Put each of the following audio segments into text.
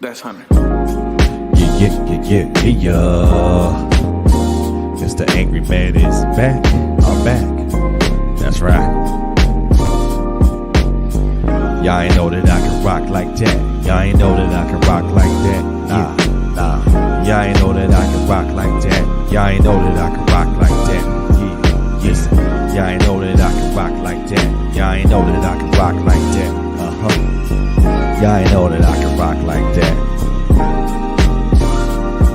That's Hunter. Yeah. It's the angry man is back. I'm back. That's right. Y'all ain't know that I can rock like that. Y'all ain't know that I can rock like that. Nah. Y'all ain't know that I can rock like that. Y'all ain't know that I can rock like that. Listen. Y'all ain't know that I can rock like that. Y'all ain't know that I can rock like that. Y'all ain't know that I can rock like that.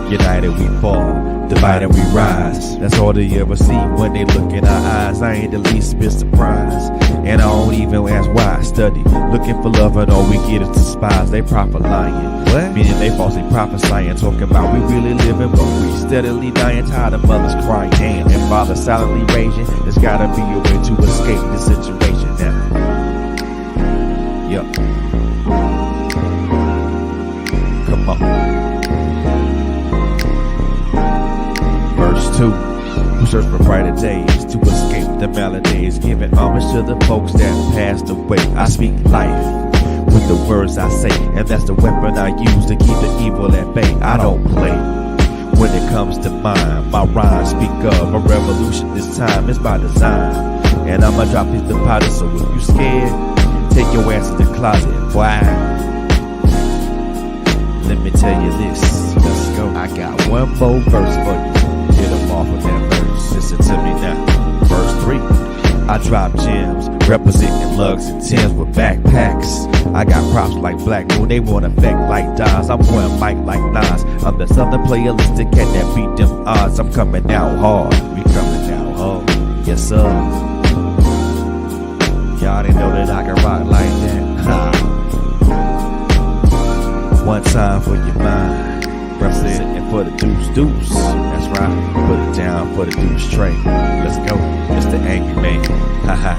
United we fall, divided we rise. That's all they ever see when they look in our eyes. I ain't the least bit surprised, and I don't even ask why I study. Looking for love and all we get is despise. They prophet lying, what? Meaning they falsely prophesying, talking about we really living, but we steadily dying. Tired of mothers crying, damn, and fathers silently raging. There's gotta be a way to escape this situation now. Yup. Come on. Verse 2. We search for brighter days to escape the maladies, giving homage to the folks that passed away. I speak life with the words I say, and that's the weapon I use to keep the evil at bay. I don't play when it comes to mine. My rhymes speak of a revolution. This time it's by design, and I'ma drop these deposits. So if you scared, take your ass to the closet. Why? Let me tell you this. Let's go. I got one more verse for you. Get them off of that verse. Listen to me now. Verse 3. I drop gems, representing lugs and Timbs with backpacks. I got props like Black Moon, they want effect like Dons. I'm pouring mic like Nas. I'm the southern playalistic cat that beat them odds. I'm coming out hard. We coming out hard. Yes, sir. Y'all didn't know that I can rock like that. Ha. One time for your mind, representing for the deuce. That's right, put it down for the deuce tray. Let's go, it's the angry man. Haha.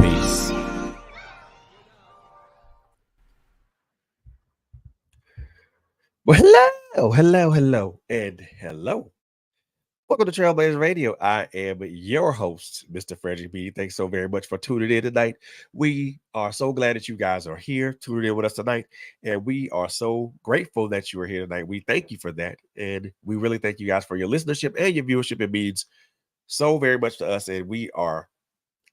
Peace. Well, hello, and hello. Welcome to Trailblazers Radio. I am your host, Mr. Fred Beaty. Thanks so very much for tuning in tonight. We are so glad that you guys are here, tuning in with us tonight, and we are so grateful that you are here tonight. We thank you for that, and we really thank you guys for your listenership and your viewership. It means so very much to us, and we are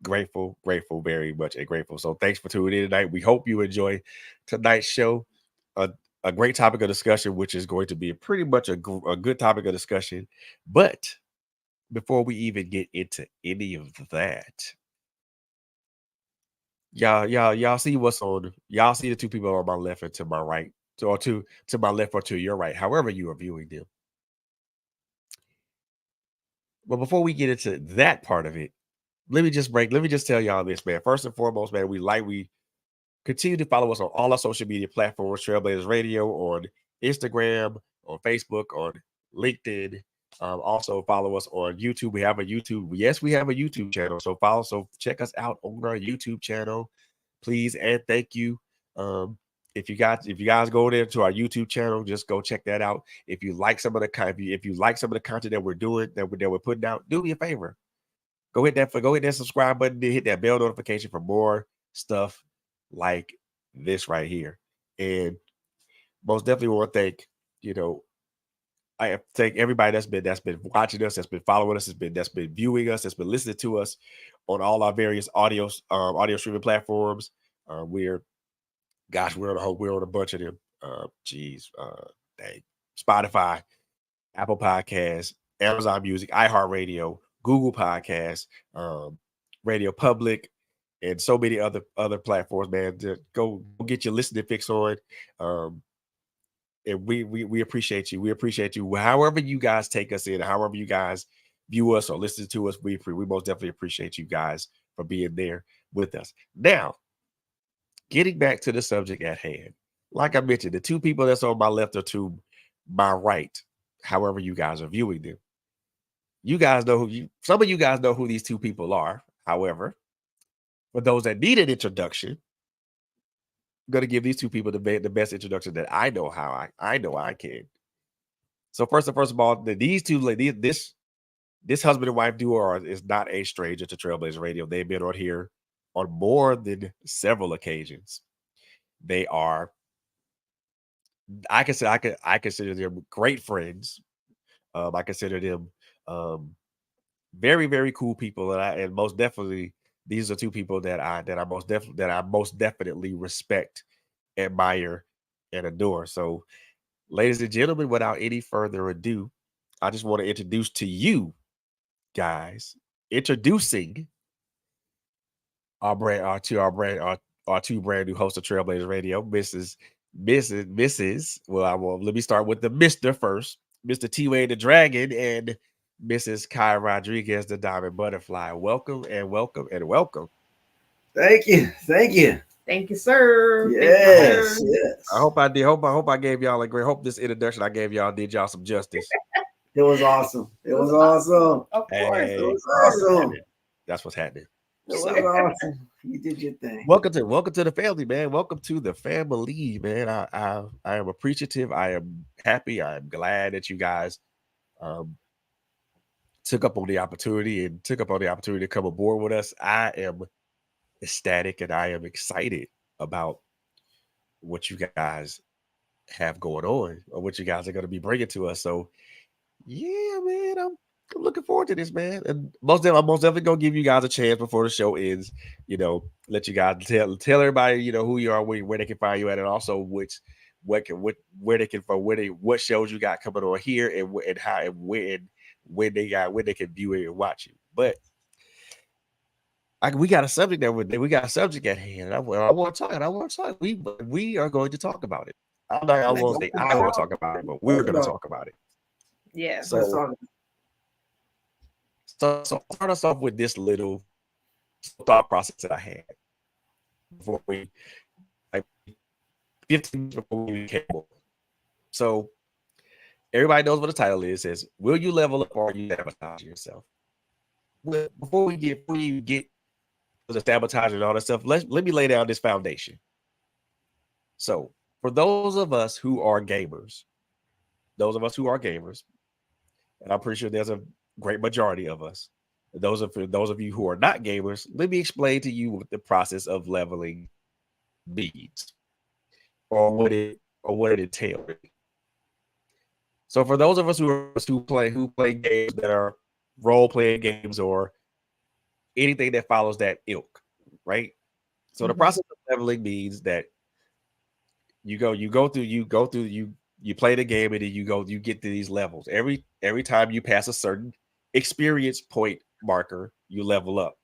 grateful, very much, and grateful. So thanks for tuning in tonight. We hope you enjoy tonight's show. A great topic of discussion, which is going to be pretty much a good topic of discussion. But before we even get into any of that, y'all see what's on. Y'all see the two people on my left and to my right, or to my left or to your right, however you are viewing them. But before we get into that part of it, let me just tell y'all this, man. First and foremost, man, we continue to follow us on all our social media platforms, Trailblazers Radio on Instagram, on Facebook, on LinkedIn. Also follow us on YouTube. We have a YouTube. Yes, we have a YouTube channel. So check us out on our YouTube channel, please and thank you. If you guys go there to our YouTube channel, just go check that out. If you like some of the content that we're doing, that we're putting out, do me a favor. Go hit that subscribe button, hit that bell notification for more stuff like this right here. And most definitely want to thank, I thank everybody that's been watching us, that's been following us, that's been viewing us, that's been listening to us on all our various audio streaming platforms. We're on a bunch of them. Spotify, Apple Podcasts, Amazon Music, iHeartRadio, Google Podcasts, Radio Public, and so many other platforms, man. To go get your listening fix on. And we appreciate you. We appreciate you. However you guys take us in, however you guys view us or listen to us, we most definitely appreciate you guys for being there with us. Now, getting back to the subject at hand. Like I mentioned, the two people that's on my left or to my right, however you guys are viewing them. You guys know some of you guys know who these two people are. However, for those that need an introduction, I'm going to give these two people the best introduction that I know how I know I can. So first of all, these two ladies, This husband and wife duo is not a stranger to Trailblazer Radio. They've been on here on more than several occasions. They are, I consider them great friends. I consider them very, very cool people, and most definitely these are two people that I most definitely respect, admire, and adore. So, ladies and gentlemen, without any further ado, I just want to introduce to you guys, introducing our two brand new hosts of Trailblazer Radio, Mrs. Well, let me start with the Mr. first, Mr. T Wayne the Dragon, and Mrs. Kai Rodriguez, the Diamond Butterfly. Welcome and welcome and welcome. Thank you. Thank you. Thank you, sir. Yes. Thank you, sir. Yes. I hope I did. I hope I gave y'all a great. Hope this introduction I gave y'all did y'all some justice. It was awesome. It was awesome. Of course. Hey, It was awesome. that's what's happening. It was awesome. You did your thing. Welcome to the family, man. Welcome to the family, man. I am appreciative. I am happy. I am glad that you guys um took up on the opportunity to come aboard with us. I am ecstatic and I am excited about what you guys have going on or what you guys are going to be bringing to us. So yeah, man, I'm looking forward to this, man. And I'm most definitely gonna give you guys a chance before the show ends. Let you guys tell everybody, who you are, where they can find you at, and also where they can what shows you got coming on here, and how and when they can view it and watch it. But we got a subject we got a subject at hand. I want to talk. And I want to talk. We are going to talk about it. I won't say I want to talk about it, but we're going to talk about it. Yeah. So start us off with this little thought process that I had before we, like, 15 minutes before we came on. So everybody knows what the title is. It says, will you level up or you sabotage yourself? Well, before you get to the sabotage and all that stuff, let me lay down this foundation. So for those of us who are gamers, and I'm pretty sure there's a great majority of us. Those of you who are not gamers, let me explain to you what the process of leveling means, or what it entails. So for those of us who play games that are role playing games or anything that follows that ilk, right? So the process of leveling means that you play the game and then you get to these levels. Every time you pass a certain experience point marker, you level up.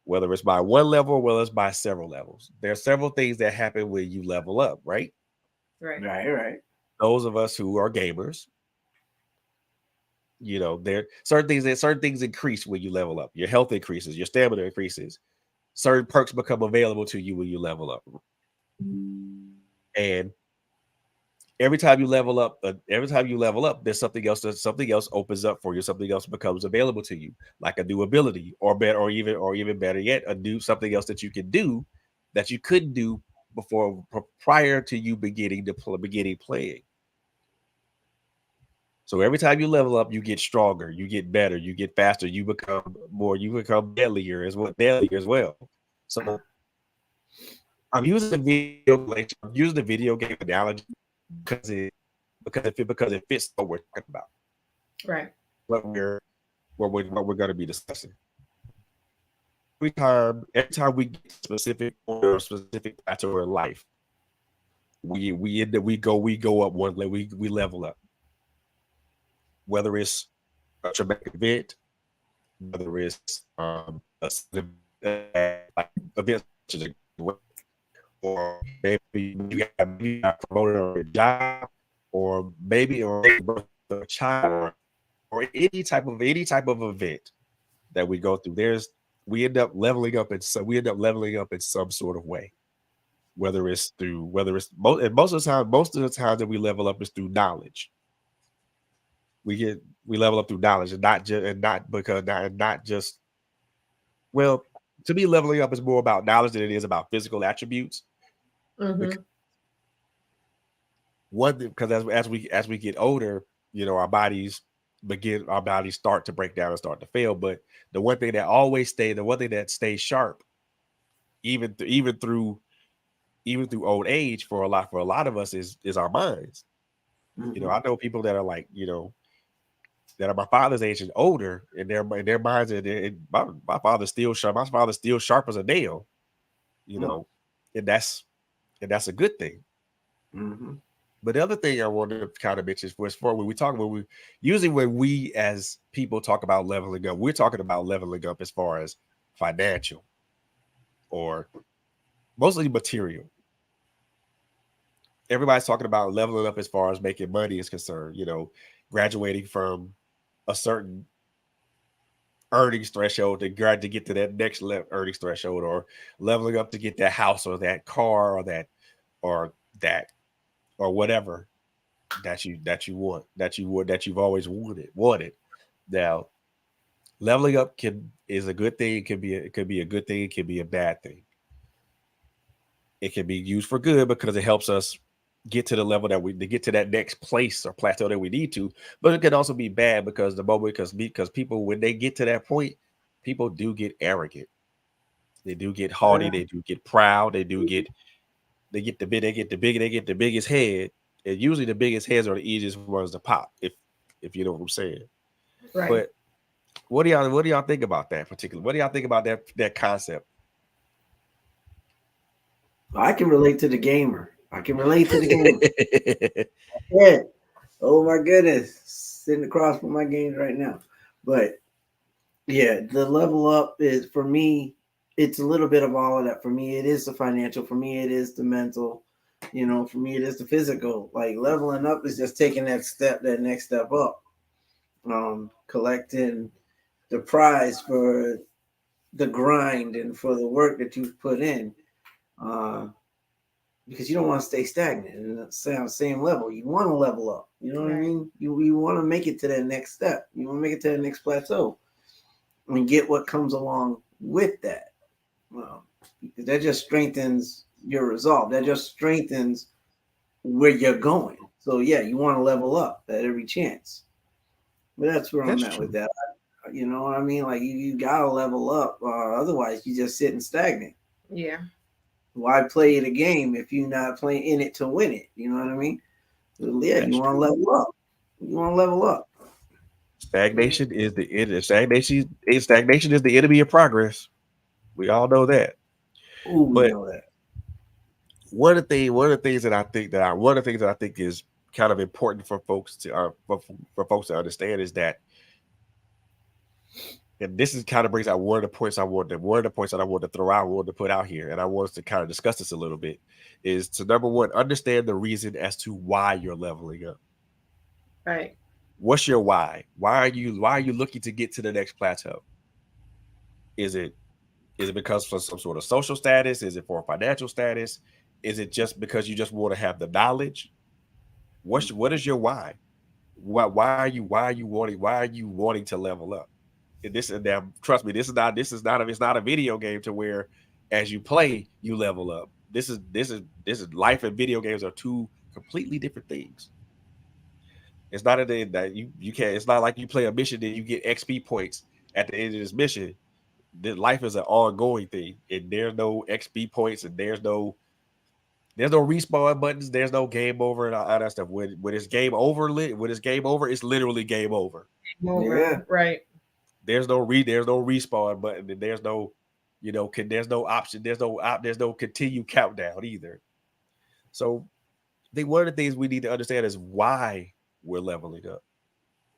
Whether it's by one level or whether it's by several levels. There are several things that happen when you level up, right? Right. Those of us who are gamers, there certain things increase when you level up. Your health increases, your stamina increases. Certain perks become available to you when you level up. And every time you level up, there's something else opens up for you. Something else becomes available to you, like a new ability, or even better yet, something else that you can do that you couldn't do before, prior to you beginning playing. So every time you level up, you get stronger, you get better, you get faster, you become deadlier as well. So I'm using the video game analogy because it fits what we're talking about. Right. What we're going to be discussing. Every time we get specific or specific plateau in life, we go up one level. We level up. Whether it's a traumatic event, whether it's events, or maybe you got promoted on a job, or maybe birth of a child, or any type of event that we go through. We end up leveling up in some sort of way. Most of the time that we level up is through knowledge. We level up through knowledge, and not just well, to me, leveling up is more about knowledge than it is about physical attributes. Because as we get older, our bodies begin, our bodies start to break down and start to fail. But the one thing that always stays, the one thing that stays sharp, even through old age, for a lot of us, is our minds. You know, I know people that are like, you know, that are my father's age and older, and their minds are my father's still sharp. My father's still sharp as a nail. You know, and that's a good thing. But the other thing I wanted to kind of mention was, for when we as people talk about leveling up, we're talking about leveling up as far as financial or mostly material. Everybody's talking about leveling up as far as making money is concerned, you know, graduating from a certain earnings threshold to get to that next earnings threshold, or leveling up to get that house or that car or that or whatever that you've always wanted. Now, leveling up is a good thing. It could be a good thing. It can be a bad thing. It can be used for good because it helps us get to the level to get to that next place or plateau that we need to. But it can also be bad because because people, when they get to that point, people do get arrogant. They do get haughty. They do get proud. They get the biggest head. And usually the biggest heads are the easiest ones to pop, if you know what I'm saying. Right. But what do y'all think about that particular? What do y'all think about that concept? I can relate to the gamer. Yeah. Oh my goodness. Sitting across from my games right now. But yeah, the level up is, for me, it's a little bit of all of that. For me, it is the financial. For me, it is the mental. You know, for me, it is the physical. Like, leveling up is just taking that next step up. Collecting the prize for the grind and for the work that you've put in. Because you don't want to stay stagnant in the same level. You want to level up. You know what I mean? You want to make it to that next step. You want to make it to the next plateau and get what comes along with that. Well, because that just strengthens your resolve. That just strengthens where you're going. So yeah, you want to level up at every chance. But that's where I'm at with that. You know what I mean? Like, you gotta level up, otherwise you just sitting stagnant. Yeah. Why play the game if you're not playing in it to win it? You know what I mean? So yeah, you want to level up. You want to level up. Stagnation is the end. Stagnation is the enemy of progress. We all know that. Ooh, we know that. One of the things that I think is kind of important for folks to understand is that, and this is kind of brings out one of the points that I wanted to throw out, wanted to put out here, and I want us to kind of discuss this a little bit, is to, number one, understand the reason as to why you're leveling up. Right. What's your why? Why are you looking to get to the next plateau? Is it because for some sort of social status? Is it for financial status? Is it just because you just want to have the knowledge? What is your why? Why are you wanting to level up? And trust me, it's not a video game to where as you play you level up. This is life, and video games are two completely different things. It's not that you can't. It's not like you play a mission and you get XP points at the end of this mission. Life is an ongoing thing, and there's no XP points, and there's no respawn buttons. There's no game over and all that stuff. When it's game over, it's literally game over. Yeah. Right. There's no respawn button, and there's no, there's no option. There's no continue countdown either. So I think one of the things we need to understand is why we're leveling up.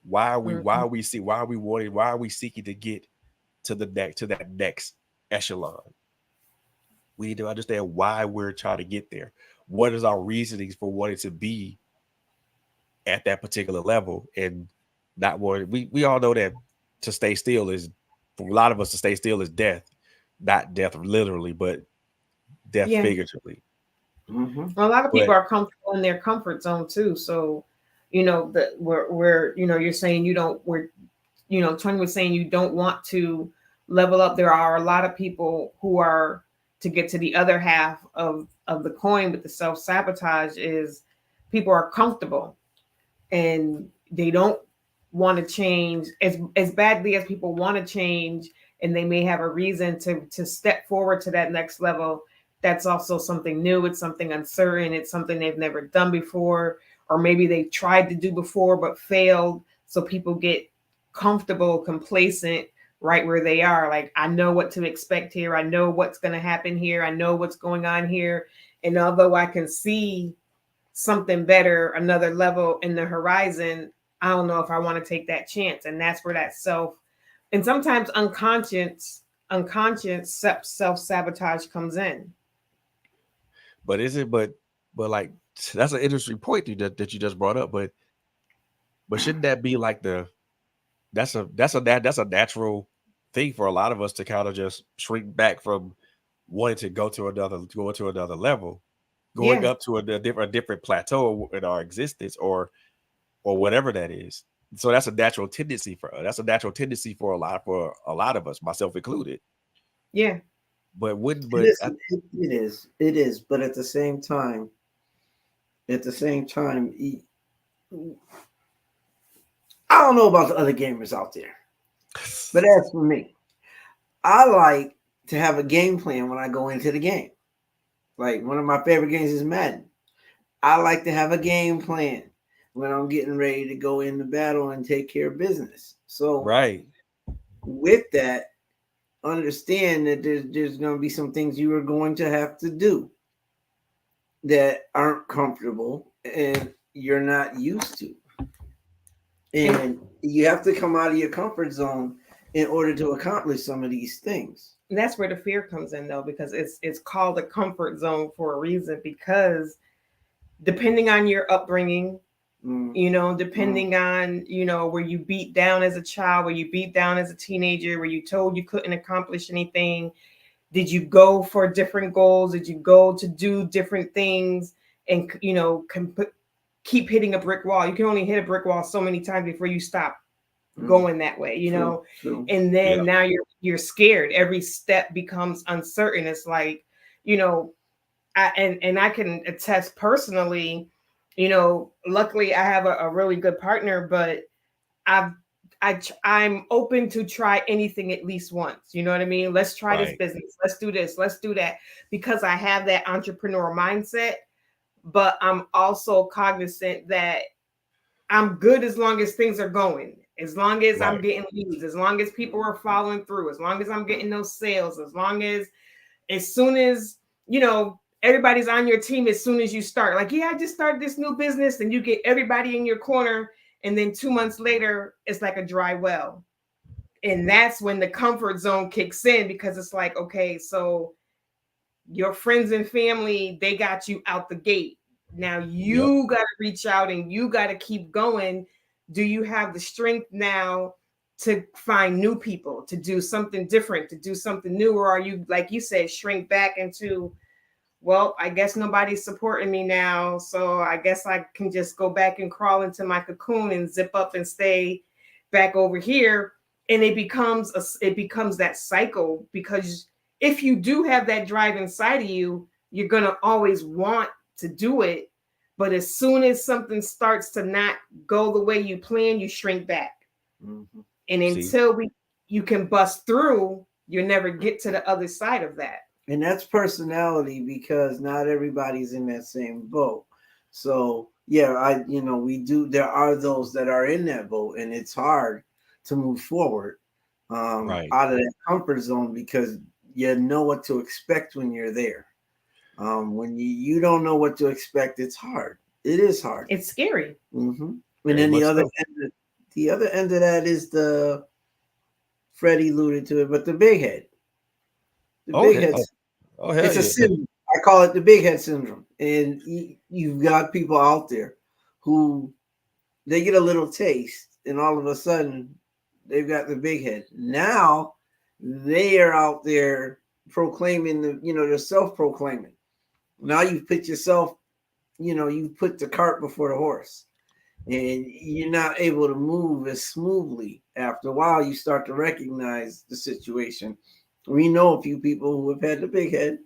Why are we seeking to get to that next echelon? We need to understand why we're trying to get there. What is our reasonings for wanting to be at that particular level, and not wanting? We all know that to stay still is, for a lot of us, to stay still is death. Not death literally, but death figuratively. Mm-hmm. A lot of people are comfortable in their comfort zone too. So, that we're you're saying Tony was saying you don't want to level up. There are a lot of people who are, to get to the other half of the coin with the self-sabotage, is people are comfortable and they don't want to change as badly as people want to change, and they may have a reason to step forward to that next level. That's also something new. It's something uncertain. It's something they've never done before, or maybe they tried to do before but failed. So people get comfortable, complacent right where they are. Like, I know what to expect here. I know what's going to happen here. I know what's going on here. And although I can see something better, another level in the horizon, I don't know if I want to take that chance. And that's where that self and sometimes unconscious self-sabotage comes in. But is it? But like, that's an interesting point that you just brought up. But shouldn't that be like that's a natural thing for a lot of us to kind of just shrink back from wanting to go to another level, going up to a different plateau in our existence, or whatever that is. So that's a natural tendency for us. That's a natural tendency for a lot of us, myself included. Yeah. But it is. But at the same time, I don't know about the other gamers out there, but as for me, I like to have a game plan when I go into the game. Like, one of my favorite games is Madden. I like to have a game plan when I'm getting ready to go into battle and take care of business. So right. With that, understand that there's going to be some things you are going to have to do that aren't comfortable and you're not used to. And you have to come out of your comfort zone in order to accomplish some of these things. And that's where the fear comes in, though, because it's called a comfort zone for a reason, because depending on your upbringing, depending on, were you beat down as a child, were you beat down as a teenager, were you told you couldn't accomplish anything? Did you go for different goals? Did you go to do different things and, keep hitting a brick wall? You can only hit a brick wall so many times before you stop going that way, True. And then now you're scared. Every step becomes uncertain. It's like, I can attest personally, luckily I have a really good partner, but I'm open to try anything at least once. You know what I mean? Let's try this business. Let's do this. Let's do that. Because I have that entrepreneur mindset, but I'm also cognizant that I'm good as long as things are going, as long as I'm getting leads, as long as people are following through, as long as I'm getting those sales, as soon as, everybody's on your team, as soon as you start, like, I just started this new business, and you get everybody in your corner. And then 2 months later, it's like a dry well. And that's when the comfort zone kicks in, because it's like, okay, so your friends and family, they got you out the gate. Now you got to reach out and you got to keep going. Do you have the strength now to find new people, to do something different, to do something new? Or are you, like you said, shrink back into, well, I guess nobody's supporting me now, so I guess I can just go back and crawl into my cocoon and zip up and stay back over here. And it becomes that cycle, because if you do have that drive inside of you, you're going to always want to do it. But as soon as something starts to not go the way you plan, you shrink back. Mm-hmm. And until you can bust through, you'll never get to the other side of that. And that's personality, because not everybody's in that same boat. So there are those that are in that boat, and it's hard to move forward out of that comfort zone, because you know what to expect when you're there. When you don't know what to expect, it's hard. It is hard. It's scary. Mm-hmm. And then the other end of that is the Freddie alluded to it, but the big head. The big head. It's a syndrome. I call it the big head syndrome. And you've got people out there who they get a little taste, and all of a sudden they've got the big head. Now they are out there proclaiming they're self-proclaiming. Now you've put yourself, you put the cart before the horse, and you're not able to move as smoothly. After a while, you start to recognize the situation. We know a few people who have had the big head,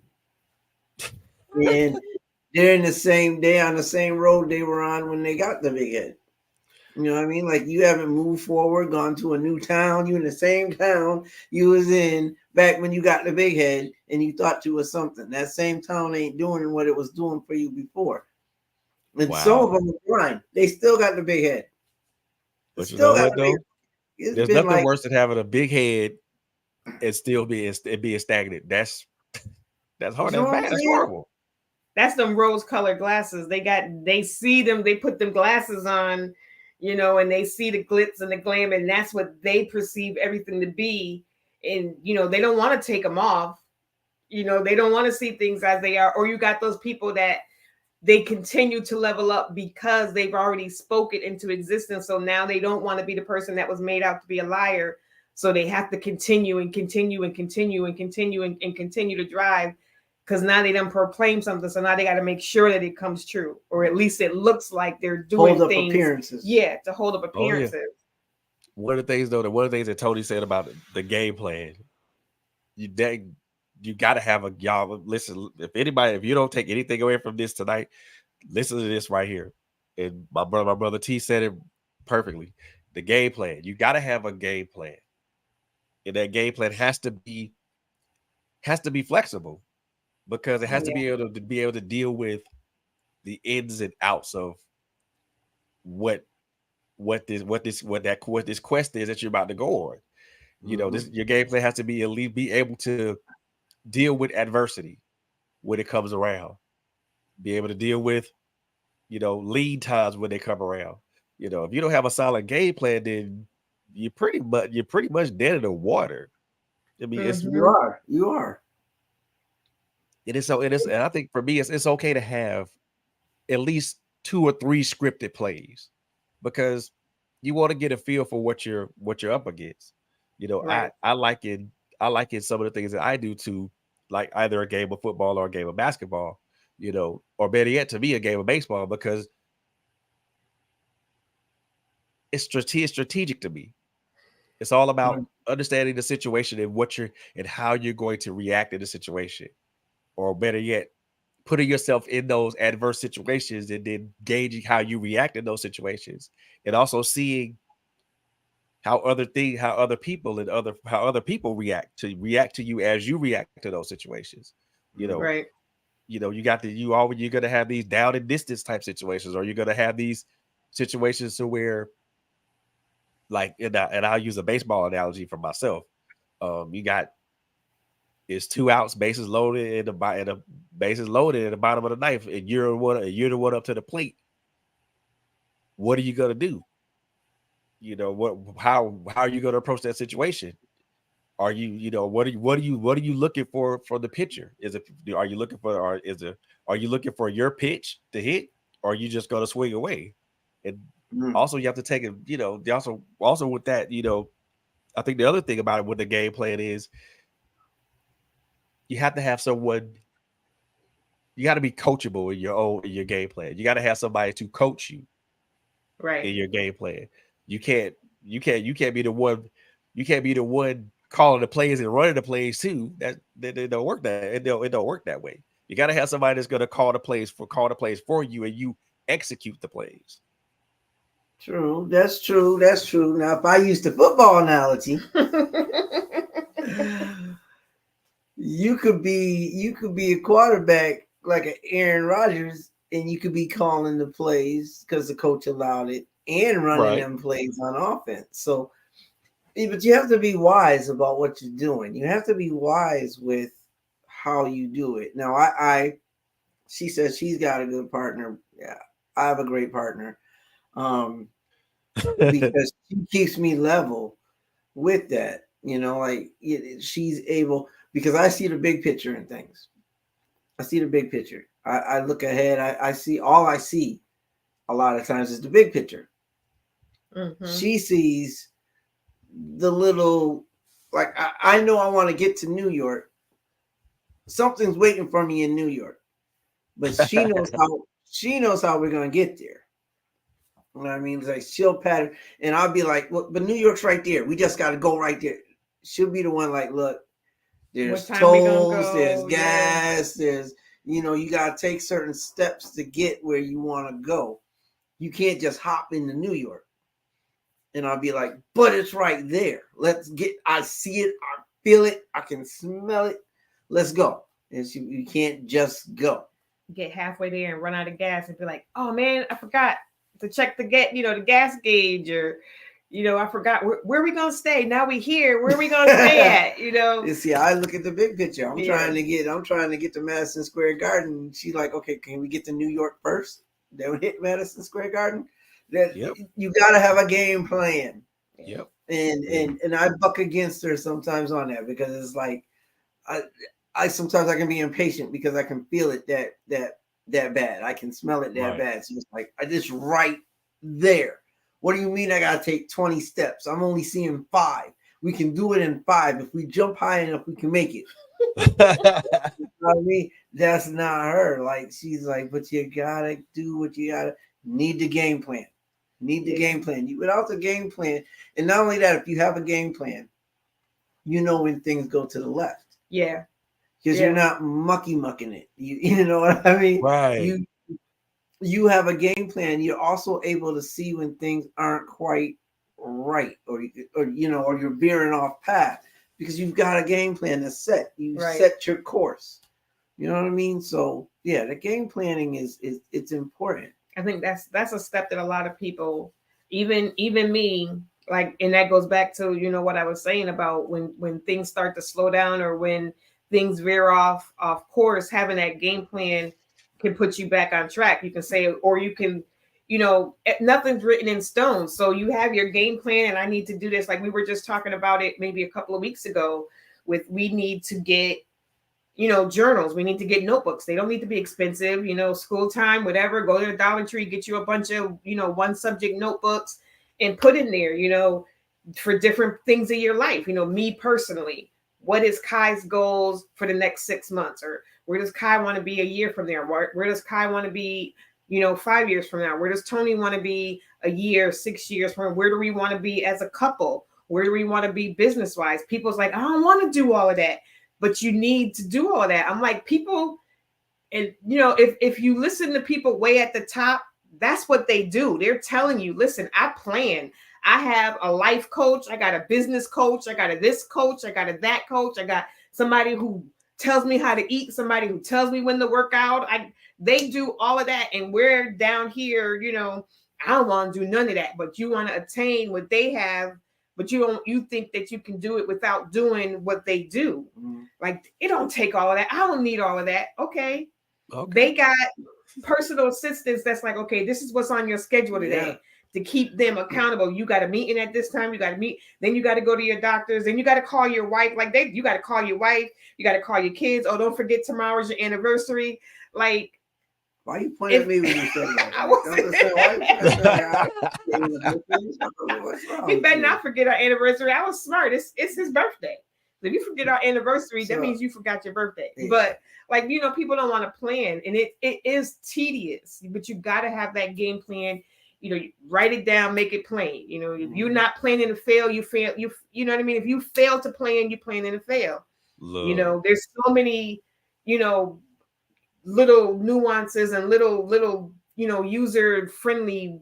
and they're in the same day on the same road they were on when they got the big head. You know what I mean? Like you haven't moved forward, gone to a new town. You in the same town you was in back when you got the big head and you thought you was something. That same town ain't doing what it was doing for you before. And some of Wow. them are blind. They still got the big head. But you Still know got what the big though? head. It's There's been nothing like worse than having a big head and still being stagnant. That's hard. you know That's what I'm bad. That's saying? horrible. That's them rose-colored glasses. They see them, they put them glasses on, and they see the glitz and the glam, and that's what they perceive everything to be. And they don't want to take them off. They don't want to see things as they are. Or you got those people that they continue to level up because they've already spoken into existence. So now they don't want to be the person that was made out to be a liar. So they have to continue and continue and continue and continue and continue to drive, because now they done proclaim something. So now they got to make sure that it comes true, or at least it looks like they're doing hold up things. appearances. Yeah, to hold up appearances. Oh, yeah. One of the things that Tony said about the game plan, you got to have y'all listen. If you don't take anything away from this tonight, listen to this right here. And my brother T said it perfectly. The game plan. You got to have a game plan, and that game plan has to be flexible, because it has to be able to deal with the ins and outs of what this quest is that you're about to go on. Your game plan has to be at least be able to deal with adversity when it comes around, be able to deal with lead times when they come around. If you don't have a solid game plan, then you're pretty much dead in the water. I mean, you are. And I think for me, it's okay to have at least 2 or 3 scripted plays, because you want to get a feel for what you're up against. Right. I like it some of the things that I do to, like, either a game of football or a game of basketball, or better yet, to me, a game of baseball, because it's strategic to me. It's all about understanding the situation and how you're going to react in the situation, or better yet, putting yourself in those adverse situations and then gauging how you react in those situations, and also seeing how other people react to you as you react to those situations. Right. You're going to have these down and distance type situations, or you're going to have these situations to where, like, and I'll use a baseball analogy for myself. It's 2 outs, bases loaded, and the bases loaded at the bottom of the ninth, and you're the one up to the plate. What are you gonna do? How are you gonna approach that situation? Are what are you looking for the pitcher? Are you looking for your pitch to hit, or are you just gonna swing away? And also, you have to take it. Also with that, I think the other thing about it with the game plan is, you have to have someone. You got to be coachable in your game plan. You got to have somebody to coach you in your game plan. You can't be the one. You can't be the one calling the plays and running the plays too. That it don't work it don't work that way. You got to have somebody that's going to call the plays for you, and you execute the plays. True. That's true. Now, if I use the football analogy, you could be a quarterback like an Aaron Rodgers, and you could be calling the plays because the coach allowed it, and running them plays on offense. So, but you have to be wise about what you're doing. You have to be wise with how you do it. Now, she says she's got a good partner. Yeah, I have a great partner. Because she keeps me level with that, like she's able, because I see the big picture in things. I see the big picture. I look ahead. I see a lot of times is the big picture. She sees the little, like, I know I want to get to New York. Something's waiting for me in New York, but she knows how we're going to get there. You know what I mean? It's like she'll pattern, and I'll be like, well, but New York's right there. We just got to go right there. She'll be the one like, look, there's tolls, there's gas, there's, you got to take certain steps to get where you want to go. You can't just hop into New York. and I'll be like, but it's right there. I see it, I feel it, I can smell it. Let's go. And you can't just go. Get halfway there and run out of gas and be like, oh man, I forgot to check the gas gauge, or I forgot where are we gonna stay. Now we here. Where are we gonna stay at? You see, I look at the big picture. I'm trying to get to Madison Square Garden. She's like, okay, can we get to New York first? Then we hit Madison Square Garden. You gotta have a game plan. Yep. And I buck against her sometimes on that, because it's like I sometimes I can be impatient because I can feel it that bad. I can smell it that bad. So it's like, I just right there. What do you mean I gotta take 20 steps? I'm only seeing 5. We can do it in 5. If we jump high enough, we can make it. You know what I mean? That's not her. Like, she's like, but you gotta do what you gotta. Need the game plan. Game plan. Without the game plan, and not only that, if you have a game plan, you know when things go to the left. Yeah. Because you're not mucking it. You know what I mean? Right. You have a game plan. You're also able to see when things aren't quite right, or you're veering off path, because you've got a game plan that's set. You set your course. You know what I mean? So yeah, the game planning is it's important. I think that's a step that a lot of people, even me, like, and that goes back to what I was saying about when things start to slow down, or when things veer off course. Having that game plan can put you back on track. You can say, or you can, nothing's written in stone. So you have your game plan, and I need to do this. Like we were just talking about it maybe a couple of weeks ago we need to get, journals. We need to get notebooks. They don't need to be expensive, school time, whatever. Go to the Dollar Tree, get you a bunch of, one subject notebooks and put in there, for different things in your life. Me personally, what is Kai's goals for the next 6 months? Or where does Kai want to be a year from there? Where does Kai want to be, 5 years from now? Where does Tony want to be a year, 6 years from? Where do we want to be as a couple? Where do we want to be business-wise? People's like, I don't want to do all of that, but you need to do all of that. I'm like, people, and if you listen to people way at the top, that's what they do. They're telling you, listen, I plan. I have a life coach. I got a business coach. I got a this coach. I got a that coach. I got somebody who tells me how to eat, somebody who tells me when to work out. They do all of that. And we're down here, I don't want to do none of that, but you want to attain what they have, but you think that you can do it without doing what they do. Mm-hmm. Like, it don't take all of that. I don't need all of that. Okay. They got personal assistants that's like, okay, this is what's on your schedule today to keep them accountable. You got a meeting at this time. You got to meet. Then you got to go to your doctors. Then you got to call your wife. You got to call your wife. You got to call your kids. Oh, don't forget tomorrow's your anniversary. Like, why you pointing at me when you said that? We better not forget our anniversary. I was smart. It's his birthday. If you forget our anniversary, that means you forgot your birthday. Yeah. But people don't want to plan, and it is tedious. But you got to have that game plan. You write it down, make it plain. If you're not planning to fail, you fail. You know what I mean? If you fail to plan, you planning to fail. There's so many, little nuances and little user friendly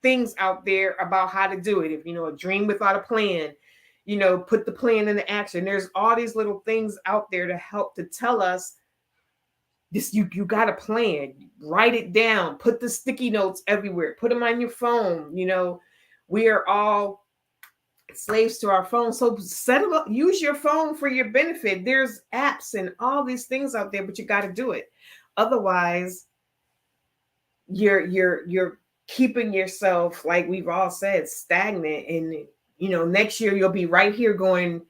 things out there about how to do it. If a dream without a plan, put the plan into action. There's all these little things out there to help to tell us this. You got a plan. Write it down. Put the sticky notes everywhere. Put them on your phone. We are all slaves to our phone. So set them up. Use your phone for your benefit. There's apps and all these things out there, but you got to do it. Otherwise, you're keeping yourself, like we've all said, stagnant. And next year you'll be right here going,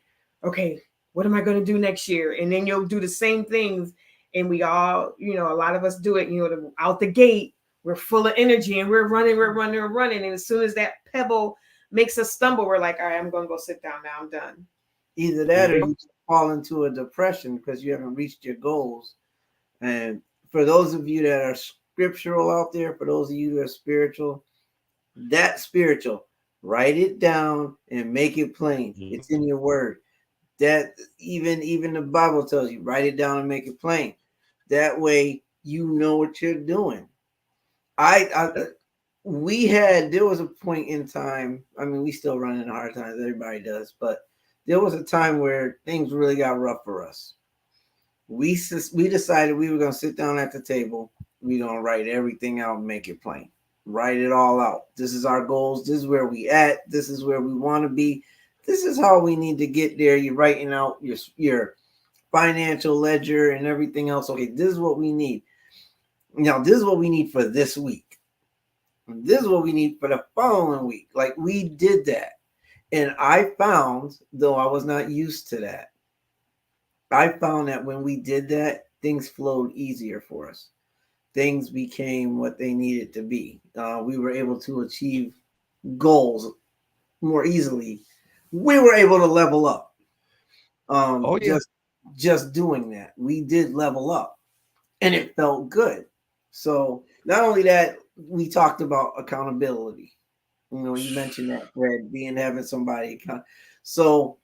okay, what am I going to do next year? And then you'll do the same things. And we all, a lot of us do it. Out the gate, we're full of energy and we're running. And as soon as that pebble makes us stumble, we're like, all right, I'm going to go sit down now. I'm done. Either that or you fall into a depression because you haven't reached your goals. And for those of you that are scriptural out there, for those of you that are spiritual, write it down and make it plain. Mm-hmm. It's in your word. That even the Bible tells you, write it down and make it plain. That way you know what you're doing. there was a point in time. I mean, we still run into hard times. Everybody does, but there was a time where things really got rough for us. We decided we were going to sit down at the table. We're going to write everything out and make it plain. Write it all out. This is our goals. This is where we at. This is where we want to be. This is how we need to get there. You're writing out your financial ledger and everything else. Okay, this is what we need. Now, this is what we need for this week. This is what we need for the following week. Like, we did that. And I found, though I was not used to that, I found that when we did that, things flowed easier for us. Things became what they needed to be. We were able to achieve goals more easily. We were able to level up. Just doing that, we did level up, and it felt good. So not only that, we talked about accountability. You know, you mentioned that, Fred, having somebody. So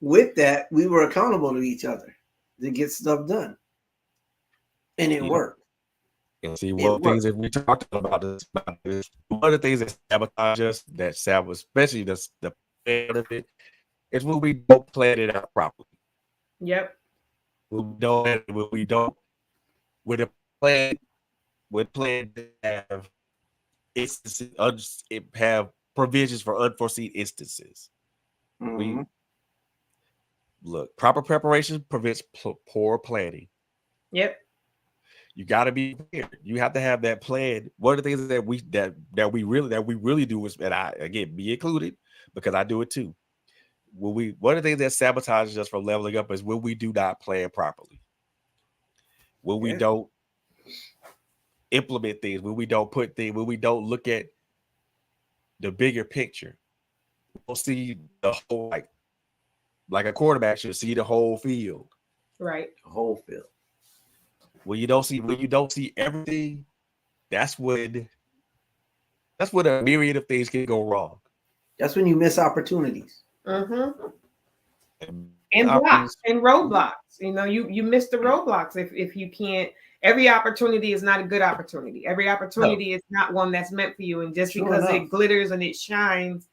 with that, we were accountable to each other to get stuff done, and it worked. And see, one of the things that we talked about this, one of the things that sabotage us, especially the plan of it, is when we don't plan it out properly. Yep. When the plan have instances, it have provisions for unforeseen instances. Mm-hmm. Look, proper preparation prevents poor planning. Yep. You got to be prepared. You have to have that plan. One of the things that we really do is, and I again be included because I do it too. One of the things that sabotages us from leveling up is when we do not plan properly. When we don't implement things, when we don't put things, when we don't look at the bigger picture, we'll see the whole like a quarterback should see the whole field. Right. The whole field. When you don't see everything, that's when a myriad of things can go wrong. That's when you miss opportunities. Mm-hmm. And blocks and roadblocks. You know, you miss the roadblocks if you can't. Every opportunity is not a good opportunity. Every opportunity is not one that's meant for you. And just because it glitters and it shines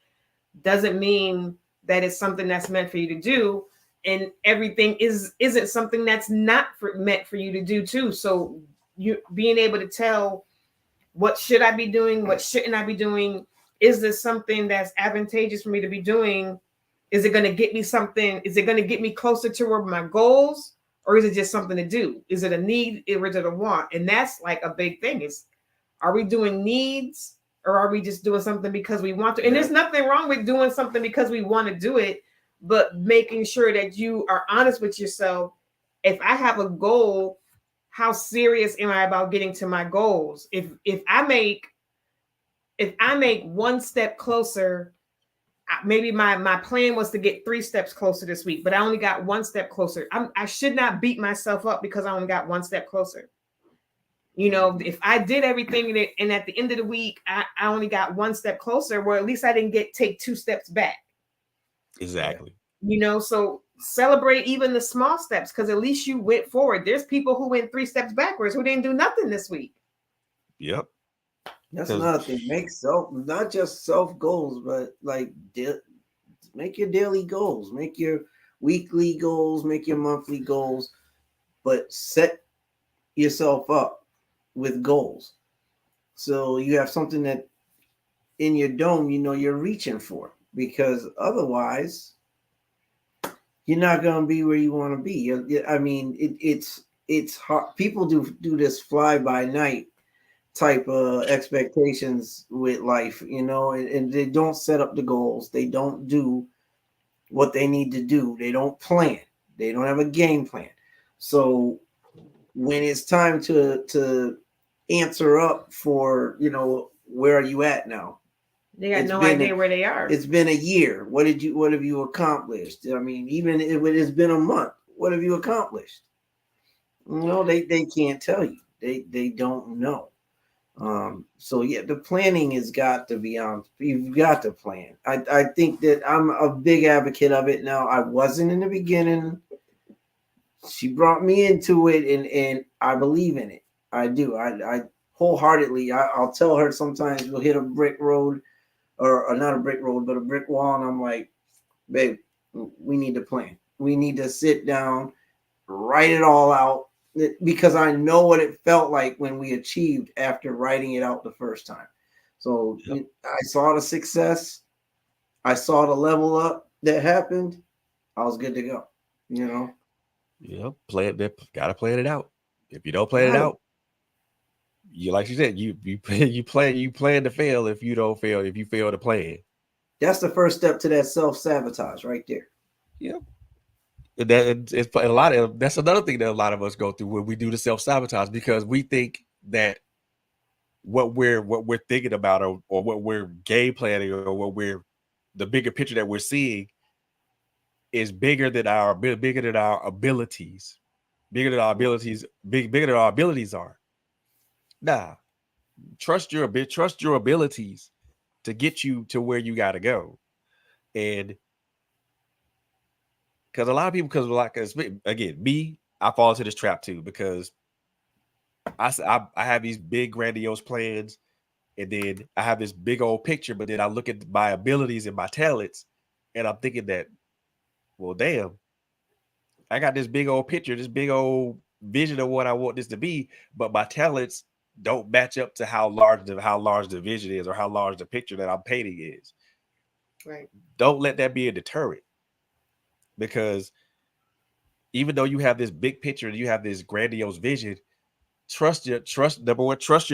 doesn't mean that it's something that's meant for you to do. And everything isn't something that's not meant for you to do too. So you being able to tell what should I be doing, what shouldn't I be doing? Is this something that's advantageous for me to be doing? Is it going to get me something? Is it going to get me closer toward my goals? Or is it just something to do? Is it a need or is it a want? And that's like a big thing is, are we doing needs or are we just doing something because we want to? And there's nothing wrong with doing something because we want to do it, but making sure that you are honest with yourself. If I have a goal, how serious am I about getting to my goals? If I make one step closer, maybe my plan was to get 3 steps closer this week, but I only got 1 step closer. I should not beat myself up because I only got 1 step closer. You know, if I did everything and at the end of the week, I only got 1 step closer, well, at least I didn't take 2 steps back. Exactly. You know, so celebrate even the small steps because at least you went forward. There's people who went 3 steps backwards who didn't do nothing this week. Yep. That's another thing. Make not just self goals, but like make your daily goals, make your weekly goals, make your monthly goals, but set yourself up with goals. So you have something that in your dome, you know, you're reaching for, because otherwise you're not going to be where you want to be. I mean, it's hard. People do this fly by night type of expectations with life, you know, and they don't set up the goals. They don't do what they need to do. They don't plan. They don't have a game plan. So when it's time to answer up for, you know, where are you at now? They got no idea where they are. It's been a year. What have you accomplished? I mean, even if it's been a month, what have you accomplished? You know, they can't tell you. They don't know. So yeah, the planning has got to be on. You've got to plan. I think that I'm a big advocate of it now. I wasn't in the beginning. She brought me into it, and I believe in it. I do. I wholeheartedly. I'll tell her sometimes we'll hit a brick road or not a brick road, but a brick wall. And I'm like, babe, we need to plan. We need to sit down, write it all out, because I know what it felt like when we achieved after writing it out the first time. So I saw the success. I saw the level up that happened. I was good to go. Gotta plan it out. If you don't plan it out, you, like you said, you plan to fail. If you don't fail, if you fail to plan, that's the first step to that self-sabotage right there. Yep. It's a lot of, that's another thing that a lot of us go through when we do the self-sabotage, because we think that what we're thinking about or what we're game planning or the bigger picture that we're seeing is bigger than our abilities, bigger than our abilities are. Nah, trust your abilities to get you to where you got to go. And because a lot of people, again, I fall into this trap too, because I have these big grandiose plans, and then I have this big old picture, but then I look at my abilities and my talents, and I'm thinking that, well, damn, I got this big old picture, this big old vision of what I want this to be, but my talents don't match up to how large the vision is or how large the picture that I'm painting is. Right. Don't let that be a deterrent, because even though you have this big picture and you have this grandiose vision, trust your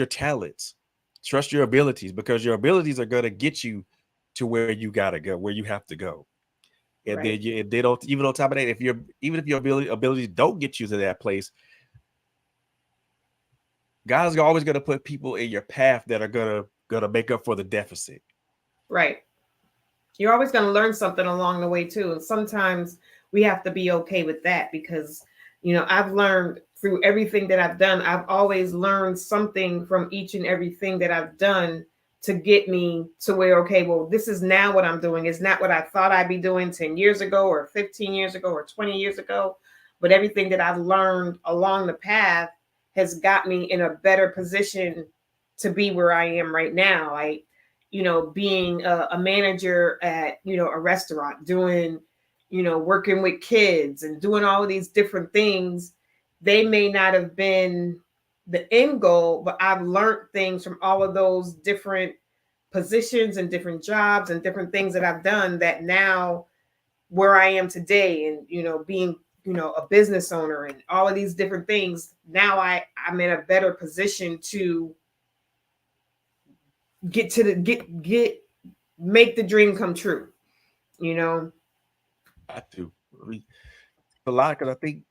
talents, trust your abilities, because your abilities are going to get you to where you got to go, where you have to go. And then they don't, even on top of that, even if your abilities don't get you to that place, God is always going to put people in your path that are going to make up for the deficit. Right. You're always going to learn something along the way too. And sometimes we have to be okay with that, because, I've learned through everything that I've done, I've always learned something from each and everything that I've done to get me to where, okay, well, this is now what I'm doing. It's not what I thought I'd be doing 10 years ago or 15 years ago or 20 years ago. But everything that I've learned along the path has got me in a better position to be where I am right now. Like, being a manager at, a restaurant, doing, working with kids and doing all of these different things. They may not have been the end goal, but I've learned things from all of those different positions and different jobs and different things that I've done, that now where I am today, and, being, a business owner and all of these different things, now I'm in a better position to get make the dream come true. I do a lot, because I think,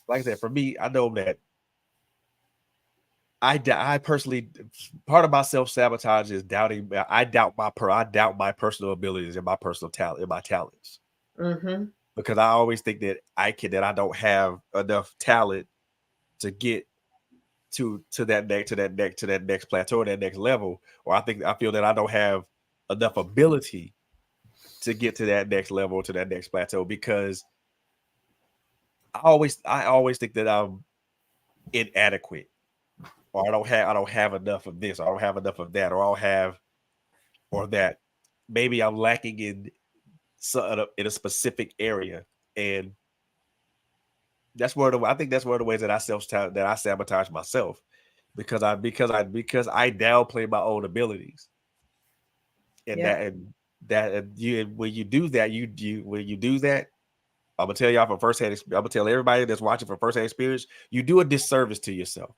like I said, for me, I know that I personally, part of my self-sabotage is doubting. I doubt my personal abilities and my personal talent and my talents. Mm-hmm. Because I always think that I don't have enough talent to get to that next plateau, that next level, or I feel that I don't have enough ability to get to that next level, to that next plateau, because I always think that I'm inadequate, or I don't have enough of this, or I don't have enough of that, or I don't have, or that maybe I'm lacking in a specific area. And I think that's one of the ways that I sabotage myself, because I downplay my own abilities. And when you do that, I'm gonna tell y'all from firsthand experience. I'm gonna tell everybody that's watching from firsthand experience, you do a disservice to yourself.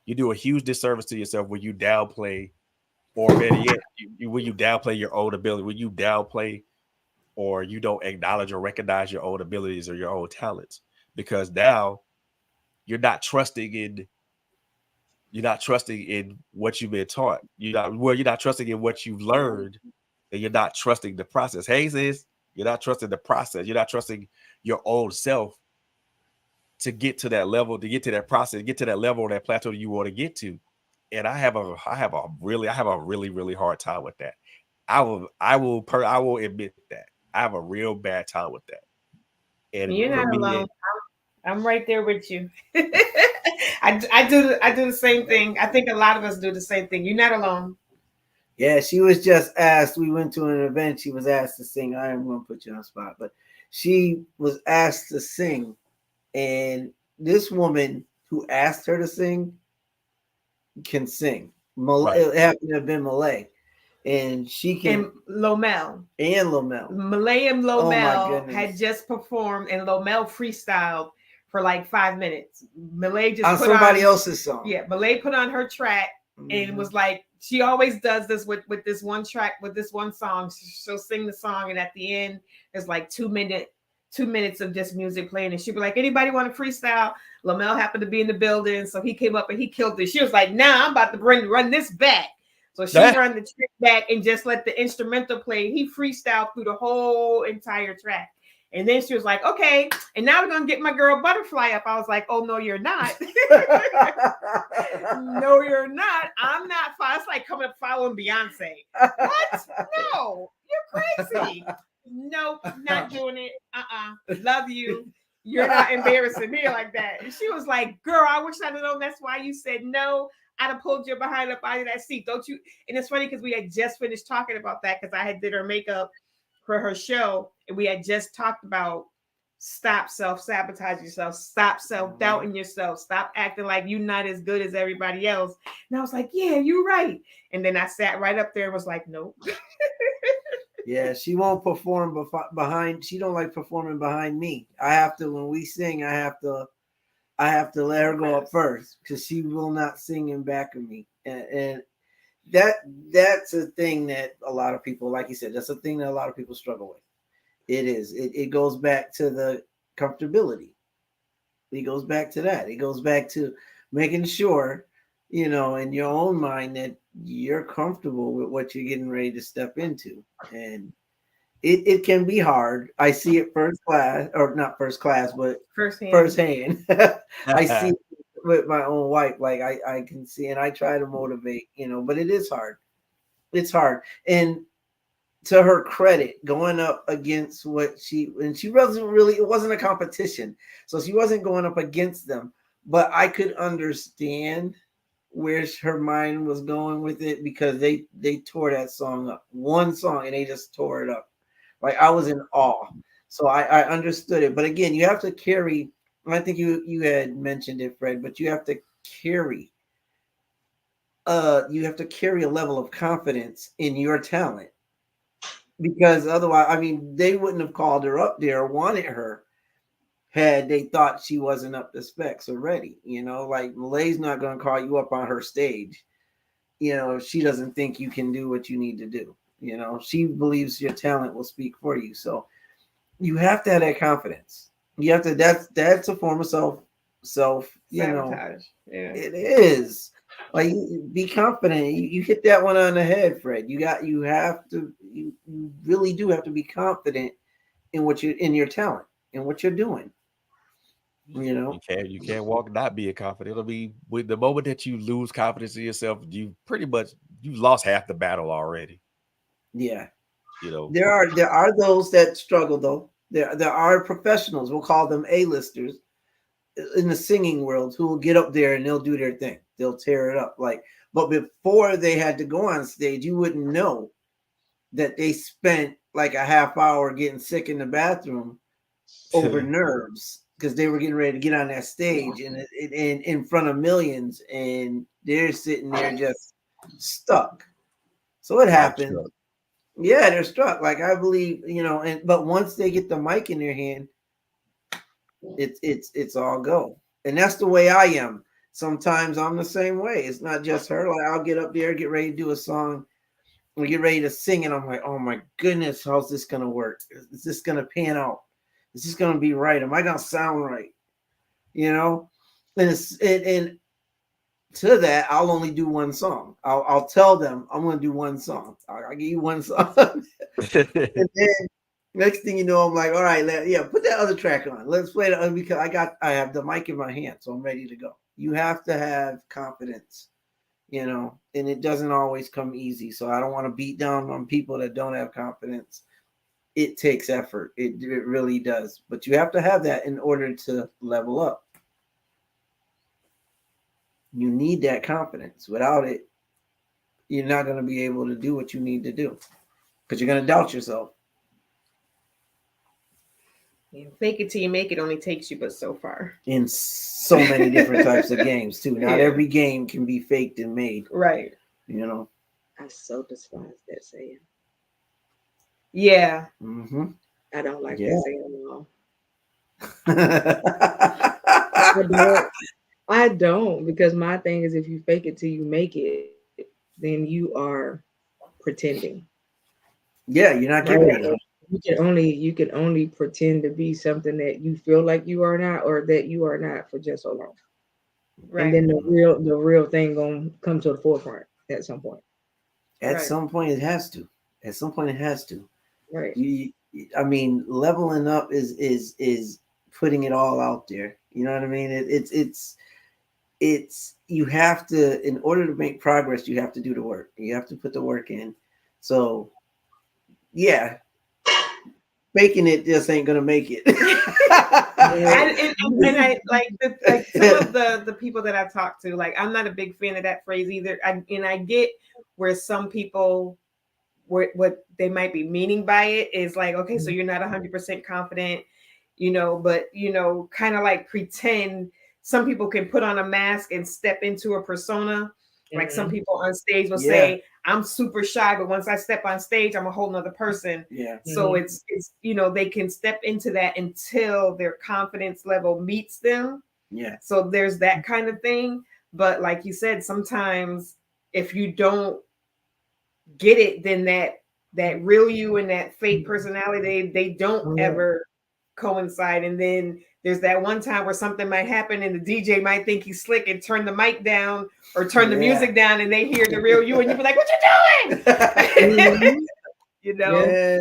You do a huge disservice to yourself when you downplay, or better yet, when you downplay your own ability, when you downplay or you don't acknowledge or recognize your own abilities or your own talents, because now you're not trusting in what you've been taught. You're not trusting in what you've learned, and you're not trusting the process. Hey, sis, you're not trusting the process. You're not trusting your own self to get to that level, to get to that process, get to that level or that plateau that you want to get to. And I have a really, really hard time with that. I will admit that I have a real bad time with that. And you're not alone. I'm right there with you. I do the same thing. I think a lot of us do the same thing. You're not alone. Yeah, she was just asked. We went to an event. She was asked to sing. I am going to put you on the spot, but she was asked to sing, and this woman who asked her to sing can sing. Right. It happened to have been Malay, and she can. And Lomel. Malay and Lomel had just performed, and Lomel freestyled for like 5 minutes. Malay just on put somebody on, else's song. Yeah, Malay put on her track, and was like, she always does this with this one track, with this one song. She'll sing the song, and at the end, there's like 2 minutes of just music playing, and she'd be like, anybody want to freestyle? Lomel happened to be in the building, so he came up and he killed it. She was like, nah, I'm about to run this back. So she run the trick back and just let the instrumental play. He freestyled through the whole entire track. And then she was like, okay, and now we're going to get my girl Butterfly up. I was like, oh, no, you're not. No, you're not. I'm not. It's like coming up following Beyonce. What? No, you're crazy. Nope, not doing it. Love you. You're not embarrassing me like that. And she was like, girl, I wish I'd have known that's why you said no. I'd have pulled your behind up out of that seat. Don't you? And it's funny because we had just finished talking about that, because I had did her makeup for her show, and we had just talked about stop self-sabotaging yourself, stop self-doubting yourself, stop acting like you're not as good as everybody else. And I was like, yeah, you're right. And then I sat right up there and was like, nope. Yeah, she won't perform behind. She don't like performing behind me. I have to, when we sing, I have to let her go up first, because she will not sing in back of me. And that's a thing that a lot of people, like you said, that's a thing that a lot of people struggle with. It is. It goes back to the comfortability. It goes back to that. It goes back to making sure, in your own mind, that you're comfortable with what you're getting ready to step into. And it can be hard. I see it first class, or not first class, but firsthand. I see it with my own wife. Like I can see, and I try to motivate, but it is hard. It's hard. And to her credit, going up against she it wasn't a competition. So she wasn't going up against them, but I could understand where her mind was going with it, because they tore that song up. One song, and they just tore it up. Like, I was in awe. So I understood it. But again, you have to carry, I think you had mentioned it, Fred, but you have to carry a level of confidence in your talent, because otherwise, I mean, they wouldn't have called her up there or wanted her had they thought she wasn't up to specs already. Like, Malay's not going to call you up on her stage, if she doesn't think you can do what you need to do. She believes your talent will speak for you. So you have to have that confidence. You have to, that's a form of self, sabotage. Yeah. It is. Like, be confident. You hit that one on the head, Fred. You really do have to be confident in in your talent and what you're doing. You can't walk not being confident. It'll be, with the moment that you lose confidence in yourself, you lost half the battle already. Yeah. There are those that struggle, though. There are professionals, we'll call them A-listers, in the singing world, who will get up there and they'll do their thing. They'll tear it up. But before they had to go on stage, you wouldn't know that they spent like a half hour getting sick in the bathroom over nerves, because they were getting ready to get on that stage and in front of millions, and they're sitting there just stuck. So it happens. Yeah, they're struck. Like, I believe, but once they get the mic in their hand, it's all go. And that's the way I am. Sometimes I'm the same way. It's not just her. Like, I'll get up there, get ready to do a song, we get ready to sing, and I'm like, oh my goodness, how's this gonna work? Is this gonna pan out? Is this gonna be right? Am I gonna sound right? And to that, I'll only do one song. I'll tell them I'm gonna do one song. I'll give you one song. And then next thing you know, I'm like, all right, put that other track on. Let's play the other, because I have the mic in my hand, so I'm ready to go. You have to have confidence, and it doesn't always come easy. So I don't want to beat down on people that don't have confidence. It takes effort. It really does. But you have to have that in order to level up. You need that confidence. Without it, you're not going to be able to do what you need to do because you're going to doubt yourself. And fake it till you make it only takes you but so far. In so many different types of games too. Not every game can be faked and made. Right. You know. I so despise that saying. Yeah. Mm-hmm. I don't like that saying at all. I don't, because my thing is, if you fake it till you make it, then you are pretending. Yeah, you're not giving it up. You can only pretend to be something that you feel like you are not, or that you are not, for just so long. Right. And then the real thing gonna come to the forefront at some point. At some point it has to. At some point it has to. Right. I mean, leveling up is putting it all out there. You know what I mean? It's you have to, in order to make progress, you have to do the work. You have to put the work in. So yeah, faking it just ain't gonna make it. and I like some of the people that I talk to, like, I'm not a big fan of that phrase either. I get where some people, what they might be meaning by it is like, okay, so you're not 100% confident, but kind of like pretend. Some people can put on a mask and step into a persona. Like some people on stage will say, I'm super shy, but once I step on stage, I'm a whole nother person. Yeah. So it's they can step into that until their confidence level meets them. Yeah. So there's that kind of thing. But like you said, sometimes if you don't get it, then that real you and that fake personality, they don't ever coincide. And then there's that one time where something might happen and the DJ might think he's slick and turn the mic down or turn the music down, and they hear the real you and you be like, what you doing? Yeah.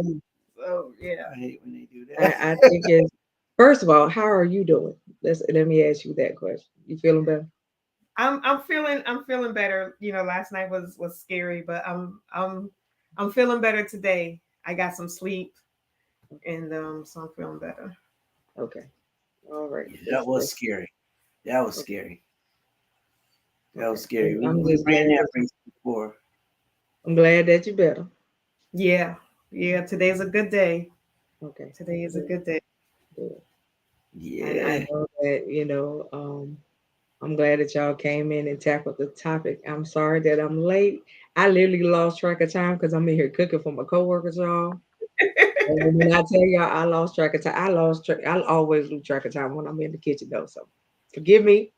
So yeah, I hate when they do that. I think it's, first of all, how are you doing? Let me ask you that question. You feeling better? I'm feeling better. Last night was scary, but I'm feeling better today. I got some sleep, and so I'm feeling better. Okay. All right. That was scary. That was scary. That was scary. We ran that race before. I'm glad that you're better. Yeah. Today's a good day. Okay. Today is a good day. Good. Yeah. I know that, I'm glad that y'all came in and tackled the topic. I'm sorry that I'm late. I literally lost track of time because I'm in here cooking for my coworkers, y'all. And when I tell y'all I lost track of time, I always lose track of time when I'm in the kitchen, though. So forgive me.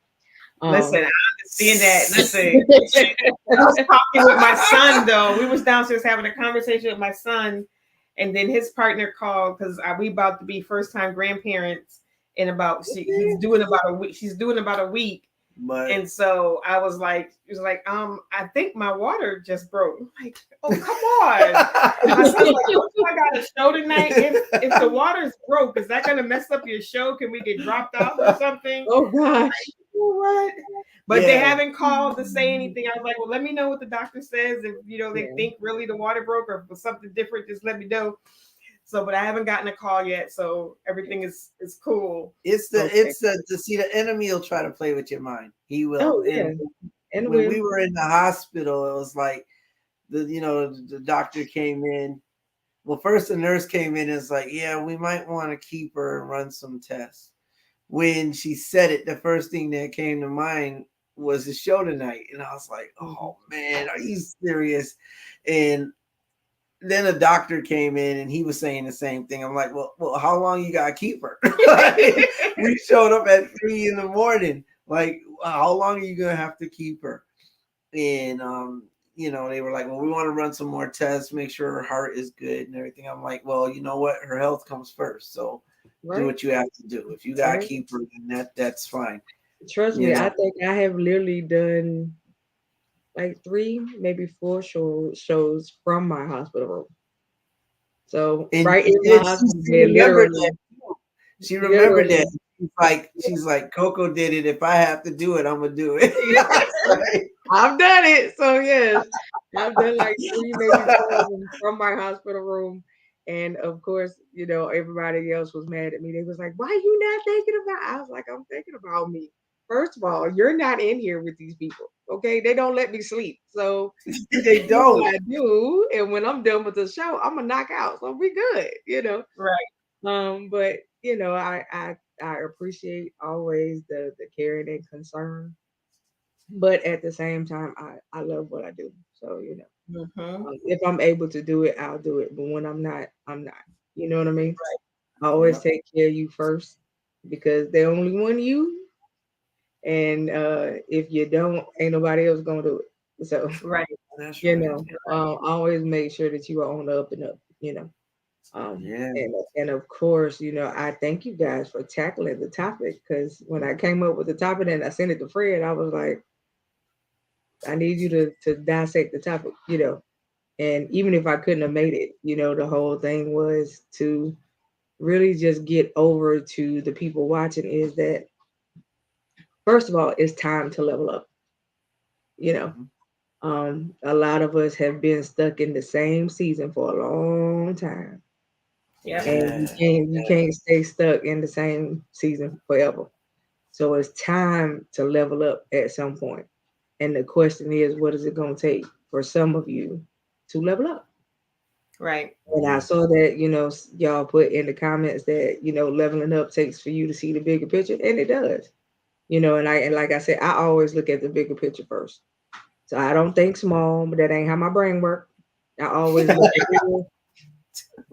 Listen, I understand that. Listen, I was talking with my son, though. We was downstairs having a conversation with my son, and then his partner called because we about to be first-time grandparents in he's doing about a week. She's doing about a week. And so I was like, I think my water just broke. I'm like, oh, come on. My son's like, I got a show tonight. If the water's broke, is that going to mess up your show? Can we get dropped off or something? Oh, gosh. What? But they haven't called to say anything. I was like, well, let me know what the doctor says. If, they think really the water broke or if it was something different, just let me know. So, but I haven't gotten a call yet, so everything is cool. It's to see the enemy will try to play with your mind. He will. Oh, yeah. And when we were in the hospital, it was like the doctor came in. Well, first the nurse came in and was like, yeah, we might want to keep her and run some tests. When she said it, the first thing that came to mind was the show tonight, and I was like, oh man, are you serious? And then a doctor came in and he was saying the same thing. I'm like, well, how long you gotta keep her? We showed up at 3 a.m. Like, how long are you gonna have to keep her? And they were like, well, we want to run some more tests, make sure her heart is good and everything. I'm like, well, you know what? Her health comes first. So do what you have to do. If you gotta keep her, then that's fine. Trust me, I think I have literally done like 3, maybe 4 shows from my hospital room. So in my hospital bed, literally. She remembered that. She's like, Coco did it. If I have to do it, I'm gonna do it. I've done it. So yes, I've done like 3, maybe 4 from my hospital room. And of course, everybody else was mad at me. They was like, why you not thinking about? I was like, I'm thinking about me. first of all, you're not in here with these people. Okay, they don't let me sleep. So They don't. I do, and when I'm done with the show, I'm gonna knock out. So we good. Right. But I appreciate always the caring and concern, but at the same time, I love what I do. So Mm-hmm. if I'm able to do it, I'll do it. But when I'm not, I'm not. You know what I mean? Right. I always Yep. take care of you first because they only one you, and if you don't, ain't nobody else gonna do it. So Right. That's you right. know, always make sure that you are on the up and up. Yeah. And of course, I thank you guys for tackling the topic because when I came up with the topic and I sent it to Fred, I was like, I need you to dissect the topic. And even if I couldn't have made it, the whole thing was to really just get over to the people watching is that first of all, it's time to level up. You know, a lot of us have been stuck in the same season for a long time. Yeah. And Yeah. you can't stay stuck in the same season forever. So it's time to level up at some point. And the question is, what is it going to take for some of you to level up? Right. And I saw that, y'all put in the comments that, leveling up takes for you to see the bigger picture, and it does. And like I said, I always look at the bigger picture first. So I don't think small, but that ain't how my brain works. I always look at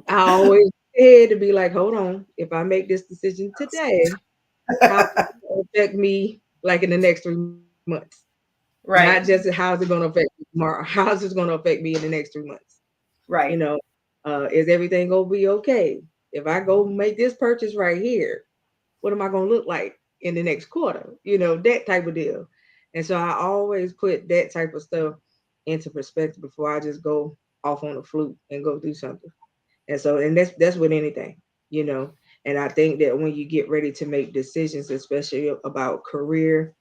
I always had to be like, hold on, if I make this decision today, how is it gonna affect me like in the next 3 months? Not Right. just how's it going to affect me tomorrow. How's it going to affect me in the next 3 months? You Right. know, is everything going to be okay? If I go make this purchase right here, what am I going to look like in the next quarter? That type of deal. And so I always put that type of stuff into perspective before I just go off on a fluke and go do something. And so, and that's with anything, you know. And I think that when you get ready to make decisions, especially about career,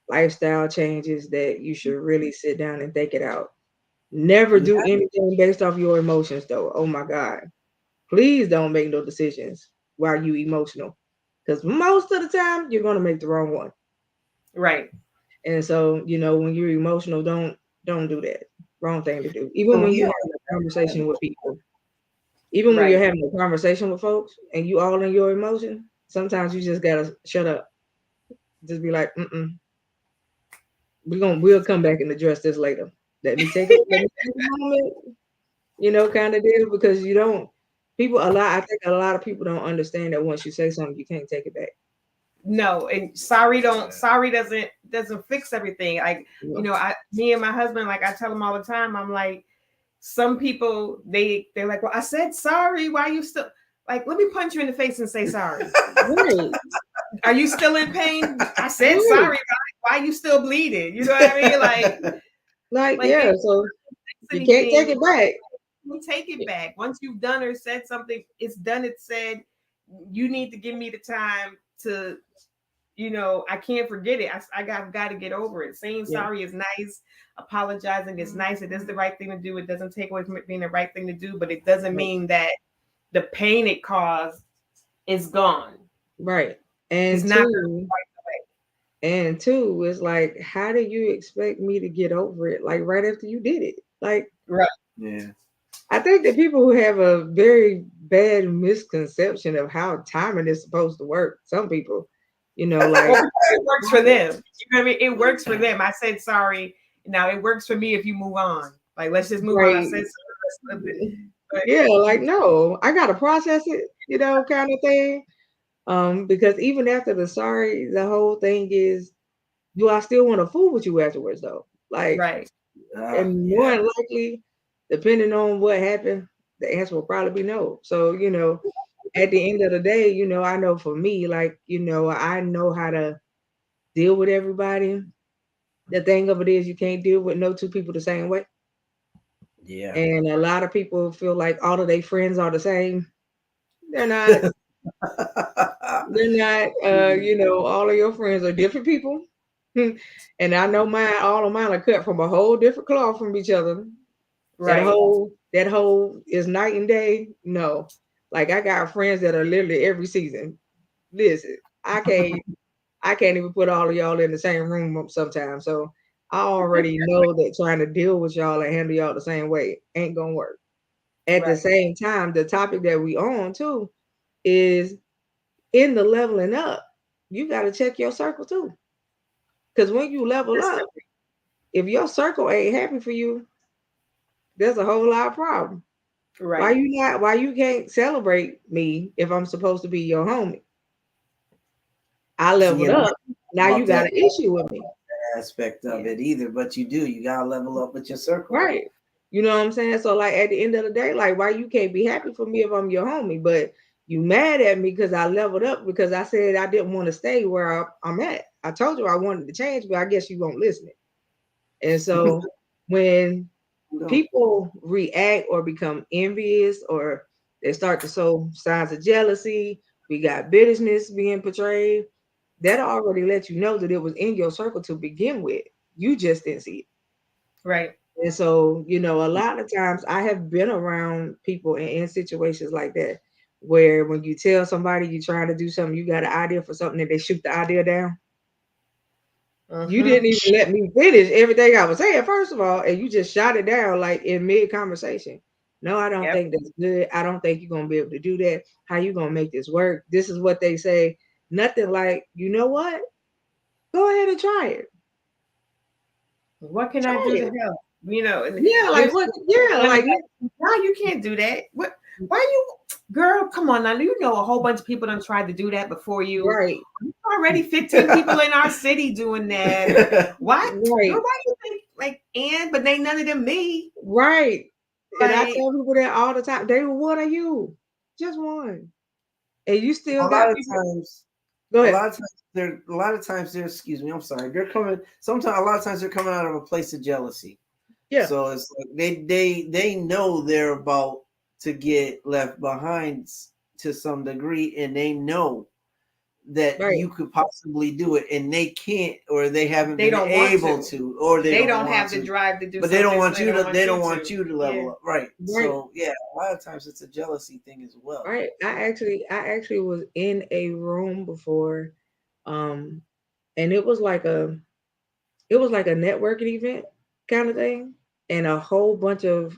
lifestyle changes, that you should really sit down and think it out. Never do Yeah. anything based off your emotions, though. Oh my God. Please don't make no decisions while you emotional. Because most of the time you're gonna make the wrong one. Right. And so, when you're emotional, don't do that. Wrong thing to do. Even Oh, when yeah. you're having a conversation with people. Even when you're Right. having a conversation with folks and you all in your emotion, sometimes you just gotta shut up. Just be like, we'll come back and address this later. Let me take a moment, kind of deal, because you don't I think a lot of people don't understand that once you say something, you can't take it back. No, and sorry doesn't fix everything. Like, You me and my husband, like I tell him all the time, I'm like, some people they're like, well, I said sorry. Why are you still like, let me punch you in the face and say sorry. Right. Are you still in pain? I said Right. sorry. Why are you still bleeding? You know what I mean? Like, Like yeah, it so fix you can't take anything. it back. You take it back. Once you've done or said something, it's done, it's said. You need to give me the time to, I can't forget it. Got to get over it. Saying Yeah. sorry is nice. Apologizing is nice. It is the right thing to do. It doesn't take away from it being the right thing to do, but it doesn't mean that the pain it caused is gone. Right. It's And not two, it's like, how do you expect me to get over it? Like right after you did it. Like, right. Yeah. I think that people who have a very bad misconception of how timing is supposed to work. Some people, like Well, it works for them. You know what I mean? It works for them. I said sorry. Now it works for me if you move on. Like, let's just move on. I right. said sorry. But Yeah, like no, I gotta process it, kind of thing. Because even after the sorry, the whole thing is, do I still want to fool with you afterwards though? Like, right. and more Yeah. than likely, depending on what happened, the answer will probably be no. So, at the end of the day, I know for me, like, I know how to deal with everybody. The thing of it is, you can't deal with no two people the same way. Yeah. And a lot of people feel like all of their friends are the same. They're not. They're not. All of your friends are different people. And I know mine. All of mine are cut from a whole different cloth from each other. That Right. whole is night and day. No, like I got friends that are literally every season. Listen, I can't even put all of y'all in the same room sometimes. So I already know that trying to deal with y'all and handle y'all the same way ain't gonna work. At the same time, the topic that we on too is in the leveling up. You got to check your circle too, because when you level up, if your circle ain't happy for you, there's a whole lot of problem. Right. Why you not? Why you can't celebrate me if I'm supposed to be your homie? I leveled up. Now you got an issue with me. Aspect of it either, but you do. You gotta level up with your circle, right? You know what I'm saying? So like at the end of the day, like why you can't be happy for me if I'm your homie, but you mad at me because I leveled up because I said I didn't want to stay where I'm at. I told you I wanted to change, but I guess you won't listen. And so when people react or become envious or they start to show signs of jealousy, we got bitterness being portrayed, that already let you know that it was in your circle to begin with. You just didn't see it. Right. And so, you know, a lot of times I have been around people in situations like that, where when you tell somebody you're trying to do something, you got an idea for something and they shoot the idea down. You didn't even let me finish everything I was saying, first of all, and you just shot it down like in mid conversation. No, I don't think that's good. I don't think you're gonna be able to do that. How you gonna make this work? This is what they say. Nothing like, you know what? Go ahead and try it. What can I do to help? You know, yeah, like what? Yeah, like now you can't do that. What? Why you, girl? Come on now. You know a whole bunch of people done tried to do that before you. Right. Already 15 people in our city doing that. Why? Right. Girl, why you think but they none of them me. Right. Like, and I tell people that all the time. They were, what are you? Just one. And you still a got lot people. of times. Go ahead. A lot of times they're excuse me, I'm sorry. They're coming sometimes a lot of times they're coming out of a place of jealousy. Yeah. So it's like they know they're about to get left behind to some degree, and they know that you could possibly do it, and they can't, or they haven't been able to, or they don't have the drive to do. But they don't want you to. They don't want you to level up, right? Right. So yeah, a lot of times it's a jealousy thing as well. Right. I actually was in a room before, and it was like a networking event kind of thing, and a whole bunch of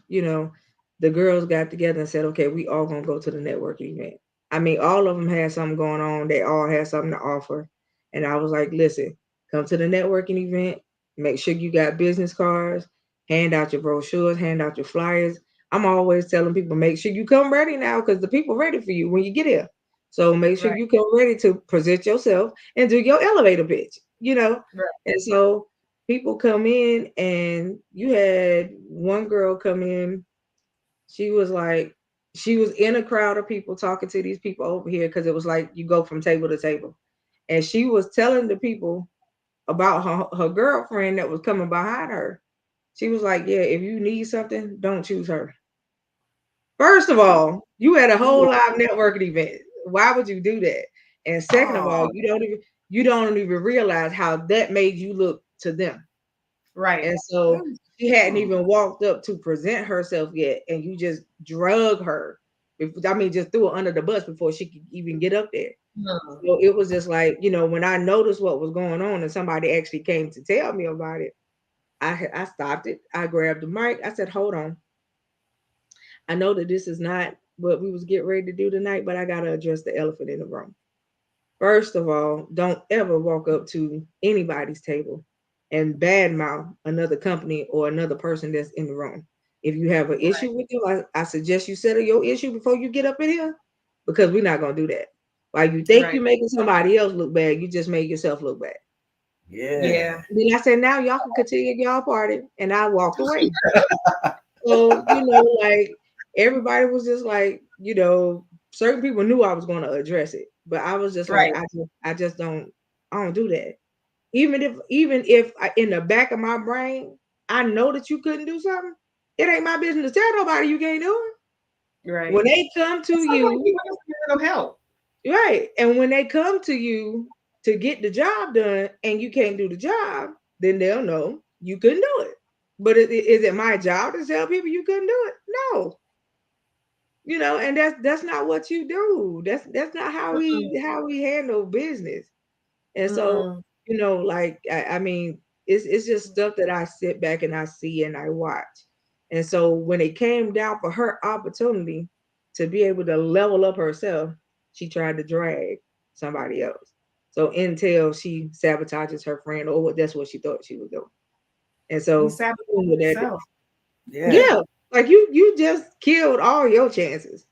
the girls got together and said, okay, we all gonna go to the networking event. I mean, all of them had something going on. They all had something to offer. And I was like, listen, come to the networking event. Make sure you got business cards. Hand out your brochures. Hand out your flyers. I'm always telling people, make sure you come ready now because the people ready for you when you get here. So make sure you come ready to present yourself and do your elevator pitch, Right. And so people come in and you had one girl come in. She was in a crowd of people talking to these people over here because it was like you go from table to table. And she was telling the people about her girlfriend that was coming behind her. She was like, yeah, if you need something, don't choose her. First of all, you had a whole live networking event. Why would you do that? And second of all, you don't even realize how that made you look to them. Right. And so she hadn't even walked up to present herself yet, and you just drug her. Just threw her under the bus before she could even get up there. So it was just like, when I noticed what was going on and somebody actually came to tell me about it, I stopped it. I grabbed the mic. I said, hold on. I know that this is not what we was getting ready to do tonight, but I got to address the elephant in the room. First of all, don't ever walk up to anybody's table and badmouth another company or another person that's in the room. If you have an issue with them, I suggest you settle your issue before you get up in here, because we're not going to do that. While you think you're making somebody else look bad, you just make yourself look bad. Yeah. Then I said, now y'all can continue y'all party. And I walked away. So, like everybody was just like, certain people knew I was going to address it, but I was just like, I don't do that. Even if in the back of my brain, I know that you couldn't do something, it ain't my business to tell nobody you can't do it. Right. When they come to you, help. Right. And when they come to you to get the job done and you can't do the job, then they'll know you couldn't do it. But is it my job to tell people you couldn't do it? No. And that's not what you do. That's not how we handle business. And so, like, I mean, it's just stuff that I sit back and I see and I watch. And so when it came down for her opportunity to be able to level up herself, she tried to drag somebody else. So until she sabotages her friend, or that's what she thought she was doing. And so yeah, like you just killed all your chances.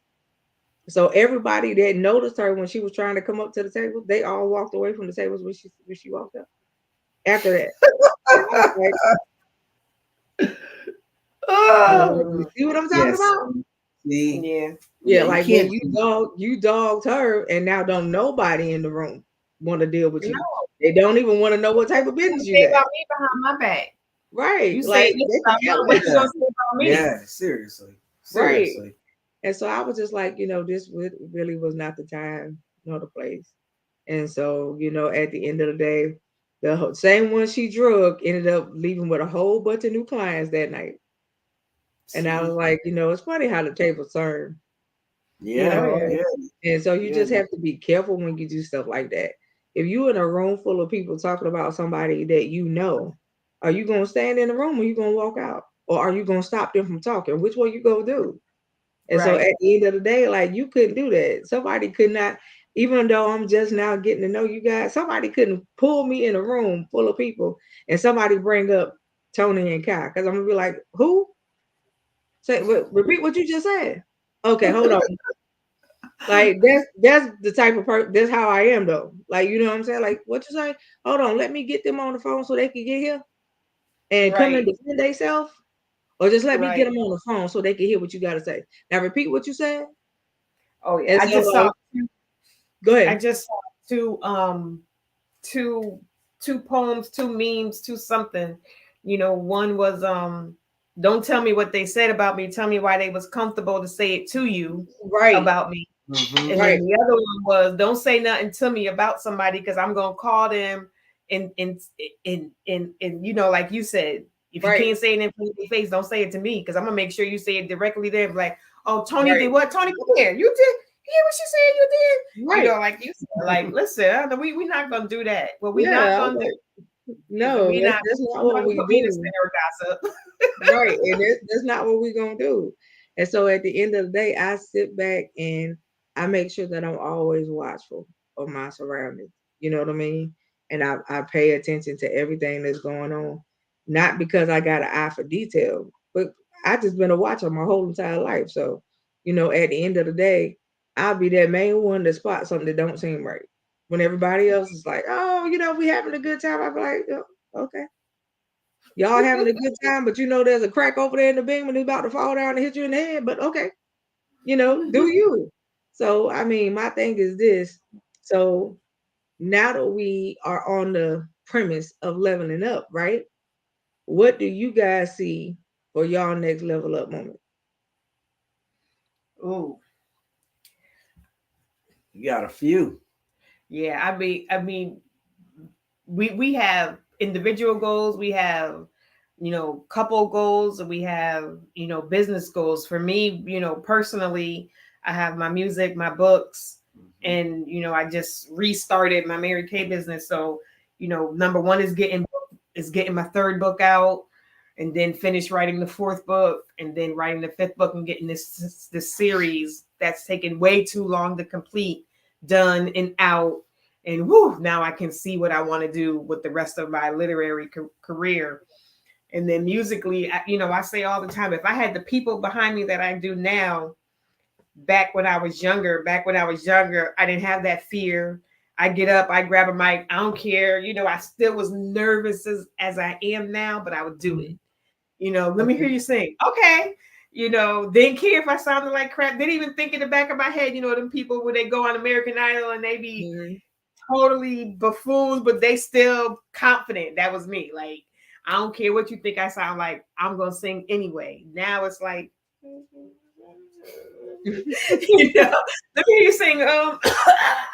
So everybody that noticed her when she was trying to come up to the table, they all walked away from the tables when she walked up. After that, you see what I'm talking about? See? Yeah, like when you dogged her, and now don't nobody in the room want to deal with you. They don't even want to know what type of business you got. About me behind my back. Right. You like say what you gonna say about me? Yeah, seriously. Right. And so I was just like, this really was not the time nor the place. And so, at the end of the day, the same one she drug ended up leaving with a whole bunch of new clients that night. And I was like, it's funny how the tables turn. And so you just have to be careful when you do stuff like that. If you're in a room full of people talking about somebody that are you going to stand in the room or you going to walk out? Or are you going to stop them from talking? Which one you going to do? And so at the end of the day, like, you couldn't do that. Somebody could not, even though I'm just now getting to know you guys, somebody couldn't pull me in a room full of people and somebody bring up Tony and Kai. Because I'm going to be like, who? Repeat what you just said. Okay, hold on. Like, that's the type of person, that's how I am, though. Like, you know what I'm saying? Like, what you say? Hold on, let me get them on the phone so they can get here and come and defend themselves. Or just let me get them on the phone so they can hear what you got to say. Now, repeat what you said. Oh, yeah. I just saw. Go ahead. I just saw two poems, two memes, two something. One was don't tell me what they said about me. Tell me why they was comfortable to say it to you about me. Mm-hmm. And then the other one was don't say nothing to me about somebody because I'm gonna call them and like you said, if you can't say it in their face, don't say it to me because I'm gonna make sure you say it directly there. Like, oh, Tony did what? Tony, come here. You did. Hear what she said you did? Right. Like you said, like, listen, we're not gonna do that. Well, we're not gonna do. No, that's not what we do. Gossip. Right, and that's not what we're gonna do. And so at the end of the day, I sit back and I make sure that I'm always watchful of my surroundings. You know what I mean? And I pay attention to everything that's going on. Not because I got an eye for detail, but I just been a watcher my whole entire life. So, at the end of the day, I'll be that main one to spot something that don't seem right. When everybody else is like, oh, we having a good time, I'll be like, oh, okay. Y'all having a good time, but there's a crack over there in the beam and it's about to fall down and hit you in the head. But okay, do you? So, I mean, my thing is this. So now that we are on the premise of leveling up, right? What do you guys see for y'all next level up moment? Ooh. You got a few. Yeah, I mean, we have individual goals, we have couple goals, and we have business goals. For me, personally, I have my music, my books, and I just restarted my Mary Kay business. So number one is getting my third book out, and then finish writing the fourth book, and then writing the fifth book, and getting this series that's taken way too long to complete done and out. And now I can see what I want to do with the rest of my literary career. And then musically, I say all the time, if I had the people behind me that I do now, back when I was younger, I didn't have that fear. I get up, I grab a mic, I don't care. I still was nervous as I am now, but I would do it. Let me hear you sing. Okay. Didn't care if I sounded like crap. Didn't even think in the back of my head, them people when they go on American Idol and they be totally buffoons, but they still confident. That was me. Like, I don't care what you think I sound like. I'm going to sing anyway. Now it's like, let me hear you sing. I'm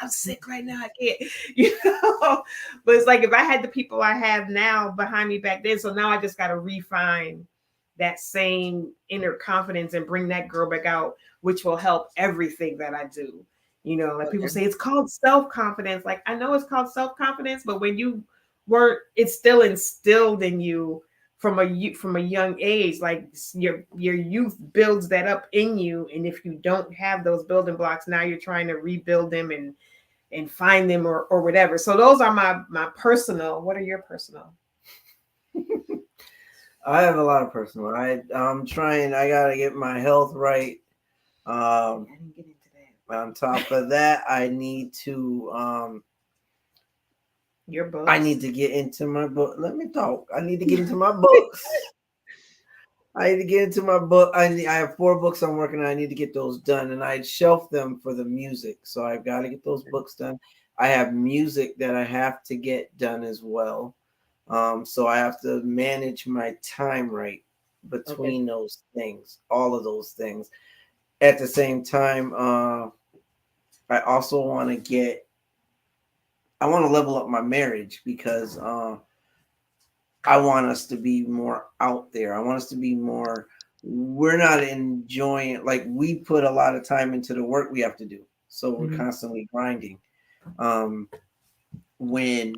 sick right now. I can't, but it's like, if I had the people I have now behind me back then, so now I just got to refine that same inner confidence and bring that girl back out, which will help everything that I do. You know, like people Okay. say it's called self-confidence. Like I know it's called self-confidence, but when you weren't, it's still instilled in you from a young age. Like your youth builds that up in you, and if you don't have those building blocks, now you're trying to rebuild them and find them or whatever. So those are my personal. What are your personal? I have a lot of personal. I'm trying. I gotta get my health right. I didn't get into that. On top of that, I need to. Your books. I need to get into my book. Let me talk. I need to get into my books. I need to get into my book. I have 4 books I'm working on. I need to get those done, and I shelved them for the music. So I've got to get those books done. I have music that I have to get done as well. So I have to manage my time right between those things, all of those things. At the same time, I also want to level up my marriage because I want us to be more out there. I want us to be more, we're not enjoying, like we put a lot of time into the work we have to do. So we're constantly grinding. When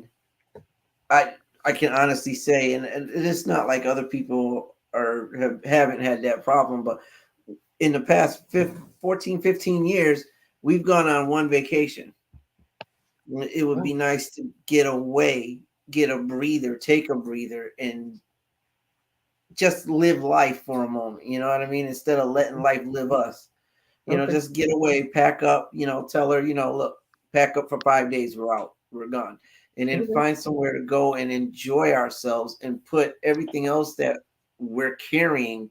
I can honestly say, and it's not like other people haven't had that problem, but in the past 14, 15 years, we've gone on one vacation. It would be nice to get away, get a breather, take a breather, and just live life for a moment. You know what I mean? Instead of letting life live us. You know, just get away, pack up, tell her, look, pack up for 5 days, we're out, we're gone. And then find somewhere to go and enjoy ourselves and put everything else that we're carrying,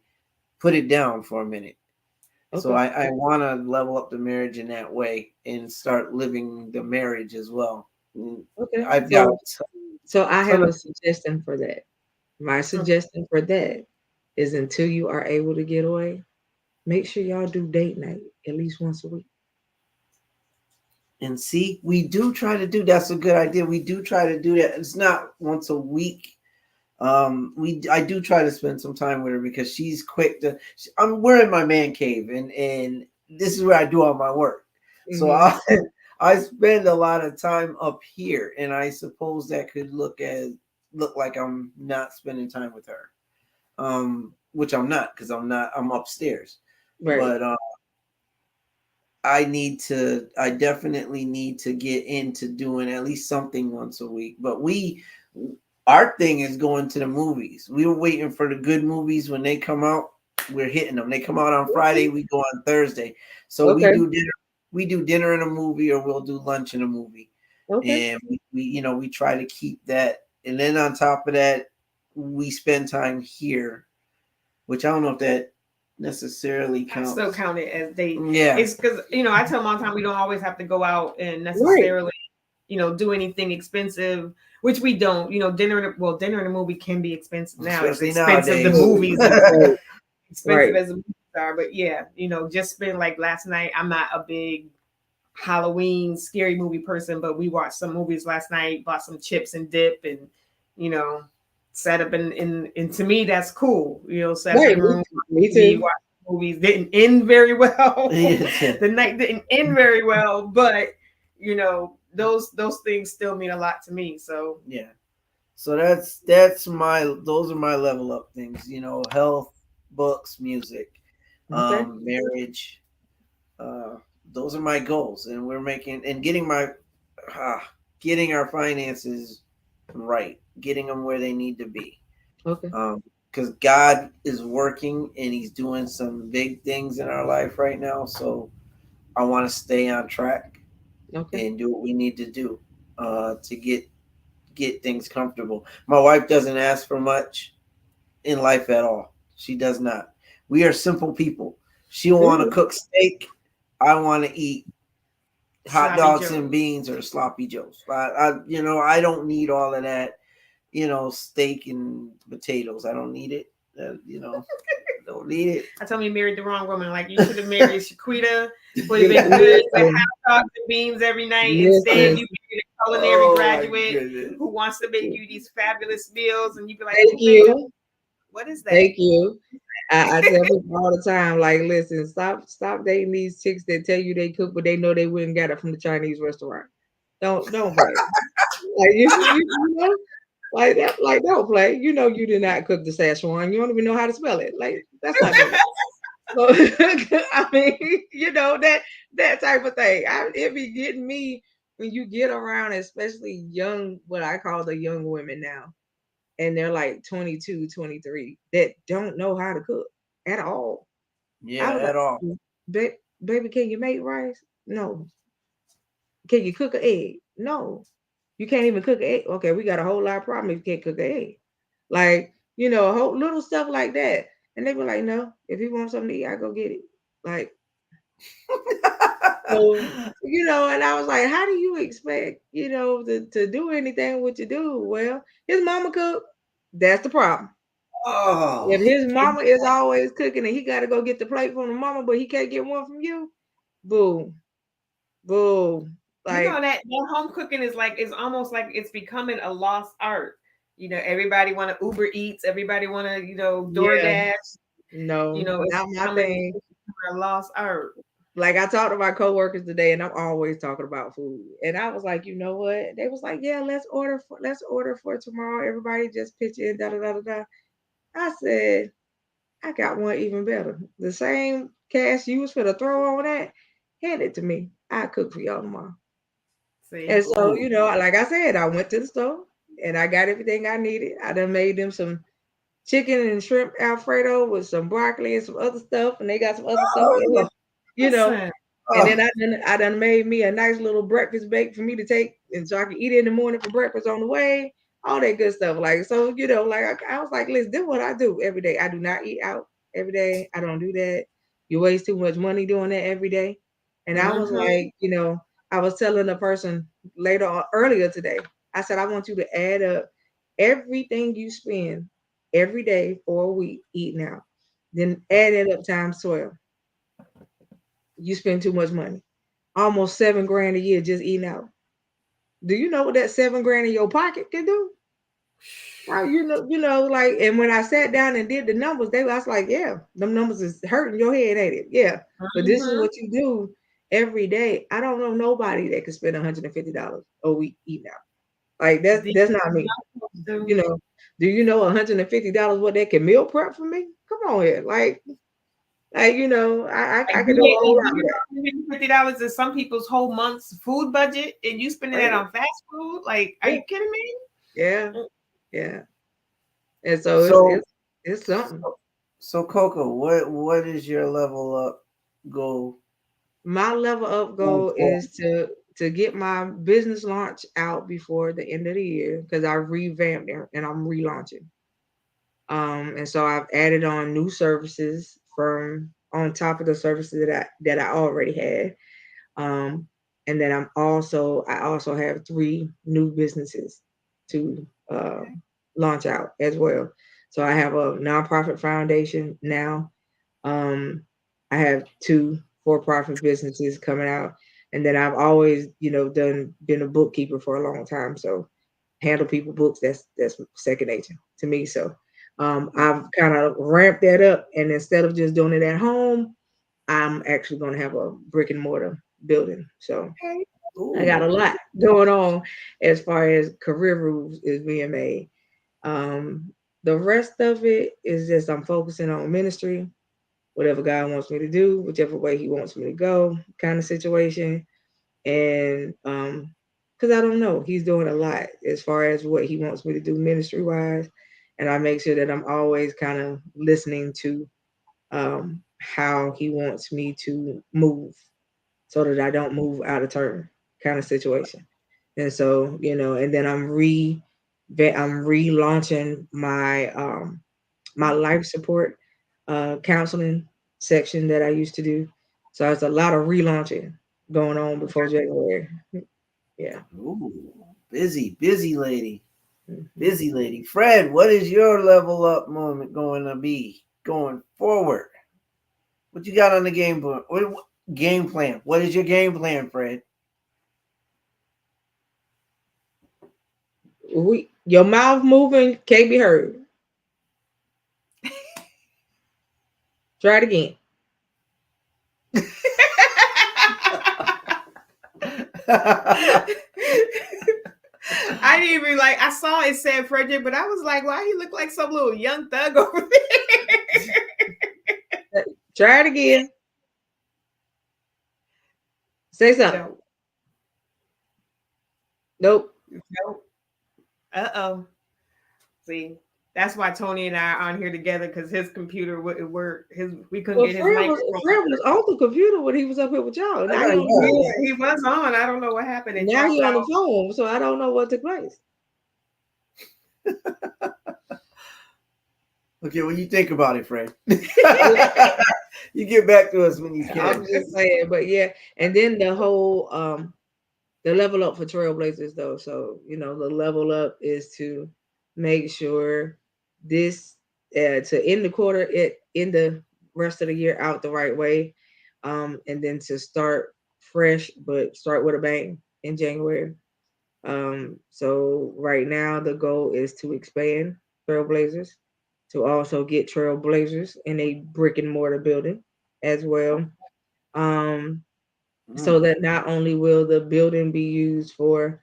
put it down for a minute. So I want to level up the marriage in that way and start living the marriage as well. I've got. So I have a suggestion for that. My suggestion for that is until you are able to get away, make sure y'all do date night at least once a week. And see, we do try to do. That's a good idea. We do try to do that. It's not once a week. I do try to spend some time with her because she's quick to. We're in my man cave, and this is where I do all my work. So I spend a lot of time up here, and I suppose that could look like I'm not spending time with her, which I'm not because I'm upstairs. Right. But I definitely need to get into doing at least something once a week. But our thing is going to the movies. We were waiting for the good movies when they come out. We're hitting them. They come out on Friday. We go on Thursday. So we do dinner. We do dinner in a movie, or we'll do lunch in a movie. And we try to keep that. And then on top of that, we spend time here, which I don't know if that necessarily counts. I still count it as dates. Yeah. It's because I tell them all the time we don't always have to go out and necessarily do anything expensive. Which we don't, dinner in a movie can be expensive now. Especially it's expensive. Nowadays. The movies expensive as the movies are. But yeah, just spend like last night. I'm not a big Halloween scary movie person, but we watched some movies last night, bought some chips and dip, and sat up and to me that's cool. Sat in the room. Me too. Watched movies didn't end very well. The night didn't end very well, but those things still mean a lot to me. So yeah. So those are my level up things, health, books, music, marriage. Those are my goals, and we're getting our finances right, getting them where they need to be. Because God is working and he's doing some big things in our life right now. So I want to stay on track. And do what we need to do to get things comfortable. My wife doesn't ask for much in life at all. She does not. We are simple people. She'll want to cook steak. I want to eat hot dogs and beans or sloppy joes. I don't need all of that. Steak and potatoes. I don't need it. Don't need it. I told me you married the wrong woman. Like you should have married Shaquita. Would have been good. Like hot dogs and beans every night. Instead, you married a culinary graduate who wants to make you these fabulous meals, and you be like, "Thank you. What is that? Thank you." I tell people all the time, like, listen, stop dating these chicks that tell you they cook, but they know they wouldn't get it from the Chinese restaurant. Don't play. Like you know, like that, like don't play. You know you did not cook the Szechuan. You don't even know how to spell it. Like that's not good. So, I mean, you know, that type of thing. It be getting me when you get around, especially young, what I call the young women now, and they're like 22, 23, that don't know how to cook at all. I Yeah, was at all. like, baby, can you make rice? No. Can you cook an egg? No. You can't even cook an egg. Okay, we got a whole lot of problems if you can't cook an egg. Like, you know, a whole little stuff like that. And they were like, no, if he wants something to eat, I go get it. Like, so, you know, and I was like, how do you expect, you know, to do anything what you do? Well, his mama cook. That's the problem. Oh, If his mama is always cooking and he got to go get the plate from the mama, but he can't get one from you, boom, boom. You know Like, that home cooking is like it's almost like it's becoming a lost art. You know, everybody want to Uber Eats, everybody want to yeah, DoorDash. no, It's not my becoming thing. a lost art. Like I talked to my coworkers today, and I'm always talking about food. And I was like, you know what? They was like, yeah, let's order for tomorrow. Everybody just pitch in, da da da da da. I said, I got one even better. The same cash you was for the throw on that, hand it to me. I cook for y'all tomorrow. See, And so, ooh. you know, like I said, I went to the store and I got everything I needed. I done made them some chicken and shrimp Alfredo with some broccoli and some other stuff, and they got some other stuff in Oh, it, you know. listen, And then oh, I done made me a nice little breakfast bake for me to take, and so I can eat it in the morning for breakfast on the way. All that good stuff. Like so, you know, like I was like, listen, this is what I do every day. I do not eat out every day. I don't do that. You waste too much money doing that every day. And I was mm-hmm. like, you know, I was telling a person later on earlier today. I said I want you to add up everything you spend every day for a week eating out. Then add it up times 12. You spend too much money. Almost 7 grand a year just eating out. Do you know what that 7 grand in your pocket can do? Now you know, like, and when I sat down and did the numbers, I was like, yeah, them numbers is hurting your head, ain't it? Yeah. But this is Mm-hmm. what you do every day. I don't know nobody that can spend $150 a week eating out. Like that's not me. You know, do you know $150 what they can meal prep for me? Come on here. Like you know, I could do a whole lot of that. $50 is some people's whole month's food budget, and you spending that Right? on fast food? Like, are Yeah. you kidding me? Yeah. Yeah. And so so it's something. so Coco, what is your level up goal My level up going goal forward? is to get my business launch out before the end of the year because I revamped it and I'm relaunching. And so I've added on new services from on top of the services that I already had. Um, and then I also have 3 new businesses to launch out as well. So I have a nonprofit foundation now. I have 2 for-profit businesses coming out, and then I've always, you know, been a bookkeeper for a long time. So handle people books. That's second nature to me. So I've kind of ramped that up, and instead of just doing it at home, I'm actually going to have a brick and mortar building. So I got a Ooh, lot going on as far as career moves is being made. Um, the rest of it is just I'm focusing on ministry, whatever God wants me to do, whichever way He wants me to go, kind of situation. And because I don't know, He's doing a lot as far as what He wants me to do ministry wise, and I make sure that I'm always kind of listening to how He wants me to move, so that I don't move out of turn, kind of situation. And so, you know, and then I'm relaunching my life support counseling section that I used to do. So there's a lot of relaunching going on before January. Yeah. ooh, busy lady, Mhm. busy lady. Fred, what is your level up moment going to be going forward? What you got on the game plan? What game plan? What is your game plan, Fred? Your mouth moving can't be heard. Try it again. I didn't even I saw it said Frederick, but I was like, why he look like some little young thug over there? Try it again. Say something. Nope. Uh-oh. See, that's why Tony and I are on here together, because his computer wouldn't work. We couldn't get his microphone. Fred was on the computer when he was up here with y'all. Now he was on. I don't know what happened. Now he's on the phone, so I don't know what took place. Okay, well, you think about it, Fred. You get back to us when you can. I'm just saying, but yeah, and then the whole the level up for Trailblazers though. So the level up is to make sure this to end the quarter, end the rest of the year out the right way, and then to start fresh, but start with a bang in January. So right now the goal is to expand Trailblazers, to also get Trailblazers in a brick and mortar building as well. So that not only will the building be used for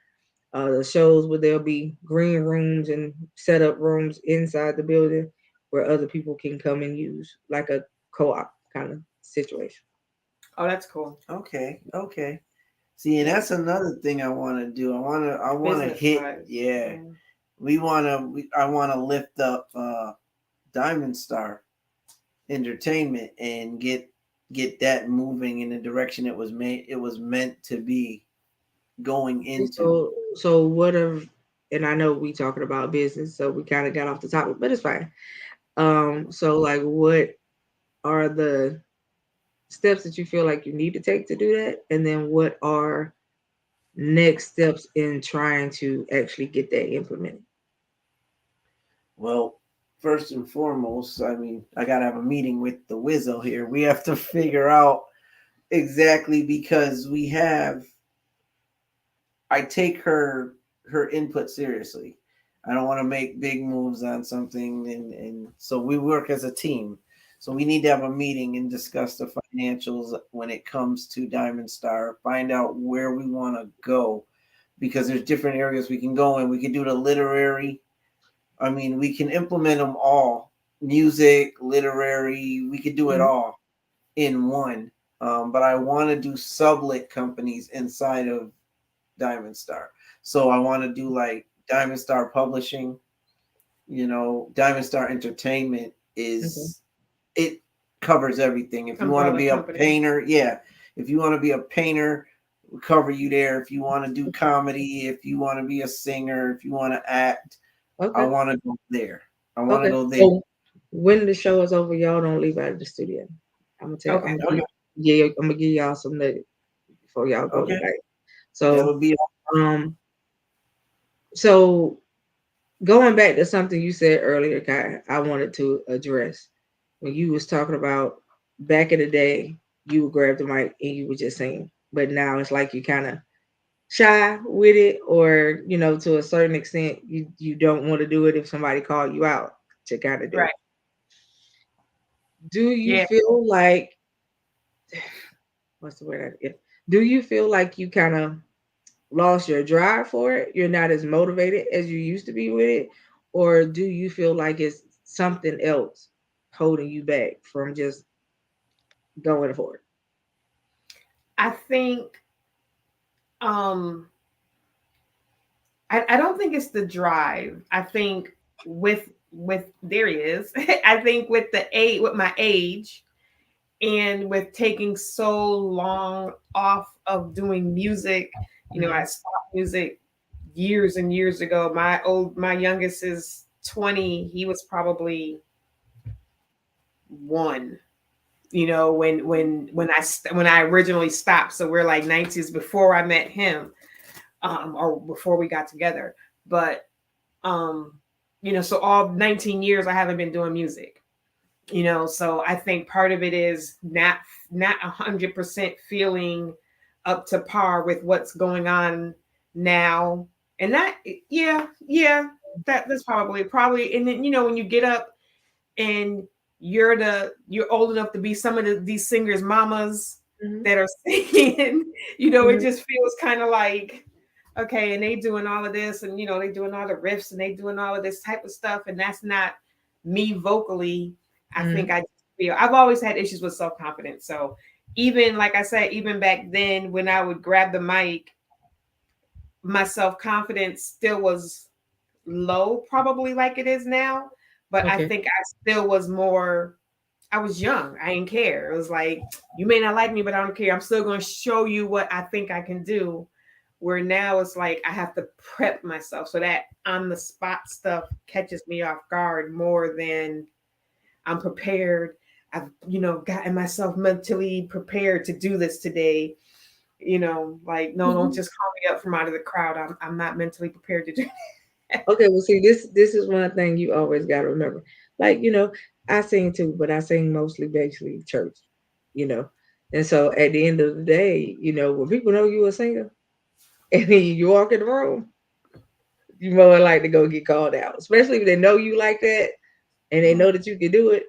the shows, but there'll be green rooms and setup rooms inside the building where other people can come and use, like a co-op kind of situation. Oh, that's cool. Okay. See, and that's another thing I want to do. I want to hit. Yeah. I want to lift up Diamond Star Entertainment and get that moving in the direction it was meant to be going into. So what and I know we talking about business, so we kind of got off the topic, but it's fine. So like, what are the steps that you feel like you need to take to do that, and then what are next steps in trying to actually get that implemented? Well, first and foremost, I mean, I gotta have a meeting with the Wizzo here. We have to figure out exactly, because I take her input seriously. I don't want to make big moves on something, and so we work as a team. So we need to have a meeting and discuss the financials when it comes to Diamond Star, find out where we want to go, because there's different areas we can go in. We can do the literary. I mean, we can implement them all. Music, literary, we could do it all in one. But I want to do sublet companies inside of Diamond Star. So I want to do like Diamond Star Publishing. Diamond Star Entertainment is it covers everything. If you want to be a painter, if you want to be a painter, we'll cover you there. If you want to do comedy, if you want to be a singer, if you want to act, I want to go there. I want to go there. So when the show is over, y'all don't leave out of the studio. I'm gonna tell I'm gonna give y'all some nuggets before y'all go tonight. So that would be so going back to something you said earlier, Kai, I wanted to address when you was talking about back in the day, you would grab the mic and you would just sing, but now it's like you kind of shy with it, or to a certain extent, you don't want to do it if somebody called you out to kind of do it. Do you feel like what's the word? Do you feel like you kind of lost your drive for it? You're not as motivated as you used to be with it, or do you feel like it's something else holding you back from just going for it? I think I don't think it's the drive. I think with there he is. I think with my age, and with taking so long off of doing music, I stopped music years and years ago. My youngest is 20. He was probably 1. When I originally stopped. So we're like 90s before I met him, or before we got together. But so all 19 years I haven't been doing music. So I think part of it is not 100% feeling up to par with what's going on now. And that, that's probably, and then, when you get up and you're old enough to be some of these singers' mamas that are singing. It just feels kind of like, okay, and they doing all of this, and they doing all the riffs, and they doing all of this type of stuff, and that's not me vocally. I think I just feel I've always had issues with self-confidence. So even like I said, even back then when I would grab the mic, my self-confidence still was low, probably like it is now. But I think I still was more, I was young. I didn't care. It was like, you may not like me, but I don't care. I'm still going to show you what I think I can do. Where now it's like I have to prep myself so that on the spot stuff catches me off guard more than I'm prepared. I've, gotten myself mentally prepared to do this today. Like, no, don't just call me up from out of the crowd. I'm not mentally prepared to do that. Okay, well, see, this is one thing you always got to remember. Like, I sing too, but I sing mostly basically church, And so at the end of the day, when people know you a singer and then you walk in the room, you more like to go get called out, especially if they know you like that and they know that you can do it,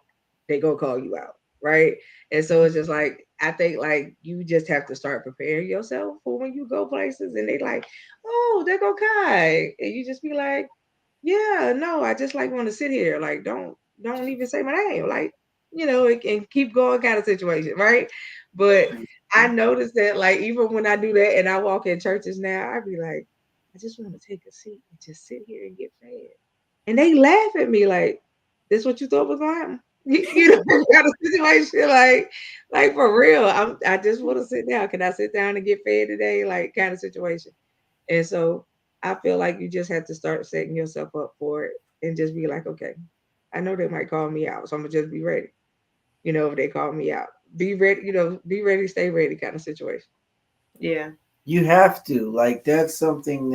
they go call you out, right? And so it's just like, I think like you just have to start preparing yourself for when you go places and they like, oh, there go Kai, and you just be like, yeah, no, I just like want to sit here, like don't even say my name, like it can keep going kind of situation, right? But I noticed that like even when I do that and I walk in churches now, I be like, I just want to take a seat and just sit here and get fed, and they laugh at me like, this what you thought was gonna happen? Kind of situation, like for real. I just want to sit down. Can I sit down and get fed today? Like kind of situation. And so I feel like you just have to start setting yourself up for it and just be like, okay, I know they might call me out, so I'm gonna just be ready. If they call me out, be ready. Be ready, stay ready, kind of situation. Yeah, you have to, like, that's something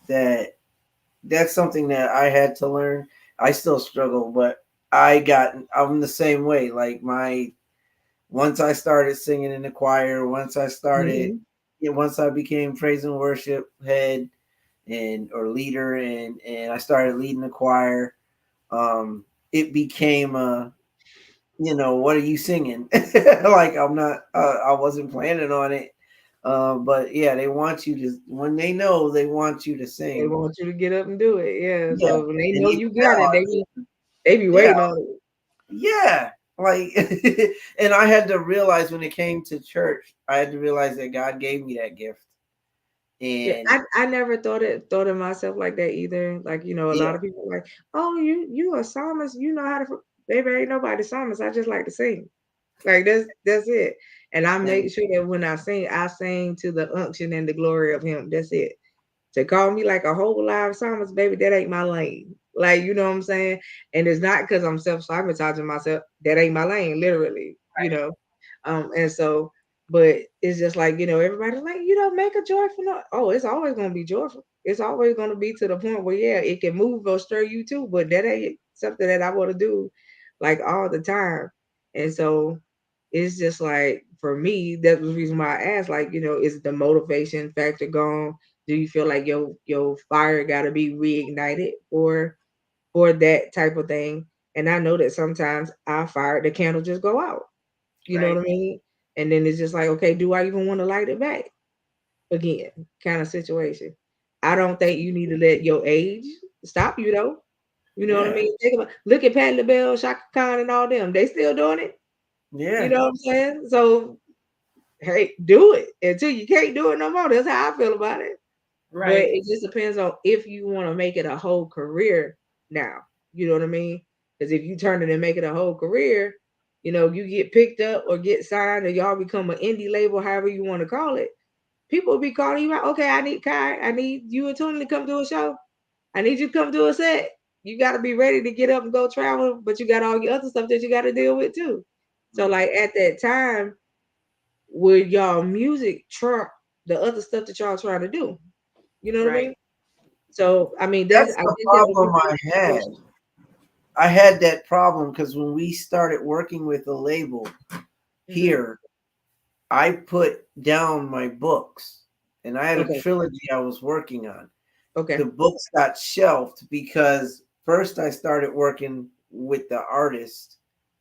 that's something that I had to learn. I still struggle, but I'm the same way. Like once I started singing in the choir, once I became praise and worship head or leader, and I started leading the choir, it became what are you singing? Like I wasn't planning on it. But yeah, they want you to, when they know, they want you to They sing. want you to get up and do it. Yeah. Yeah. So when they And know you got it, they be yeah, waiting on it. yeah. Like, and I had to realize when it came to church, I had to realize that God gave me that gift. Yeah, And I never thought of myself like that either. Like, a yeah, lot of people are like, oh, you a psalmist, you know how to baby, ain't nobody psalmist. I just like to sing. Like that's it. And I make sure that when I sing to the unction and the glory of him. That's it. To call me like a whole live psalmist, baby, that ain't my lane. Like, you know what I'm saying? And it's not because I'm self-sabotaging myself. That ain't my lane, literally. And so, but it's just like, everybody's like, make a joyful noise. Oh, it's always gonna be joyful. It's always gonna be to the point where, yeah, it can move or stir you too, but that ain't something that I want to do like all the time. And so it's just like, for me, that was the reason why I asked, like, is the motivation factor gone? Do you feel like your fire got to be reignited for that type of thing? And I know that sometimes our fire, the candle just go out. You know what I mean? And then it's just like, okay, do I even want to light it back again? Kind of situation. I don't think you need to let your age stop you though. You know what I mean? Look at Patti LaBelle, Shaka Khan, and all them. They still doing it. You yeah, know what I'm saying? So hey, do it until you can't do it no more. That's how I feel about it. But right. it just depends on if you want to make it a whole career now. You know what I mean? Because if you turn it and make it a whole career, you get picked up or get signed or y'all become an indie label, however you want to call it, people will be calling you out. Okay, I need Kai, I need you and Tony to come do a show. I need you to come do a set. You got to be ready to get up and go travel, but you got all your other stuff that you got to deal with too. So like at that time, would y'all music trump the other stuff that y'all trying to do? You know what I mean? So I mean that's I the guess that would problem be I the had. situation. I had that problem because when we started working with a label here, I put down my books, and I had a Okay. trilogy I was working on. Okay. The books got shelved because first I started working with the artist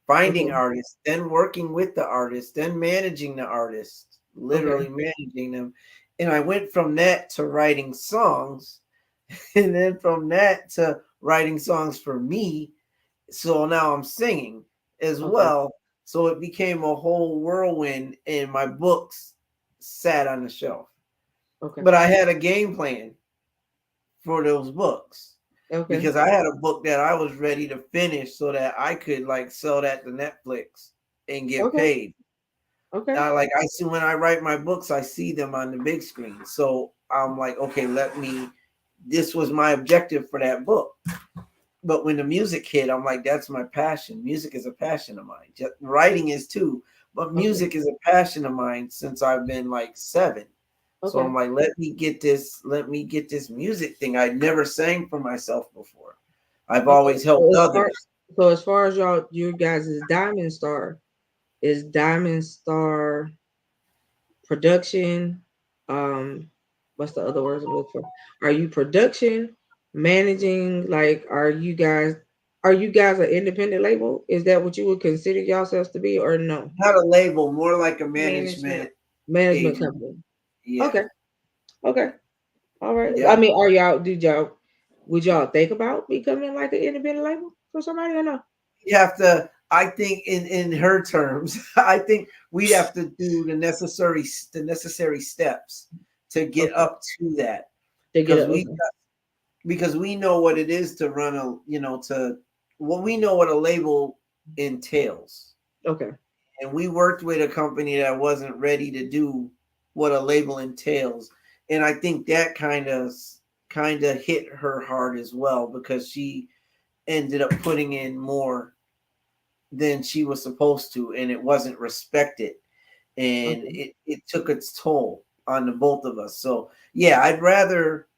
finding Okay. artists, then working with the artists, then managing the artists, literally managing them. And I went from that to writing songs, and then from that to writing songs for me. So now I'm singing as Okay. well. So it became a whole whirlwind, and my books sat on the shelf. Okay. But I had a game plan for those books Okay. because I had a book that I was ready to finish so that I could like sell that to Netflix and get Okay. paid. Okay. Like I see when I write my books, I see them on the big screen. So I'm like, okay, this was my objective for that book. But when the music hit, I'm like, that's my passion. Music is a passion of mine. Just, writing is too, but Okay. music is a passion of mine since I've been like 7. So Okay. I'm like, let me get this music thing. I never sang for myself before. I've Okay. always helped others. So as far as you guys is Diamond Star production. What's the other words I'm looking for? Are you production managing? Like, are you guys an independent label? Is that what you would consider yourselves to be, or no? Not a label, more like a Management. Management agent. company. Yeah. Okay. Okay. All right. I Yep. mean, would y'all think about becoming like an independent label for somebody or no? You have to, I think in her terms, I think we'd have to do the necessary steps to get Okay. up to that. To get Because it. Okay. we know what it is to run we know what a label entails. Okay. And we worked with a company that wasn't ready to do what a label entails. And I think that kind of hit her hard as well because she ended up putting in more than she was supposed to, and it wasn't respected. And Okay. it took its toll on the both of us. So yeah, I'd rather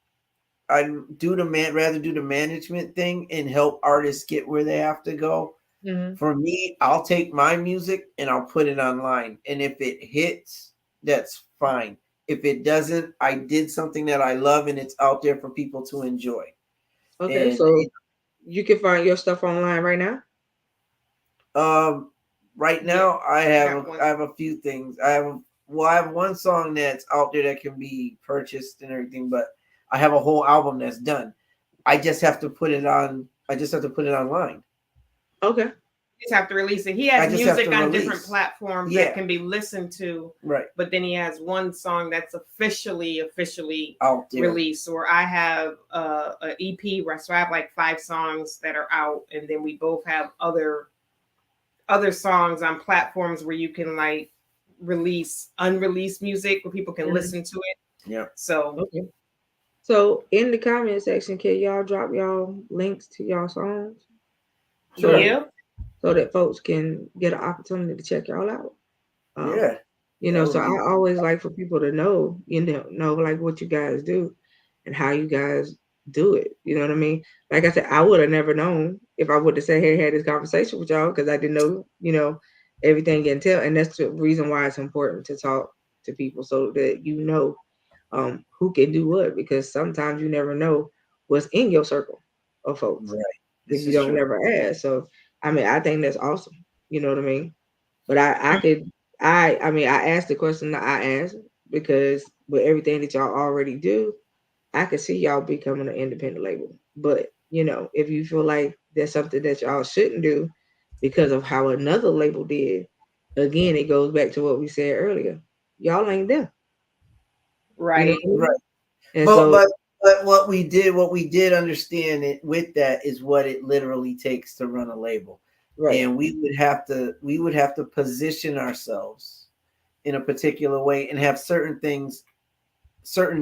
do the management thing and help artists get where they have to go. Mm-hmm. For me, I'll take my music and I'll put it online. And if it hits, that's fine. If it doesn't, I did something that I love and it's out there for people to enjoy. Okay. And So you can find your stuff online right now. right Yeah, now I got one. have a few things. I have one song that's out there that can be purchased and everything, but I have a whole album that's done. I just have to put it on. I just have to put it online. Okay. Just have to release it. He I has just have music to on release. different platforms Yeah. that can be listened to, Right but then he has one song that's officially out there. released. Or I have a EP where so I have like 5 songs that are out, and then we both have other songs on platforms where you can like release unreleased music where people can Mhm. listen to it. Yeah. So Okay. So in the comment section, can y'all drop y'all links to y'all songs? Sure. yeah, So that folks can get an opportunity to check y'all out. Yeah. So I always like for people to know, like what you guys do and how you guys do it. You know what I mean? Like I said, I would have never known if I would have said, hey, had this conversation with y'all because I didn't know, everything you entail. And that's the reason why it's important to talk to people so that who can do what, because sometimes you never know what's in your circle of folks Right. if This you is don't true. never ask. So I mean, I think that's awesome. You know what I mean? But I asked the question that I asked because with everything that y'all already do, I could see y'all becoming an independent label. But if you feel like that's something that y'all shouldn't do because of how another label did, again, it goes back to what we said earlier. Y'all ain't them. right. Right. And But so, what we did understand it with that is what it literally takes to run a label. right. And we would have to position ourselves in a particular way and have certain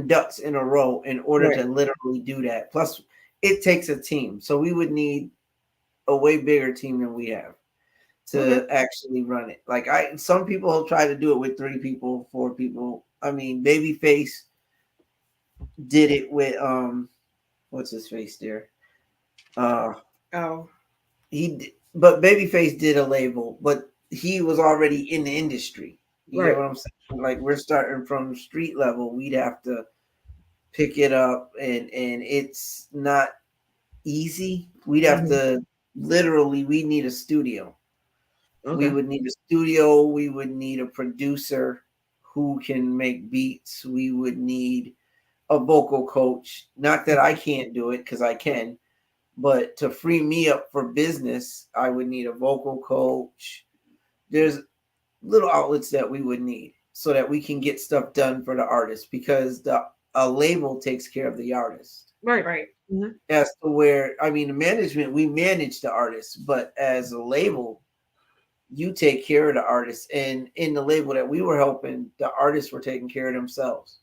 ducks in a row in order Right. to literally do that. Plus it takes a team. So we would need a way bigger team than we have to actually run it. Like some people try to do it with 3 people, 4 people. I mean, Babyface did it with what's his face there? Oh, But Babyface did a label, but he was already in the industry. You Right. get what I'm saying? Like we're starting from street level. We'd have to pick it up, and it's not easy. We'd have Mhm. to literally. We need a studio. We Okay. would need a studio. We would need a producer who can make beats. We would need a vocal coach. Not that I can't do it, because I can, but to free me up for business, I would need a vocal coach. There's little outlets that we would need so that we can get stuff done for the artist, because the a label takes care of the artist. Right. Right. Mhm. As to where, I mean, the management, we manage the artist, but as a label, you take care of the artist. And in the label that we were helping, the artists were taking care of themselves,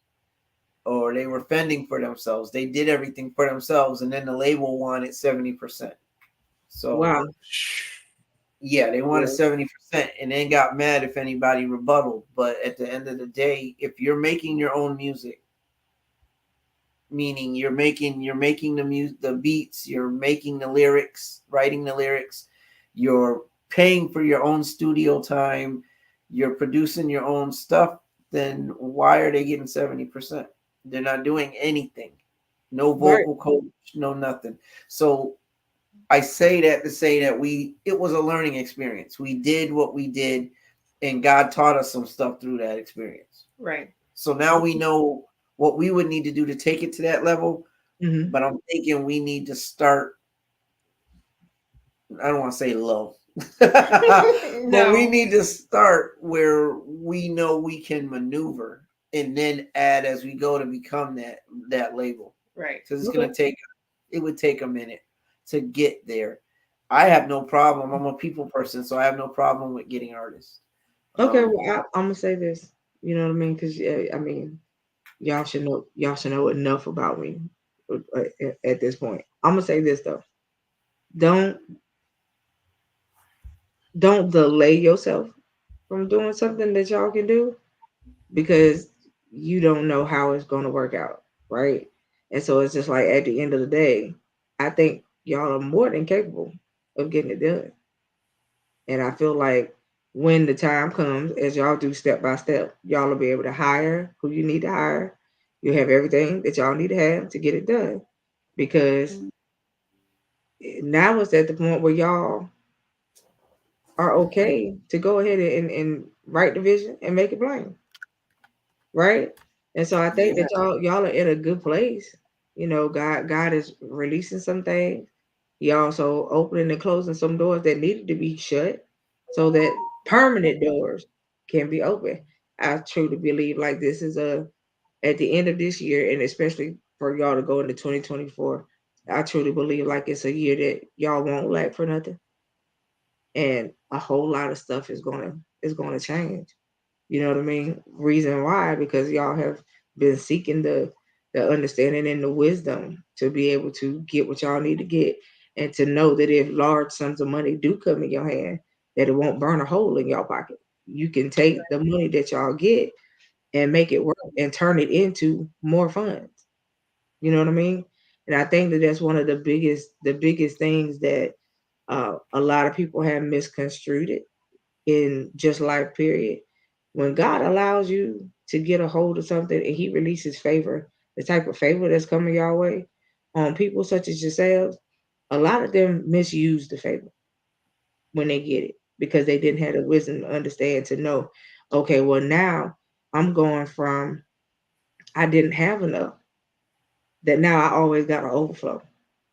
or they were fending for themselves. They did everything for themselves, and then the label wanted 70%. So Wow. yeah, they wanted Yeah. 70% and then got mad if anybody rebutted. But at the end of the day, if you're making your own music, meaning you're making the beats, you're making the lyrics, writing the lyrics, you're paying for your own studio time, you're producing your own stuff, then why are they getting 70%? They're not doing anything. No Right. vocal coach, no nothing. So I say that to say that it was a learning experience. We did what we did, and God taught us some stuff through that experience. Right. So now we know what we would need to do to take it to that level. Mm-hmm. But I'm thinking we need to start, I don't want to say low, but we No. need to start where we know we can maneuver, and then add as we go to become that label. Right. Because it's Okay. gonna take, it would take a minute to get there. I have no problem. I'm a people person, so I have no problem with getting artists. Okay. Um, Well, I'm gonna say this. You know what I mean? Because I mean, y'all should know. Y'all should know enough about me at this point. I'm gonna say this though. Don't don't delay yourself from doing something that y'all can do because you don't know how it's gonna work out, right? And so it's just like at the end of the day, I think y'all are more than capable of getting it done. And I feel like when the time comes, as y'all do step by step, y'all will be able to hire who you need to hire. You have everything that y'all need to have to get it done. Because now it's at the point where y'all are okay to go ahead and write the vision and make it plain, right? And so I think yeah, that y'all are in a good place. You know, God is releasing some things. He also opening and closing some doors that needed to be shut so that permanent doors can be open. I truly believe like this is a at the end of this year and especially for y'all to go into 2024. I truly believe like it's a year that y'all won't lack for nothing. And a whole lot of stuff is gonna change. You know what I mean? Reason why, because y'all have been seeking the understanding and the wisdom to be able to get what y'all need to get and to know that if large sums of money do come in your hand, that it won't burn a hole in your pocket. You can take the money that y'all get and make it work and turn it into more funds. You know what I mean? And I think that that's one of the biggest things that a lot of people have misconstrued it in just life, period. When God allows you to get a hold of something and He releases favor, the type of favor that's coming your way on people such as yourselves, a lot of them misuse the favor when they get it because they didn't have the wisdom to understand to know, okay, well, now I'm going from I didn't have enough that now I always got an overflow.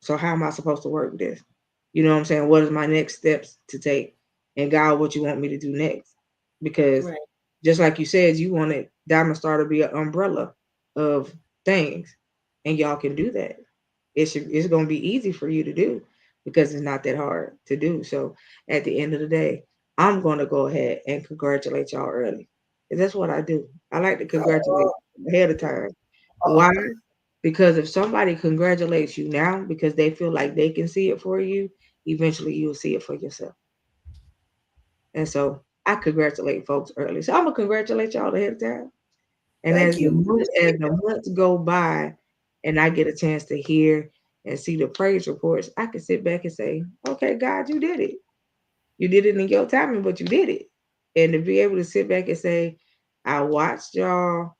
So how am I supposed to work with this? You know what I'm saying? What is my next steps to take? And God, what you want me to do next? Because Right. just like you said, you wanted Diamond Star to be an umbrella of things, and y'all can do that. It's going to be easy for you to do because it's not that hard to do. So at the end of the day, I'm going to go ahead and congratulate y'all early. 'Cause that's what I do. I like to congratulate ahead of time. Why? Because if somebody congratulates you now because they feel like they can see it for you, eventually you'll see it for yourself. And so I congratulate folks early. So I'm gonna congratulate y'all ahead of time. And thank as the you. month, as the months go by, and I get a chance to hear and see the praise reports, I can sit back and say, "Okay, God, you did it. You did it in your timing, but you did it." And to be able to sit back and say, "I watched y'all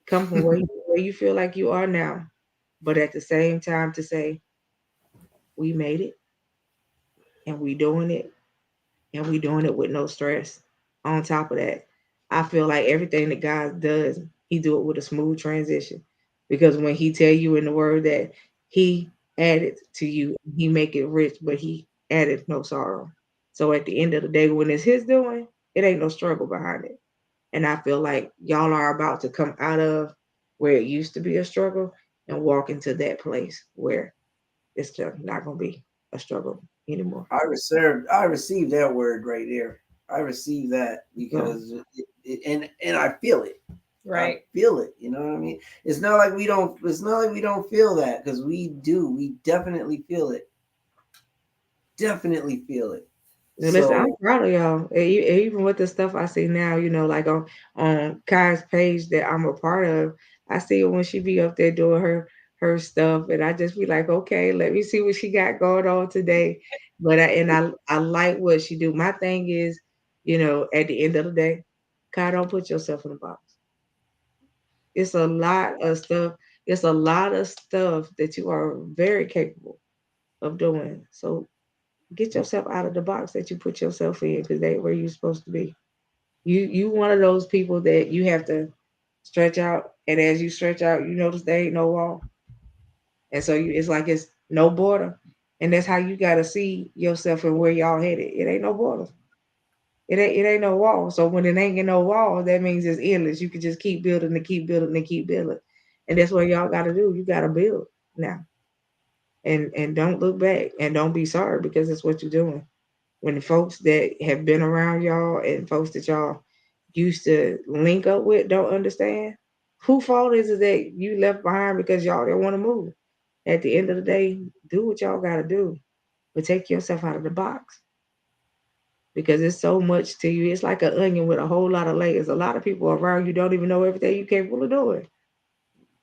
come from where you feel like you are now," but at the same time to say, "We made it, and we doing it, and we doing it with no stress. On top of that, I feel like everything that God does, He do it with a smooth transition, because when He tell you in the Word that He added to you, He make it rich, but He added no sorrow. So at the end of the day, when it's His doing, it ain't no struggle behind it. And I feel like y'all are about to come out of where it used to be a struggle and walk into that place where it's just not gonna be a struggle anymore. I received that word right there. I received that So, because and I feel it. Right. I feel it. You know what I mean? It's not like we don't. It's not like we don't feel that, because we do. We definitely feel it. Definitely feel it. listen, I'm So proud of y'all. Even with the stuff I see now, like on Kai's page that I'm a part of, I see her when she be up there doing her stuff, and I just be like, okay, let me see what she got going on today. But I like what she do. My thing is, at the end of the day, Kai, don't put yourself in a box. It's a lot of stuff. It's a lot of stuff that you are very capable of doing. So get yourself out of the box that you put yourself in, because they ain't where you're supposed to be. You one of those people that you have to stretch out, and as you stretch out, you notice there ain't no wall, and so it's like it's no border, and that's how you gotta see yourself and where y'all headed. It ain't no border. It ain't no wall. So when it ain't no wall, that means it's endless. You can just keep building and keep building and keep building, and that's what y'all gotta do. You gotta build now, and don't look back, and don't be sorry, because it's what you're doing. When the folks that have been around y'all and folks that y'all used to link up with don't understand, who fault is it that you left behind because y'all didn't want to move? At the end of the day, do what y'all got to do, but take yourself out of the box, because it's so much to you. It's like an onion with a whole lot of layers. A lot of people around you don't even know everything you're capable of doing.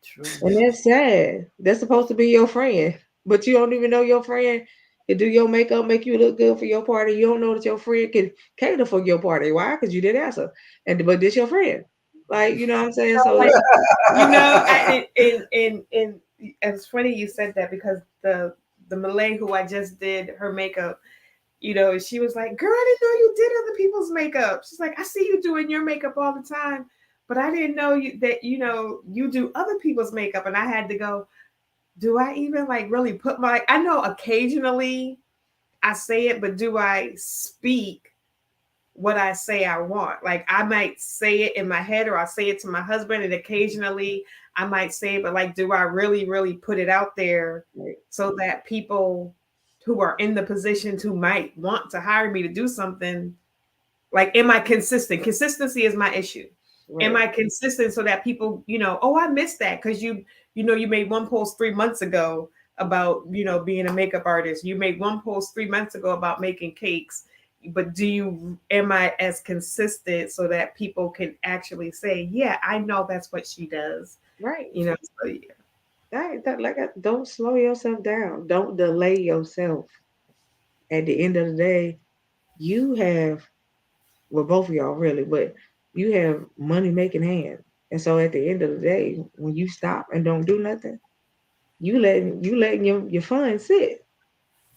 true. And that's sad. That's supposed to be your friend, but you don't even know your friend can do your makeup, make you look good for your party. You don't know that your friend can cater for your party. Why? Because you didn't answer. But this your friend. Like, you know what I'm saying? So Like, it's and it's funny you said that, because the Malay who I just did her makeup, she was like, "Girl, I didn't know you did other people's makeup." She's like, "I see you doing your makeup all the time, but I didn't know you do other people's makeup." And I had to go, do I even like really put I know occasionally I say it, but do I speak what I say I want? Like, I might say it in my head, or I'll say it to my husband, and occasionally I might say it, but like, do I really, really put it out there so that people who are in the positions who might want to hire me to do something, like, am I consistent? Consistency is my issue. right. Am I consistent so that people, oh, I missed that because you made one post 3 months ago about, being a makeup artist. You made one post 3 months ago about making cakes. But am I as consistent so that people can actually say, yeah, I know that's what she does. Right. So yeah. Don't slow yourself down. Don't delay yourself. At the end of the day, you have, well, both of y'all really, but you have money making hands. And so at the end of the day, when you stop and don't do nothing, you letting your funds sit.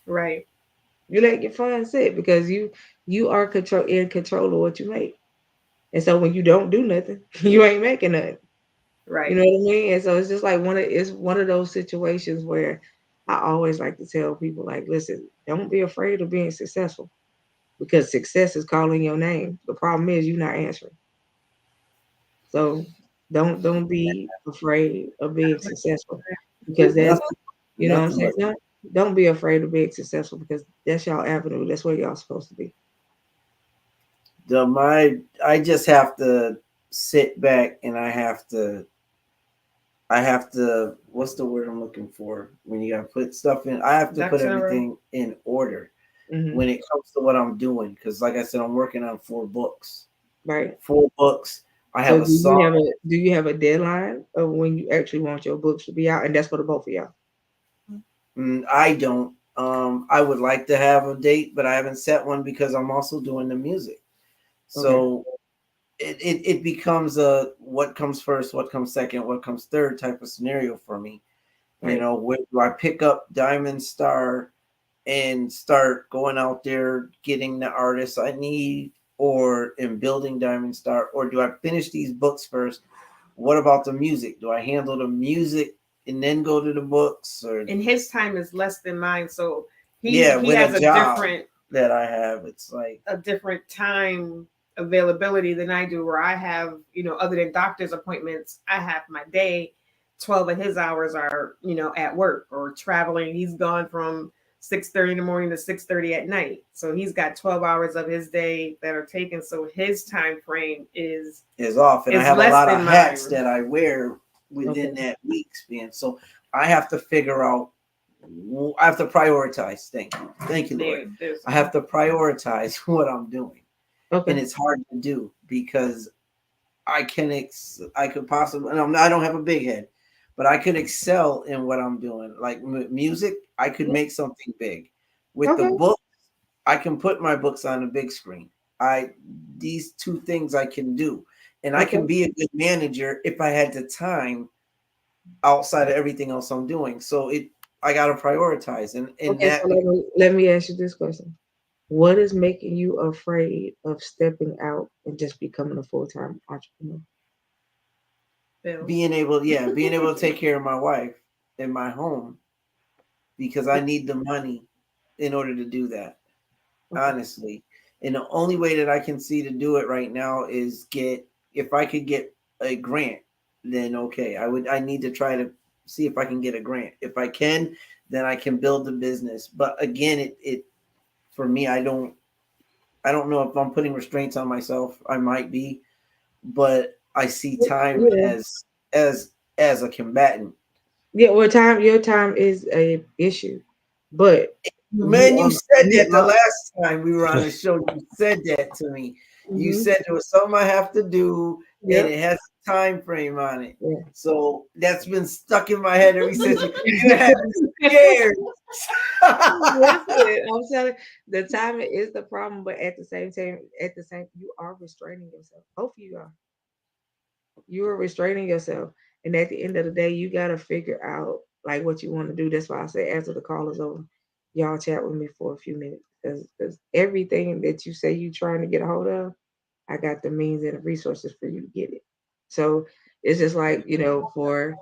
Right. You let your funds sit, because you are in control of what you make. And so when you don't do nothing, you ain't making nothing. You Right. know what I mean? And so it's just like it's one of those situations where I always like to tell people, like, listen, don't be afraid of being successful, because success is calling your name. The problem is you're not answering. So don't be afraid of being successful, because that's, Nothing. you know what I'm Nothing saying? but Don't be afraid of being successful, because that's y'all avenue. That's where y'all supposed to be. I just have to sit back, and I have to, what's the word I'm looking for? When you gotta put stuff in, I have to put Ducks in a row. everything in order Mm-hmm. when it comes to what I'm doing. Because, like I said, I'm working on 4 books. Right. 4 books. I So have a song. do you have a deadline of when you actually want your books to be out? And that's for the both of y'all. I don't. I would like to have a date, but I haven't set one because I'm also doing the music. So it becomes a what comes first, what comes second, what comes third type of scenario for me. Right. Where do I pick up Diamond Star and start going out there getting the artists I need, or in building Diamond Star, or do I finish these books first? What about the music? Do I handle the music and then go to the books? Or and his time is less than mine, so he with has a job different that I have, it's like a different time availability than I do, where I have, other than doctor's appointments, I have my day. 12 of his hours are, at work or traveling. He's gone from 6:30 in the morning to 6:30 at night. So he's got 12 hours of his day that are taken. So his time frame is off. And I have a lot of hats mine. that I wear within that week span. So I have to figure out, I have to prioritize. Thank you, Lord. I have to prioritize what I'm doing. Okay. And it's hard to do because I could possibly, and I don't have a big head, but I could excel in what I'm doing. Like music, I could make something big. With the book, I can put my books on a big screen. These two things I can do. And I can be a good manager if I had the time outside of everything else I'm doing. So I got to prioritize. And that. So let me ask you this question. What is making you afraid of stepping out and just becoming a full-time entrepreneur? Being able to take care of my wife and my home, because I need the money in order to do that. Honestly. And the only way that I can see to do it right now is if I could get a grant, then okay. I need to try to see if I can get a grant. If I can, then I can build the business. But again, it for me, I don't know if I'm putting restraints on myself. I might be, but I see time as a combatant. Yeah, well, your time is a issue, but man, you said that the last time we were on the show. You said that to me. You said there was something I have to do, and it has a time frame on it. Yeah. So that's been stuck in my head ever since. You had me scared. I'm telling you, the timing is the problem, but at the same time, you are restraining yourself. Both of you are. You are restraining yourself, and at the end of the day, you got to figure out like what you want to do. That's why I say after the call is over, y'all chat with me for a few minutes, because everything that you say you trying to get a hold of, I got the means and the resources for you to get it. So it's just like, for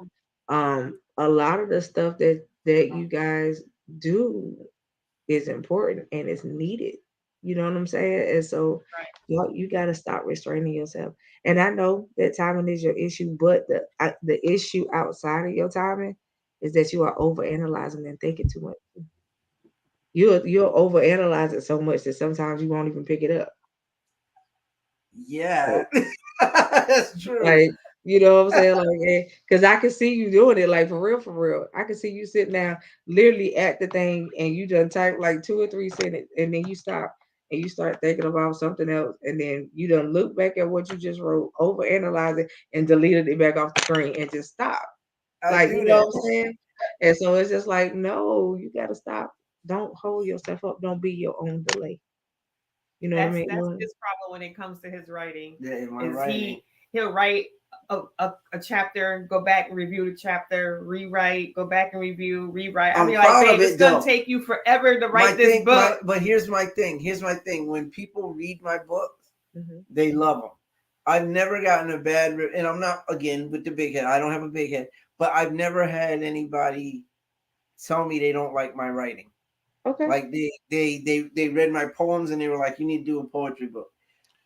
a lot of the stuff that you guys do is important and it's needed. You know what I'm saying? And so you got to stop restraining yourself. And I know that timing is your issue, but the issue outside of your timing is that you are overanalyzing and thinking too much. You'll overanalyze it so much that sometimes you won't even pick it up. Yeah, that's true. Like, you know what I'm saying? Like, because I can see you doing it, like for real. I can see you sitting down literally at the thing and you done type like 2 or 3 sentences and then you stop and you start thinking about something else and then you done look back at what you just wrote, overanalyze it and deleted it back off the screen and just stop. Like, you know what I'm saying? And so it's just like, no, you got to stop. Don't hold yourself up. Don't be your own delay. You know what I mean? That's his problem when it comes to his writing. Yeah, he'll write a chapter, go back and review the chapter, rewrite, go back and review, rewrite. I mean, like, babe, it's gonna take you forever to write this book. But here's my thing. When people read my books, they love them. I've never gotten a bad, and I'm not again with the big head. I don't have a big head, but I've never had anybody tell me they don't like my writing. Okay. Like they read my poems and they were like, you need to do a poetry book.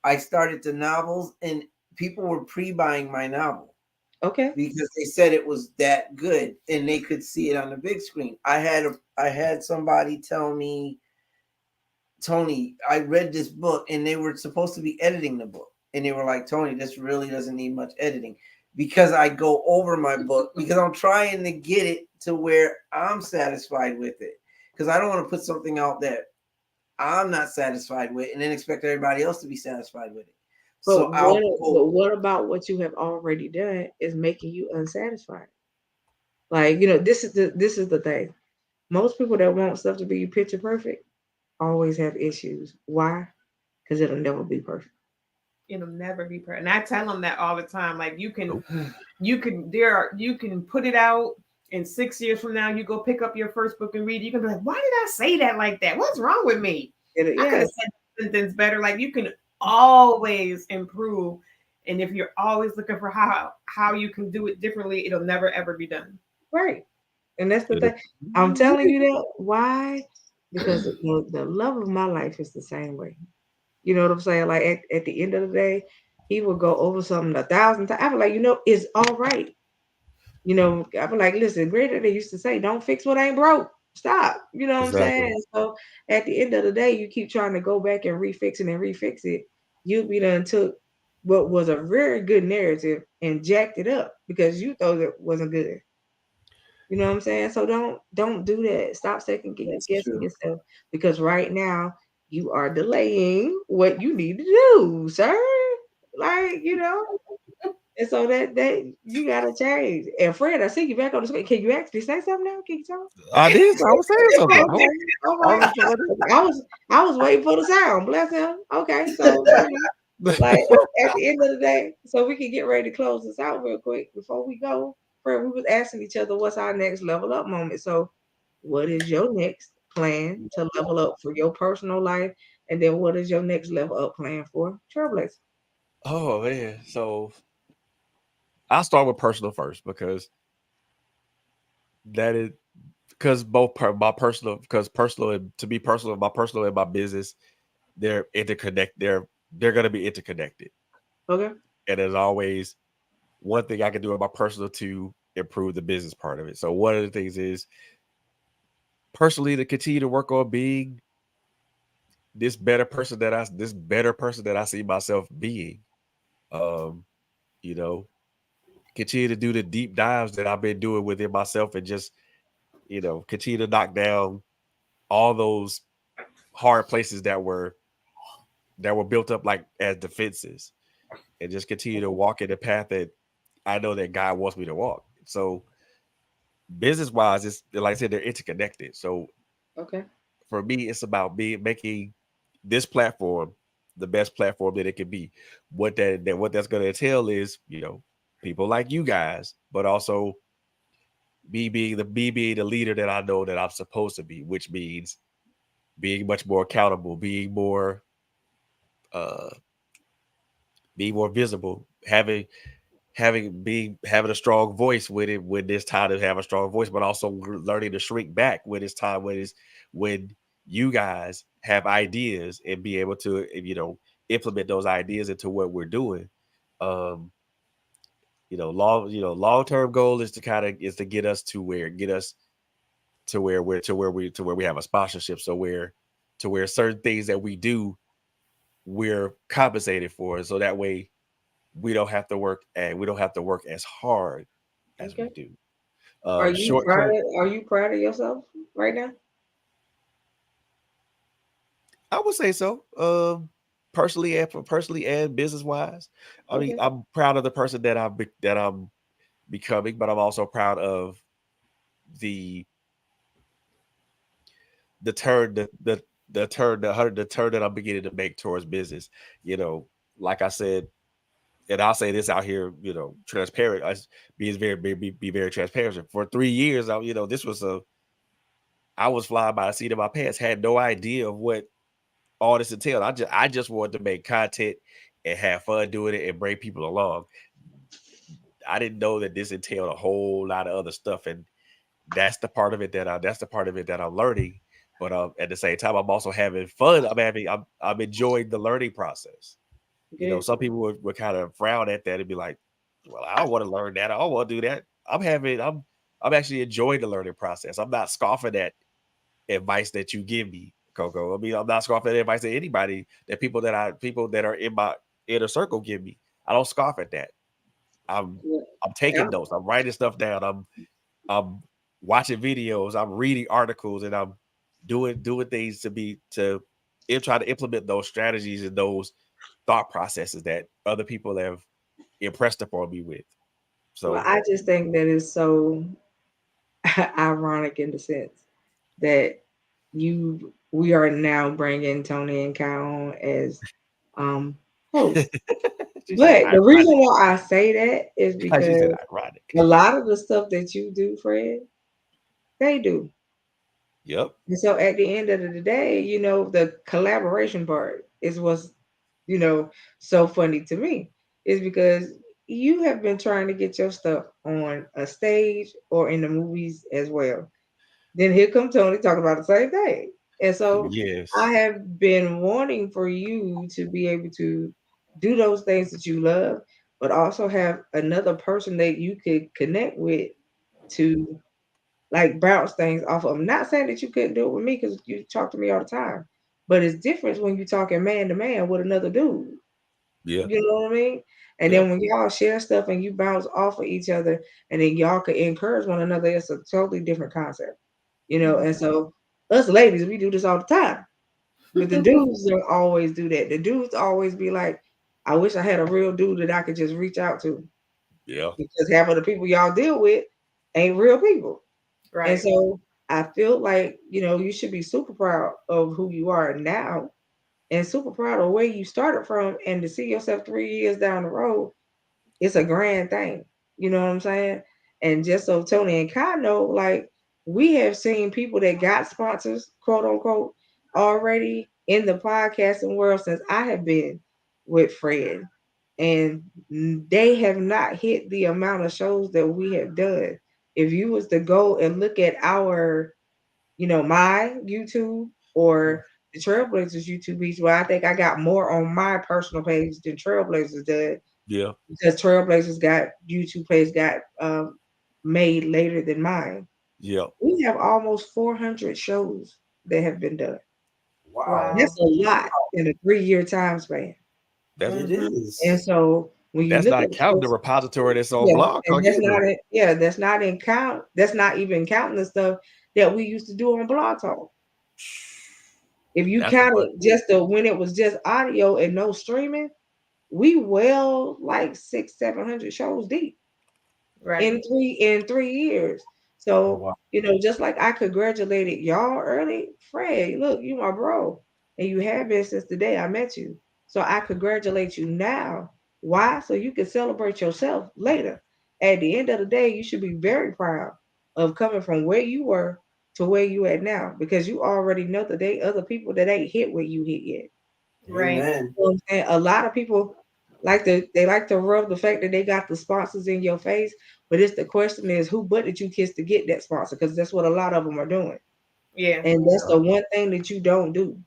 I started the novels and people were pre-buying my novel. Okay. Because they said it was that good and they could see it on the big screen. I had somebody tell me, Tony, I read this book and they were supposed to be editing the book. And they were like, Tony, this really doesn't need much editing, because I go over my book because I'm trying to get it to where I'm satisfied with it. Because I don't want to put something out that I'm not satisfied with and then expect everybody else to be satisfied with it. But what about what you have already done is making you unsatisfied? Like, this is the thing. Most people that want stuff to be picture perfect always have issues. Why? Because it'll never be perfect. It'll never be perfect. And I tell them that all the time. Like, you can put it out And 6 years from now, you go pick up your first book and read. You can be like, "Why did I say that like that? What's wrong with me? I could have said the sentence better." Like, you can always improve, and if you're always looking for how you can do it differently, it'll never ever be done. Right. And that's the thing. I'm telling you that. Why? Because the love of my life is the same way. You know what I'm saying? Like at the end of the day, he will go over something 1,000 times. I be like, it's all right. I be like, listen, greater they used to say, don't fix what ain't broke. Stop. You know what I'm saying? So at the end of the day, you keep trying to go back and refix it. You'll be done took what was a very good narrative and jacked it up because you thought it wasn't good. You know what I'm saying? So don't do that. Stop guessing yourself because right now you are delaying what you need to do, sir. Like, and so that you gotta change. And Fred, I see you back on the screen. Can you actually say something now? Can you talk? I did. I was saying something. I was waiting for the sound. Bless him. Okay, so like at the end of the day, so we can get ready to close this out real quick before we go. Fred, we was asking each other what's our next level up moment. So, what is your next plan to level up for your personal life, and then what is your next level up plan for Trailblazer? Oh man, so I'll start with personal first because that is because my personal and to be personal, my personal and my business, they're interconnected. They're going to be interconnected. Okay. And there's always one thing I can do in my personal to improve the business part of it. So one of the things is personally to continue to work on being this better person that I see myself being. You know, continue to do the deep dives that I've been doing within myself and just, continue to knock down all those hard places that were built up like as defenses and just continue to walk in the path that I know that God wants me to walk. So business wise, it's like I said, they're interconnected. So okay, for me, it's about making this platform the best platform that it can be. What that's going to entail is, people like you guys, but also me being the leader that I know that I'm supposed to be, which means being much more accountable, uh being more visible, having a strong voice when it's time to have a strong voice, but also learning to shrink back when it's time when you guys have ideas and be able to implement those ideas into what we're doing. Long-term goal is to get us to where we have a sponsorship, so where certain things that we do we're compensated for, so that way we don't have to work as hard as we do. Are you proud of yourself right now? I would say so. Personally and business wise. I mean, I'm proud of the person that I'm becoming, but I'm also proud of the turn that I'm beginning to make towards business. Like I said, and I'll say this out here, transparent. I be very transparent. For 3 years, I was flying by the seat of my pants, had no idea of what all this entailed. I just wanted to make content and have fun doing it and bring people along. I didn't know that this entailed a whole lot of other stuff, and that's the part of it that I'm learning. But at the same time, I'm also having fun. I'm enjoying the learning process. Some people would kind of frown at that and be like, "Well, I don't want to learn that. I don't want to do that." I'm actually enjoying the learning process. I'm not scoffing at advice that you give me, Coco. I mean, I'm not scoffing at advice that anybody people that are in my inner circle give me. I don't scoff at that. I'm taking notes. I'm writing stuff down. I'm watching videos. I'm reading articles, and I'm doing things to try to implement those strategies and those thought processes that other people have impressed upon me with. So I just think that is so ironic in the sense that we are now bringing Tony and Kyle on as hosts. She said But the ironic. reason why I say that is She because said ironic. a lot of the stuff that you do, Fred, they do. Yep. And so at the end of the day, the collaboration part is what's, so funny to me is because you have been trying to get your stuff on a stage or in the movies as well. Then here comes Tony talking about the same thing. And so I Yes. have been wanting for you to be able to do those things that you love, but also have another person that you could connect with to like bounce things off of. I'm not saying that you couldn't do it with me because you talk to me all the time, but it's different when you're talking man to man with another dude. Yeah. You know what I mean? And Yeah. then when y'all share stuff and you bounce off of each other and then y'all can encourage one another, it's a totally different concept. And so us ladies, we do this all the time. But the dudes don't always do that. The dudes always be like, I wish I had a real dude that I could just reach out to. Yeah. Because half of the people y'all deal with ain't real people. And Right. so I feel like, you should be super proud of who you are now and super proud of where you started from and to see yourself 3 years down the road, it's a grand thing. You know what I'm saying? And just so Tony and Kai know, like we have seen people that got sponsors, quote unquote, already in the podcasting world since I have been with Fred. And they have not hit the amount of shows that we have done. If you was to go and look at our, my YouTube or the Trailblazers YouTube page, where I think I got more on my personal page than Trailblazers did Yeah. because Trailblazers got YouTube page got made later than mine. Yeah. We have almost 400 shows that have been done. Wow. That's Wow. a lot in a 3-year time span. That's It And is. so when you that's look at not counting the those, repository that's on yeah, Blog and Talk either. that's not in count. That's not even counting the stuff that we used to do on Blog Talk. If you That's a count bunch. it just when it was just audio and no streaming, we well like 600-700 shows deep Right. in 3 years. Oh, So wow. just like I congratulated y'all early, Fred, look, you my bro, and you have been since the day I met you. So I congratulate you now. Why? So you can celebrate yourself later. At the end of the day, you should be very proud of coming from where you were to where you at now, because you already know that they other people that ain't hit where you hit yet. Right. Amen. You know what I'm saying? A lot of people like to rub the fact that they got the sponsors in your face, but it's the question is who butt did you kiss to get that sponsor? Because that's what a lot of them are doing. Yeah. And that's Yeah. the one thing that you don't do.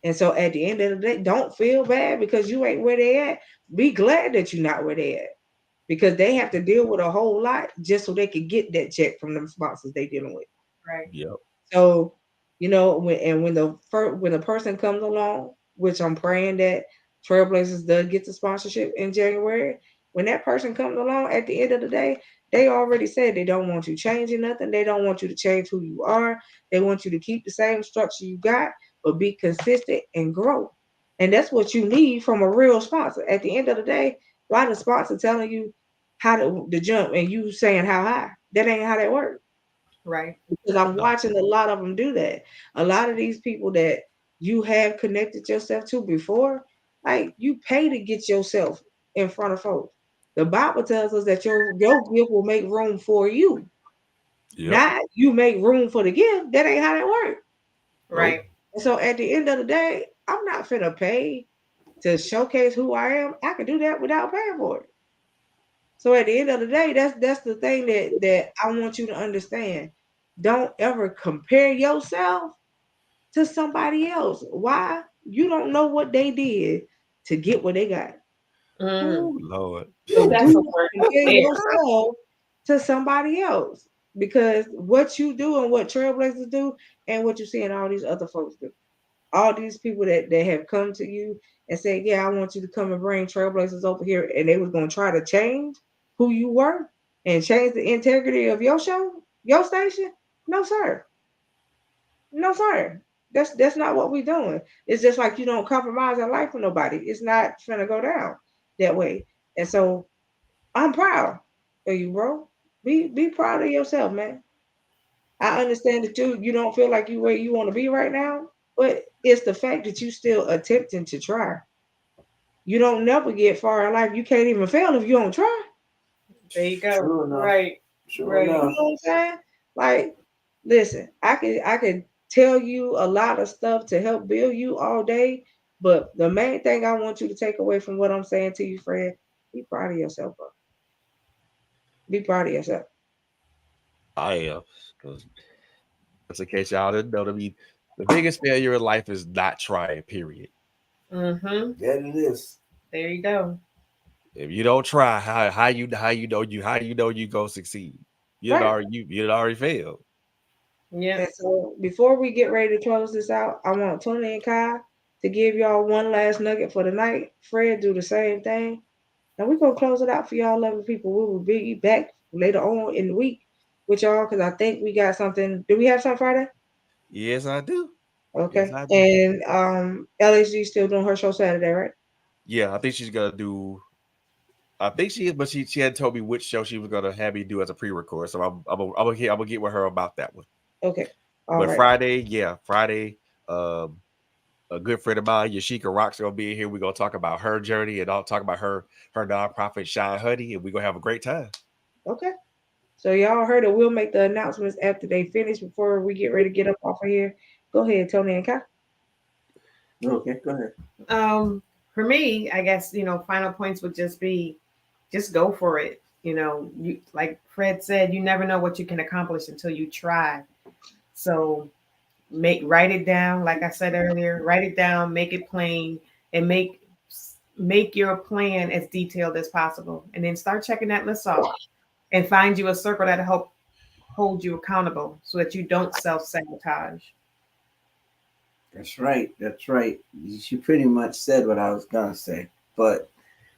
And so at the end of the day, don't feel bad because you ain't where they at. Be glad that you're not where they at. Because they have to deal with a whole lot just so they can get that check from them sponsors they dealing with. Right. Yep. So, when the person comes along, which I'm praying that Trailblazers does get the sponsorship in January, when that person comes along, at the end of the day, they already said they don't want you changing nothing. They don't want you to change who you are. They want you to keep the same structure you got, but be consistent and grow. And that's what you need from a real sponsor. At the end of the day, why the sponsor telling you how to jump and you saying how high? That ain't how that works, Right. because I'm No. watching a lot of them do that. A lot of these people that you have connected yourself to before, like you pay to get yourself in front of folks. The Bible tells us that your gift will make room for you, Yep. not you make room for the gift. That ain't how that works. Nope. Right. And so at the end of the day, I'm not finna pay to showcase who I am. I can do that without paying for it. So at the end of the day, that's the thing that I want you to understand. Don't ever compare yourself to somebody else. Why? You don't know what they did to get what they got. Mm. Oh Lord. So Ooh, that's do a not word right compare there. yourself to somebody else, because what you do and what Trailblazers do and what you see in all these other folks do. All these people that have come to you and say, yeah, I want you to come and bring Trailblazers over here, and they was going to try to change who you were and change the integrity of your show, your station. No, sir. No, sir. That's not what we're doing. It's just like you don't compromise our life for nobody. It's not gonna go down that way. And so I'm proud of you, bro. Be proud of yourself, man. I understand that you don't feel like you where you want to be right now, but it's the fact that you still attempting to try. you don't never get far in life. You can't even fail if you don't try. There you go. Sure enough. Right. Sure Right. You know enough. what I'm saying? Like, listen, I could tell you a lot of stuff to help build you all day, but the main thing I want you to take away from what I'm saying to you, Fred, be proud of yourself, bro. Be proud of yourself. I am. Because just in case y'all didn't know, I mean, the biggest failure in life is not trying, period. Mm-hmm. That it is. There you go. If you don't try, how you know you gonna succeed? You Right. already failed. Yeah. And so before we get ready to close this out, I want Tony and Kai to give y'all one last nugget for the night. Fred, do the same thing. And we're gonna close it out for y'all lovely people. We will be back later on in the week with y'all because I think we got something. Do we have something Friday? Yes, I do. Yes, Okay. I do. And LHG still doing her show Saturday, right? Yeah, I think she's gonna do. I think she is, but she hadn't told me which show she was gonna have me do as a pre-record. So I'm gonna get with her about that one. Okay. All But right. Friday, a good friend of mine, Yashika Rock's gonna be in here. We're gonna talk about her journey and I'll talk about her nonprofit Shine Honey, and we're gonna have a great time. Okay. So y'all heard it. We'll make the announcements after they finish before we get ready to get up off of here. Go ahead, Tony and Kai. Okay, go ahead. For me, I guess, final points would just be, just go for it. You, like Fred said, you never know what you can accomplish until you try. So write it down. Like I said earlier, write it down, make it plain, and make your plan as detailed as possible. And then start checking that list off and find you a circle that'll help hold you accountable so that you don't self-sabotage. That's right. That's right. You pretty much said what I was gonna say. But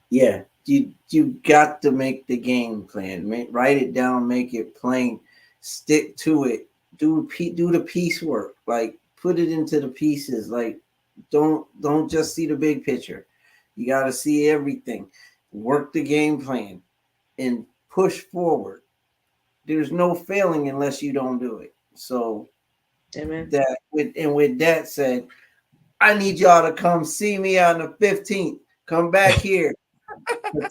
yeah, you got to make the game plan. Write it down, make it plain, stick to it. Do the piecework. Like put it into the pieces. Like don't just see the big picture. You got to see everything. Work the game plan and push forward. There's no failing unless you don't do it. So Amen. with that said, I need y'all to come see me on the 15th. Come back here.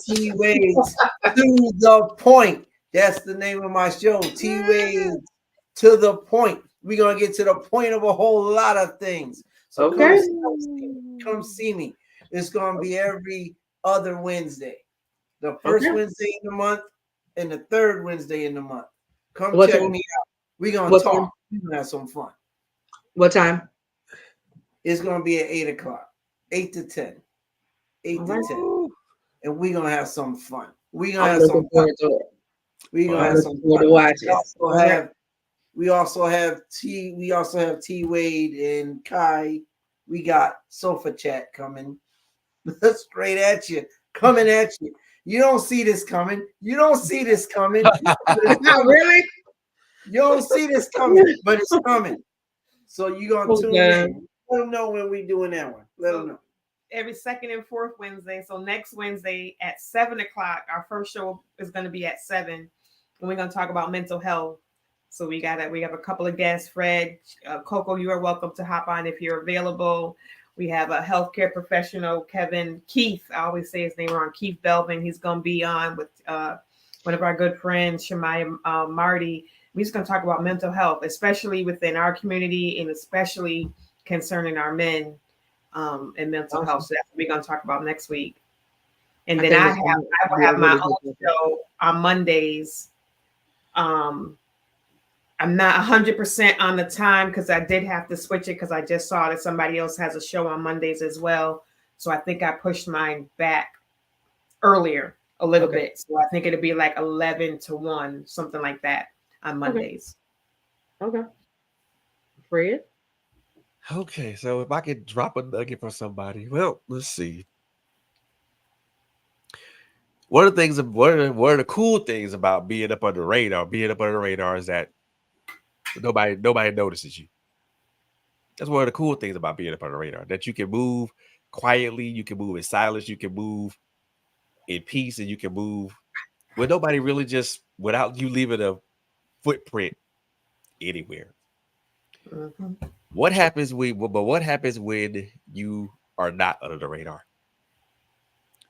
T Waves to the point. That's the name of my show. T Waves to the point. We're gonna get to the point of a whole lot of things. So Okay. come see me. It's gonna be every other Wednesday. The first Wednesday in the month and the third Wednesday in the month. Come check me out. We're gonna talk. We're gonna have some fun. What time? It's gonna be at 8 o'clock, 8 to 10. 8 to 10. And we're gonna have some fun. We're gonna have some fun. We're gonna have some fun. We also have T Wade and Kai. We got Sofa Chat coming. Straight at you. Coming at you. You don't see this coming. You don't see this coming. Not really. You don't see this coming, but it's coming. So you're gonna tune in. Let them know when we're doing that one. Let them know. Every second and fourth Wednesday. So next Wednesday at 7 o'clock, our first show is going to be at 7, and we're going to talk about mental health. So we have a couple of guests. Fred, Coco, you are welcome to hop on if you're available. We have a healthcare professional, Keith. I always say his name wrong. Keith Belvin. He's going to be on with one of our good friends, Shemaya Marty. We're just going to talk about mental health, especially within our community and especially concerning our men. And mental health. So that's what we're going to talk about next week. And then I will have my own show on Mondays. I'm not 100% on the time because I did have to switch it because I just saw that somebody else has a show on Mondays as well. So I think I pushed mine back earlier a little bit. So I think it'll be like 11 to 1, something like that on Mondays. Okay. Fred? Okay, so if I could drop a nugget for somebody, well, let's see. One of the cool things about being up on the radar is that nobody notices you. That's one of the cool things about being up on the radar, that you can move quietly, you can move in silence, you can move in peace, and you can move with nobody really just without you leaving a footprint anywhere. Mm-hmm. What happens when you are not under the radar?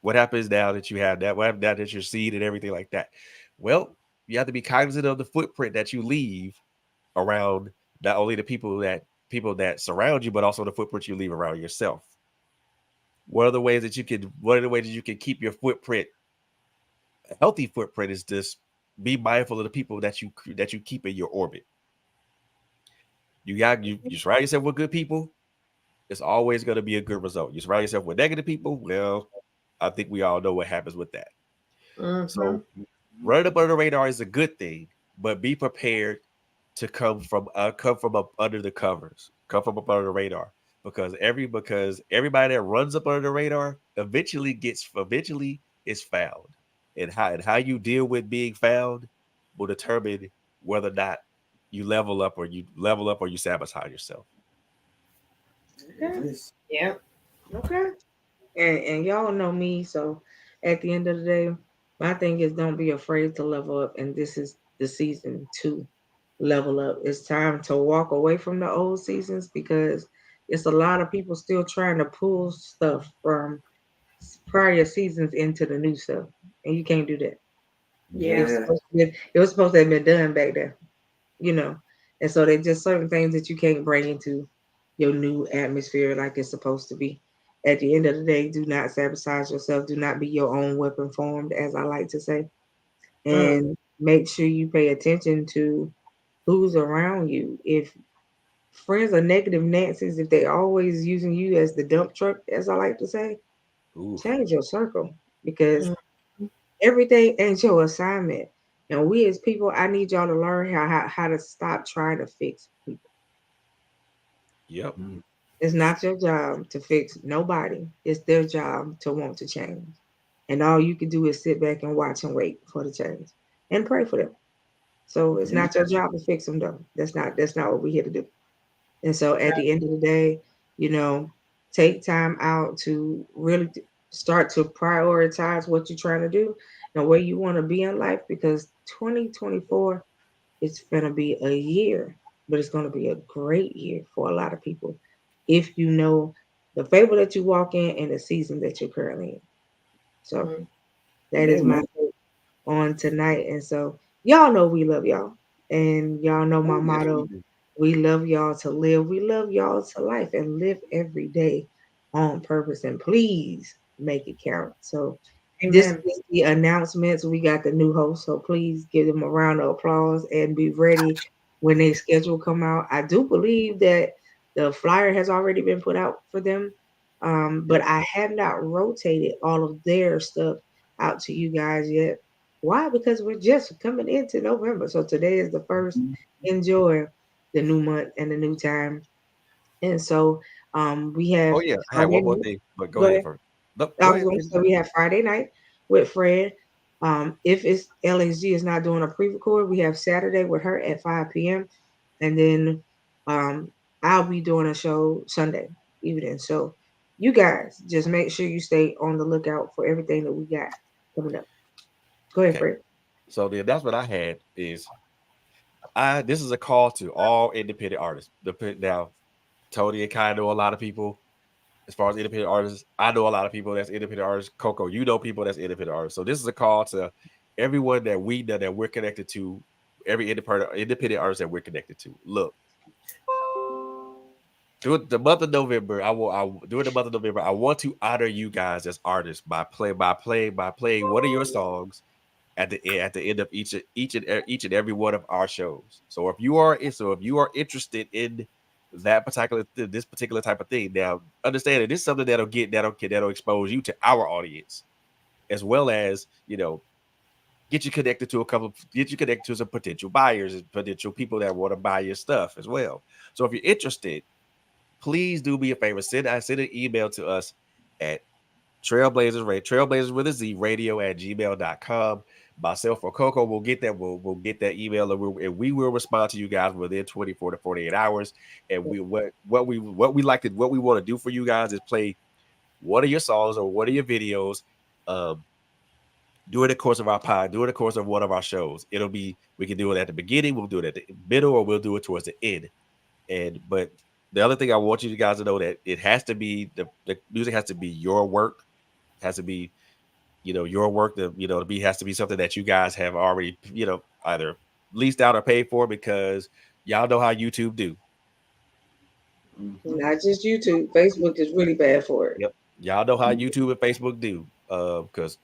What happens now that you have that? What happens now that you're seed and everything like that? Well, you have to be cognizant of the footprint that you leave around not only the people that surround you, but also the footprint you leave around yourself. What are the ways that you can? What are the ways that you can keep your footprint a healthy footprint? Is just be mindful of the people that you keep in your orbit. You surround yourself with good people. It's always going to be a good result. You surround yourself with negative people. Well, I think we all know what happens with that. So running up under the radar is a good thing, but be prepared to come from up under the covers, come from up under the radar, because everybody that runs up under the radar eventually is found, and how you deal with being found will determine whether or not you level up or you sabotage yourself. Okay. Yeah. Okay. And y'all know me, so at the end of the day, my thing is don't be afraid to level up, and this is the season to level up. It's time to walk away from the old seasons because it's a lot of people still trying to pull stuff from prior seasons into the new stuff, and you can't do that. Yeah. It was supposed to have been done back then, you know. And so there's just certain things that you can't bring into your new atmosphere like it's supposed to be. At the end of the day, do not sabotage yourself. Do not be your own weapon formed, as I like to say. And make sure you pay attention to who's around you. If friends are negative Nancy's, if they always using you as the dump truck, as I like to say, Oof. change your circle because everything ain't your assignment. And we as people, I need y'all to learn how to stop trying to fix people. Yep. It's not your job to fix nobody. It's their job to want to change. And all you can do is sit back and watch and wait for the change and pray for them. So it's not your job to fix them though. That's not what we're here to do. And so at the end of the day, you know, take time out to really start to prioritize what you're trying to do and where you want to be in life because 2024 is going to be a year, but it's going to be a great year for a lot of people if you know the favor that you walk in and the season that you're currently in. So that is my take on tonight. And so y'all know we love y'all. And y'all know my Oh, yes, we motto. do. We love y'all to live. We love y'all to life and live every day on purpose. And please make it count. So this Amen. is the announcements. We got the new host. So please give them a round of applause and be ready when their schedule come out. I do believe that the flyer has already been put out for them. But Yep. I have not rotated all of their stuff out to you guys yet. Why? Because we're just coming into November. So today is the first. Enjoy the new month and the new time. And so we have Oh yeah, I have Friday one more night. thing, but go Go ahead ahead. first. Nope, I go was ahead. going to say we have Friday night with Fred. If it's LSG is not doing a pre-record, we have Saturday with her at 5 p.m. And then um, I'll be doing a show Sunday evening. So you guys just make sure you stay on the lookout for everything that we got coming up. Go ahead, Okay. Fred. So the announcement I had is this is a call to all independent artists. Now, Tony and Kai know a lot of people as far as independent artists. I know a lot of people that's independent artists. Coco, you know people that's independent artists. So this is a call to everyone that we know that we're connected to, every independent artist that we're connected to. Look, during the month of November, during the month of November, I want to honor you guys as artists by playing one of your songs at the end of each and every one of our shows. So if you are interested in this particular type of thing, now understand that this is something that'll expose you to our audience, as well as get you connected to some potential buyers and potential people that want to buy your stuff as well. So if you're interested, please do me a favor. Send an email to us at Trailblazers with a Z radio@gmail.com. Myself or Coco will get that. We'll get that email and we will respond to you guys within 24 to 48 hours. And what we want to do for you guys is play one of your songs or one of your videos um during the course of during the course of one of our shows. We can do it at the beginning, we'll do it at the middle, or we'll do it towards the end. But the other thing I want you guys to know that it has to be the music has to be your work, has to be your work to has to be something that you guys have already, either leased out or paid for, because y'all know how YouTube do. Not just YouTube. Facebook is really bad for it. Yep. Y'all know how YouTube and Facebook do. Because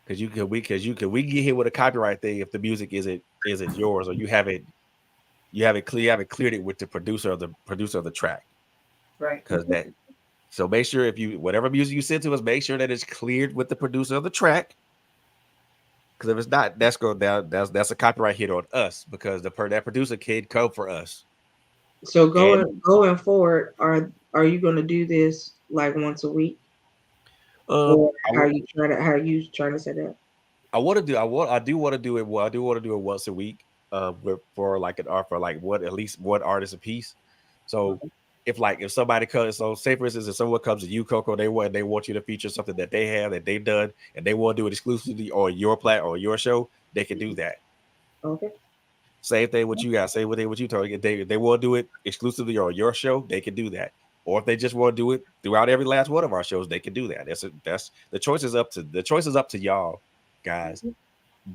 we can get hit with a copyright thing if the music isn't yours, or you haven't cleared it with the producer of the track. Right. Because so make sure whatever music you send to us, make sure that it's cleared with the producer of the track. Because if it's not, that's a copyright hit on us, because that producer can't come for us. So going forward, are you going to do this like once a week? Or how are you trying to set up? I do want to do it once a week. For at least one artist a piece. So if somebody comes, so say for instance, if someone comes to you, Coco, they want you to feature something that they have, that they've done, and they want to do it exclusively on your or your show, they can do that. Okay. Same thing with you guys. Same thing with you, Tony. If they want to do it exclusively on your show, they can do that. Or if they just want to do it throughout every last one of our shows, they can do that. That's the choice is up to y'all, guys.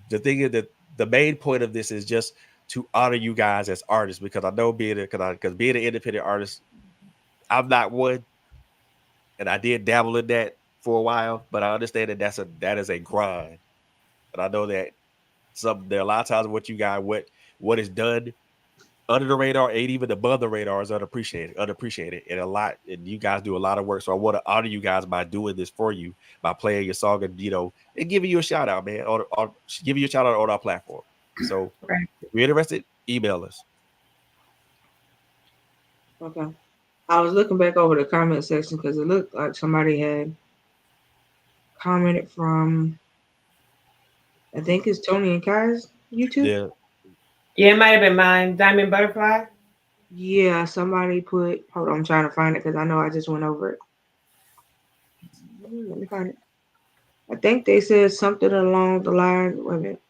The thing is that the main point of this is just to honor you guys as artists, because I know being an independent artist, I'm not one, and I did dabble in that for a while, but I understand that that is a grind, and I know that there are a lot of times what is done under the radar and even above the radar is unappreciated, and you guys do a lot of work. So I want to honor you guys by doing this for you, by playing your song and giving you a shout out, man, or giving you a shout out on our platform. So if you're interested, email us. Okay. I was looking back over the comment section because it looked like somebody had commented from, I think it's Tony and Kai's YouTube. Yeah, it might have been mine. Diamond Butterfly. Yeah, somebody put. Hold on, I'm trying to find it because I know I just went over it. Let me find it. I think they said something along the line. Wait a minute.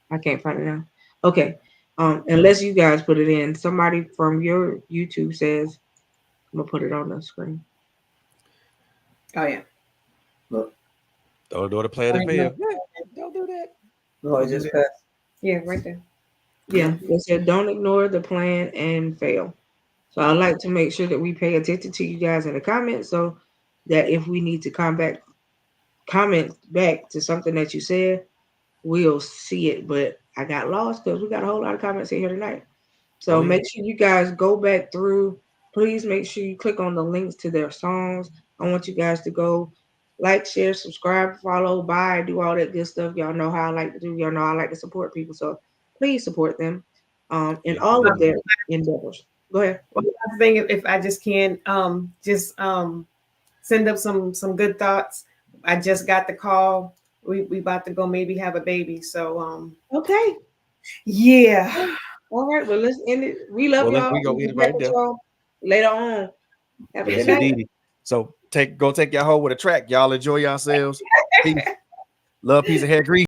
I can't find it now. Okay. Unless you guys put it in. Somebody from your YouTube says, I'm gonna put it on the screen. Oh yeah. Look. Don't do the plan and fail. Don't do that. No, I just passed. Yeah, right there. Yeah, they said don't ignore the plan and fail. So I like to make sure that we pay attention to you guys in the comments, so that if we need to comment back to something that you said, we'll see it. But I got lost because we got a whole lot of comments in here tonight. So make sure you guys go back through. Please make sure you click on the links to their songs. I want you guys to go like, share, subscribe, follow, buy, do all that good stuff. Y'all know how I like to do. Y'all know I like to support people. So please support them in all of their endeavors. Go ahead. Well, I think if I just can send up some good thoughts. I just got the call. We about to go maybe have a baby. So okay. Yeah. All right. Well, let's end it. We love y'all. We go eat it right now. Later on. Have a good night. Indeed. So go take y'all home with a track. Y'all enjoy yourselves. Peace. Love, peace, and hair grease.